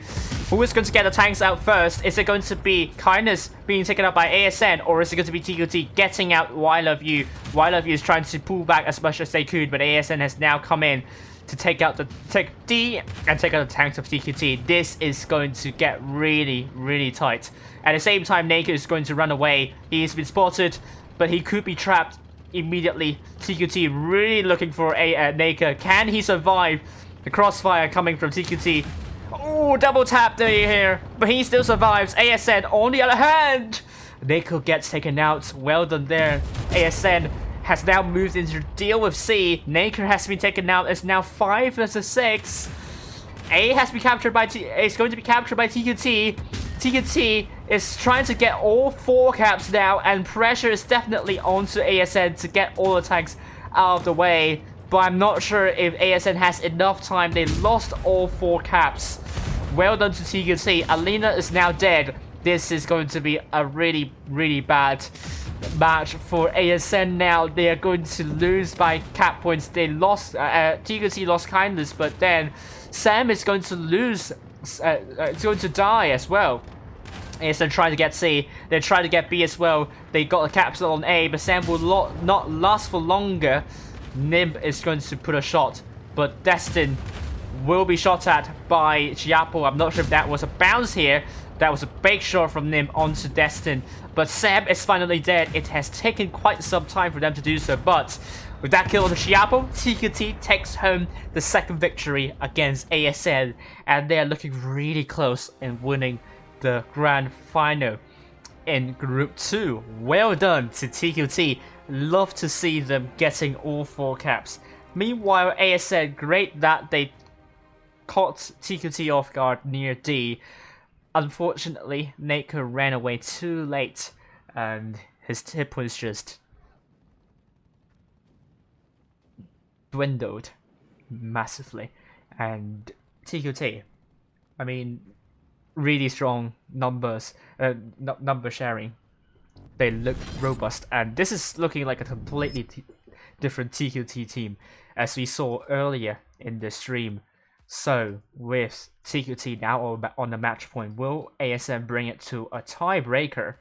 Who is going to get the tanks out first? Is it going to be Kindness being taken out by ASN, or is it going to be TQT getting out I Love You? I Love You is trying to pull back as much as they could, but ASN has now come in to take out the D and take out the tanks of TQT. This is going to get really, really tight. At the same time, Naker is going to run away. He's been spotted, but he could be trapped immediately. TQT really looking for a Naker. Can he survive the crossfire coming from TQT? Oh, double tap here, but he still survives. ASN on the other hand, Naker gets taken out. Well done there. ASN has now moved into deal with C. Naker has been taken out. It's now 5 versus 6. A has been captured by is going to be captured by TQT. TQT is trying to get all 4 caps now, and pressure is definitely onto ASN to get all the tanks out of the way. But I'm not sure if ASN has enough time. They lost all 4 caps. Well done to TQT. Alina is now dead. This is going to be a really, really bad match for ASN now. They are going to lose by cap points. They lost, TQT lost Kindness, but then Sam is going to lose, it's going to die as well. ASN trying to get C, they're trying to get B as well. They got a capsule on A, but Sam will not last for longer. Nim is going to put a shot, but Destin will be shot at by Chiapo. I'm not sure if that was a bounce here. That was a big shot from Nim onto Destin, but Sam is finally dead. It has taken quite some time for them to do so, but with that kill on the Chiapo, TQT takes home the second victory against ASN, and they are looking really close in winning the grand final in Group 2. Well done to TQT. Love to see them getting all 4 caps. Meanwhile, ASN, great that they caught TQT off guard near D. Unfortunately, Naker ran away too late, and his hit points just dwindled massively. And TQT, I mean, really strong numbers, number sharing. They look robust, and this is looking like a completely different TQT team as we saw earlier in the stream. So with TQT now on the match point, will ASN bring it to a tiebreaker?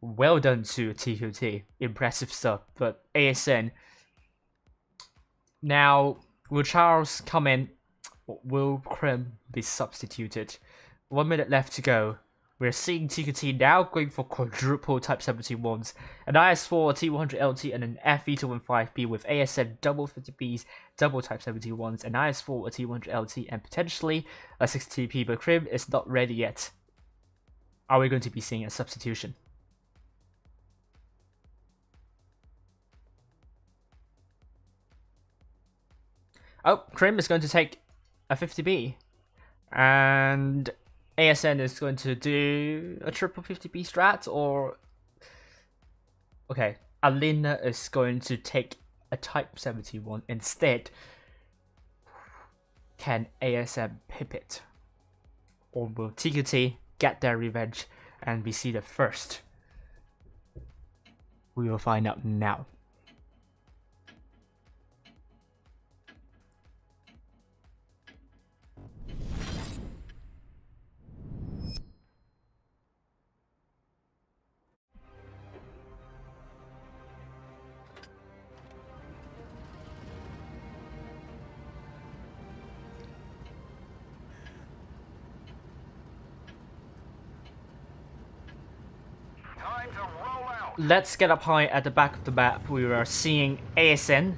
Well done to TQT, impressive stuff. But ASN now, will Charles come in? Will Krim be substituted? 1 minute left to go. We're seeing TQT now going for quadruple Type 71s, an IS-4, a T100LT, and an FE215B with ASN double 50Bs, double Type 71s, an IS-4, a T100LT, and potentially a 60TP, but Krim is not ready yet. Are we going to be seeing a substitution? Oh, Krim is going to take a 50B, and ASN is going to do a triple 50B strat, or okay, Alina is going to take a Type 71 instead. Can ASN pip it, or will TQT get their revenge and be seeded first? We will find out now. Let's get up high at the back of the map. We are seeing ASN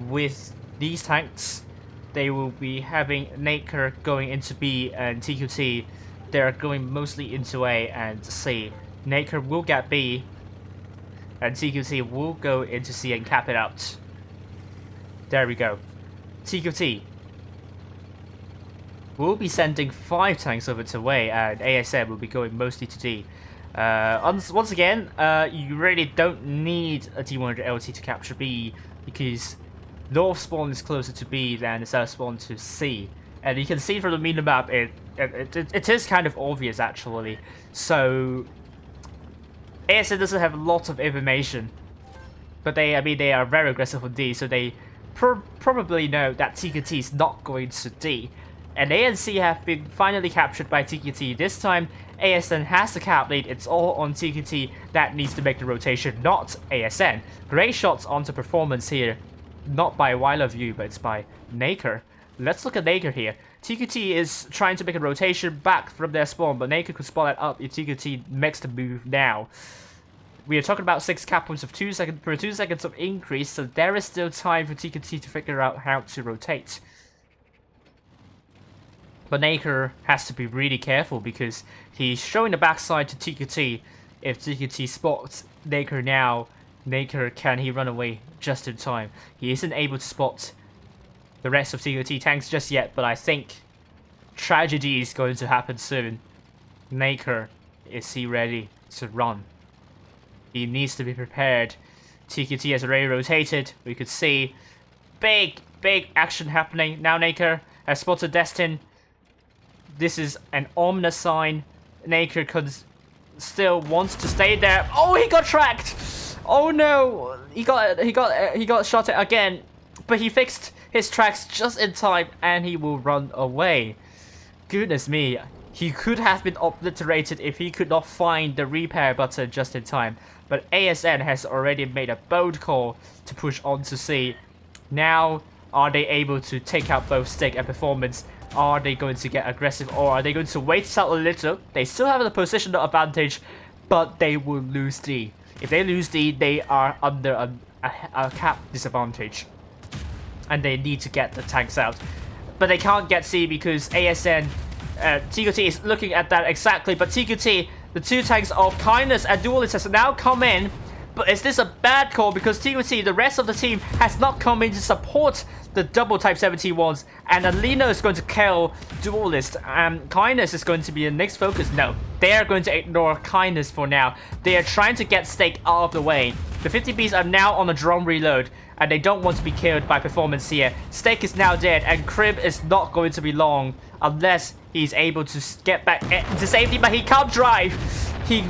with these tanks. They will be having Naker going into B, and TQT, they're going mostly into A and C. Naker will get B, and TQT will go into C and cap it out. There we go. TQT will be sending 5 tanks over to A, and ASN will be going mostly to D. Once again, you really don't need a T100LT to capture B, because North spawn is closer to B than the South spawn to C. And you can see from the minimap, it is kind of obvious actually. So ASN doesn't have a lot of information But they are very aggressive on D, so they probably know that TTT is not going to D. And ANC have been finally captured by TTT. This time, ASN has the cap lead. It's all on TTT that needs to make the rotation, not ASN. Great shots onto performance here. Not by ARWV, but it's by Naker. Let's look at Naker here. TTT is trying to make a rotation back from their spawn, but Naker could spot that up if TTT makes the move now. We are talking about 6 cap points of 2 seconds per 2 seconds of increase, so there is still time for TTT to figure out how to rotate. But Naker has to be really careful because he's showing the backside to TTT. If TTT spots Naker now, Naker, can he run away just in time? He isn't able to spot the rest of TTT tanks just yet, but I think tragedy is going to happen soon. Naker, is he ready to run? He needs to be prepared. TTT has already rotated. We could see big action happening. Now Naker has spotted Destin. This is an ominous sign. Naker still wants to stay there. Oh, he got tracked! Oh no! He got shot at again. But he fixed his tracks just in time and he will run away. Goodness me. He could have been obliterated if he could not find the repair button just in time. But ASN has already made a bold call to push on to C. Now, are they able to take out both Stick and Performance? Are they going to get aggressive, or are they going to wait out a little? They still have the positional advantage, but they will lose D. If they lose D, they are under a cap disadvantage. And they need to get the tanks out. But they can't get C because ASN, TQT is looking at that exactly. But TQT, the 2 tanks of Kindness and Duelist has now come in. But is this a bad call? Because TQT, the rest of the team, has not come in to support the double Type 71s. And Alino is going to kill Duelist. Kindness is going to be the next focus. No, they are going to ignore Kindness for now. They are trying to get Stake out of the way. The 50Bs are now on a drone reload. And they don't want to be killed by Performance here. Stake is now dead, and Crib is not going to be long unless he's able to get back to safety, but he can't drive. He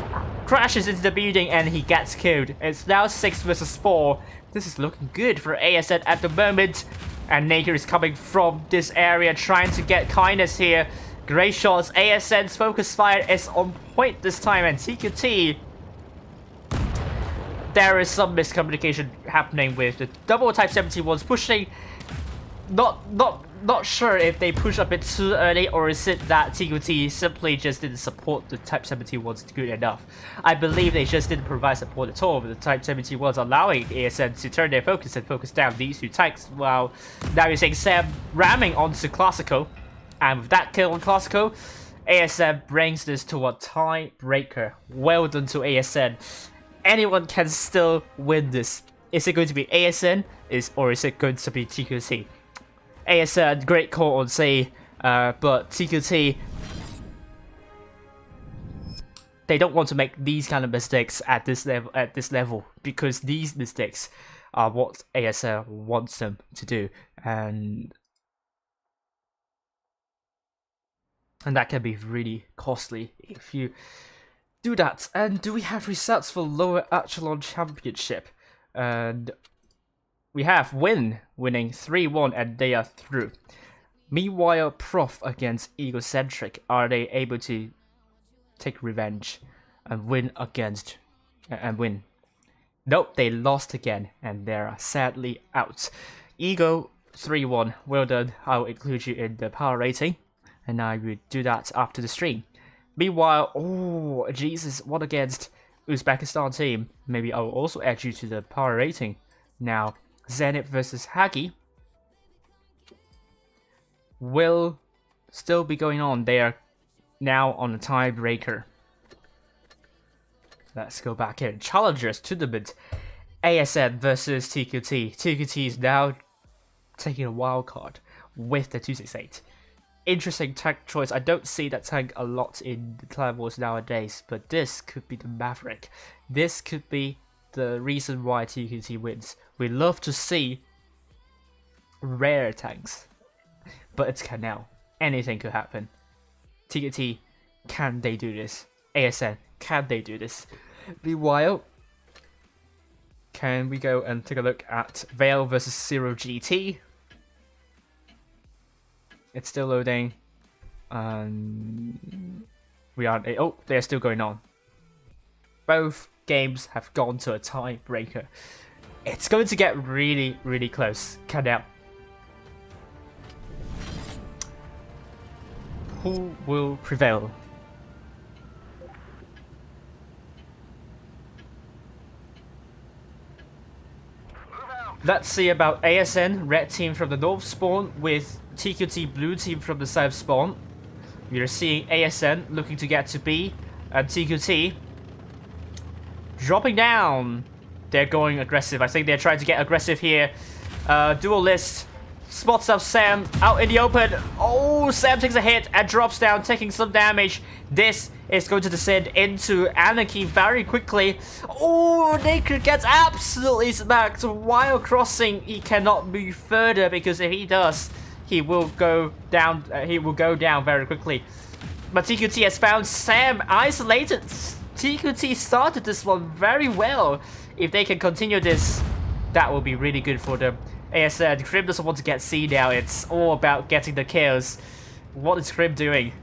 crashes into the building and he gets killed. It's now 6 versus 4. This is looking good for ASN at the moment. And Naker is coming from this area, trying to get Kindness here. Great shots. ASN's focus fire is on point this time, and TQT, there is some miscommunication happening with the double Type 71s pushing. Not sure if they push a bit too early, or is it that TQT simply just didn't support the Type 71s good enough. I believe they just didn't provide support at all with the Type 71s, allowing ASN to turn their focus and focus down these 2 tanks. While now you're seeing Sam ramming onto Classico, and with that kill on Classico, ASN brings this to a tiebreaker. Well done to ASN. Anyone can still win this. Is it going to be ASN or is it going to be TQT? ASN, great call on C, but TQT, they don't want to make these kind of mistakes at this level because these mistakes are what ASN wants them to do, and that can be really costly if you do that. And do we have results for lower Echelon Championship? And we have winning 3-1, and they are through. Meanwhile, Prof against Egocentric, are they able to take revenge and win against and win? Nope, they lost again, and they're sadly out. Ego 3-1, well done. I'll include you in the power rating, and I will do that after the stream. Meanwhile, oh Jesus, what against Uzbekistan team? Maybe I'll also add you to the power rating. Now, Zenit versus Hagi will still be going on. They are now on a tiebreaker. Let's go back in. Challengers Tournament. ASN versus TQT. TQT is now taking a wild card with the 268. Interesting tank choice. I don't see that tank a lot in the Clan Wars nowadays, but this could be the Maverick. This could be the reason why TQT wins. We love to see rare tanks, but it's Canal. Anything could happen. TQT, can they do this? ASN, can they do this? Meanwhile, can we go and take a look at Veil versus Zero GT? It's still loading. We are. Oh, they're still going on. Both games have gone to a tiebreaker. It's going to get really, really close. Cut out. Who will prevail? Let's see about ASN, red team from the north spawn, with TQT, blue team from the south spawn. We are seeing ASN looking to get to B, and TQT dropping down. They're going aggressive. I think they're trying to get aggressive here. Duelist spots up Sam out in the open. Oh, Sam takes a hit and drops down, taking some damage. This is going to descend into Anarchy very quickly. Oh, Naked gets absolutely smacked while crossing. He cannot move further because if he does, he will go down. Very quickly. But TQT has found Sam isolated. TQT started this one very well. If they can continue this, that will be really good for them. ASN, Krim doesn't want to get C now. It's all about getting the kills. What is Krim doing?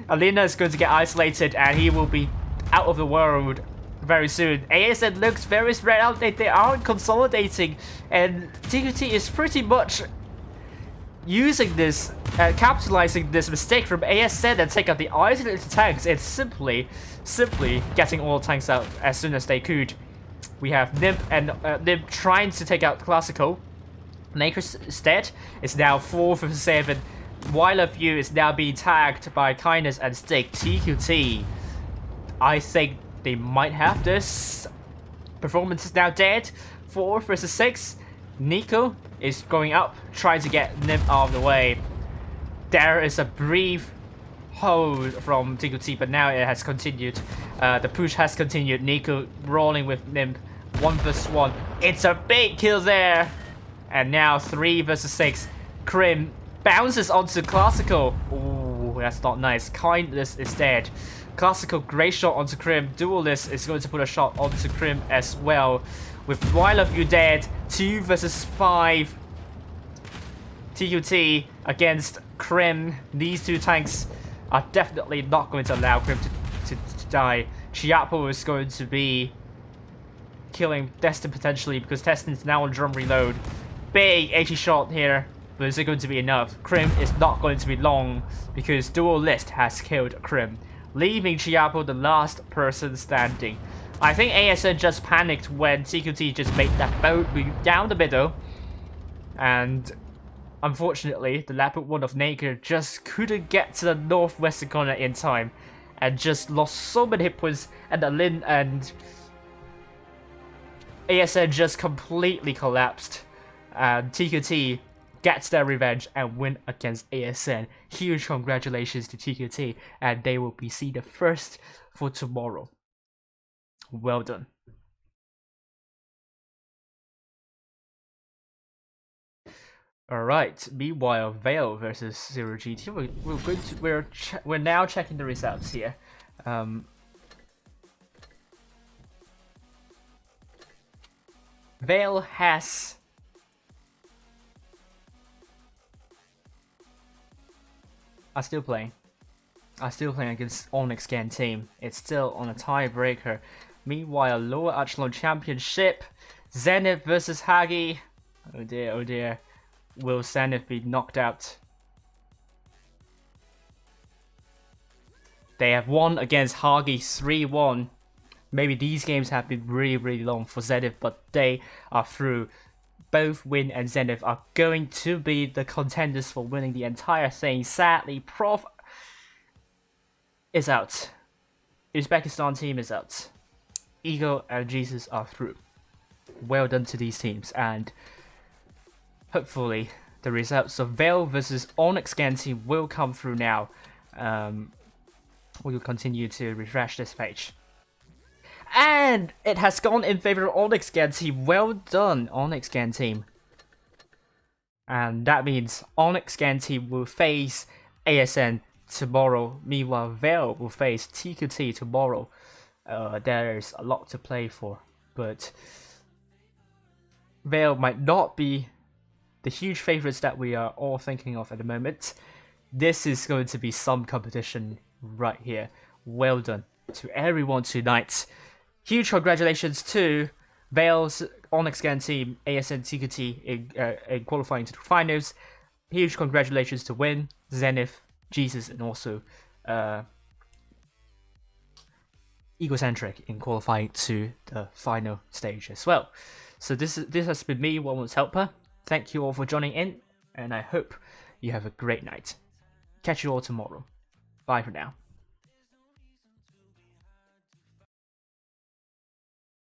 Alina is going to get isolated and he will be out of the world very soon. ASN looks very spread out. They aren't consolidating, and TQT is pretty much using this, capitalizing this mistake from ASN and take out the isolated tanks. It's simply getting all tanks out as soon as they could. We have Nimp and Nimp trying to take out Classical. Naker's dead. It's now 4 for 7. While of You is now being tagged by Kindness and Stick. TQT, I think they might have this. Performance is now dead. 4 versus 6. Nico is going up, trying to get Nimp out of the way. There is a brief hold from TQT, but now it has continued. The push has continued. Nico rolling with Nimp. 1 versus 1. It's a big kill there. And now 3 versus 6. Krim bounces onto Classical. Ooh, that's not nice. Kindness is dead. Classical, great shot onto Krim. Duelist is going to put a shot onto Krim as well. With While of You dead, 2 versus 5. TQT against Krim. These two tanks are definitely not going to allow Krim to die. Chiapo is going to be killing Destin potentially because Destin's now on drum reload. Big 80 shot here, but is it going to be enough? Krim is not going to be long because Duelist has killed Krim, leaving Chiapo the last person standing. I think ASN just panicked when TQT just made that boat move down the middle, and unfortunately the Leopard 1 of Naked just couldn't get to the northwestern corner in time and just lost so many hit points, and the Lin and ASN just completely collapsed. And TQT gets their revenge and win against ASN. Huge congratulations to TQT, and they will be seeded first for tomorrow. Well done. Alright, meanwhile, Veil versus Zero GT. We're now checking the results here. Veil are still playing against Onyx Gan team. It's still on a tiebreaker. Meanwhile, lower echelon championship, Zenith versus Hagi. Oh dear, oh dear. Will Zenith be knocked out? They have won against Hagi 3-1. Maybe these games have been really long for Zenith, but they are through. Both Win and Zenith are going to be the contenders for winning the entire thing. Sadly, Prof is out. Uzbekistan team is out. Eagle and Jesus are through. Well done to these teams, and hopefully the results of Veil versus Onyx Gan team will come through now. We will continue to refresh this page. And it has gone in favor of Onyx Gan team. Well done, Onyx Gan team. And that means Onyx Gan team will face ASN tomorrow. Meanwhile, Veil will face TQT tomorrow. There's a lot to play for, but Vale might not be the huge favorites that we are all thinking of at the moment. This is going to be some competition right here. Well done to everyone tonight. Huge congratulations to Vale's Onyx Gan team, ASN TTT, in qualifying to the finals. Huge congratulations to Win, Zenith, Jesus, and also Egocentric in qualifying to the final stage as well. So this has been me, One Helper. Thank you all for joining in, and I hope you have a great night. Catch you all tomorrow. Bye for now.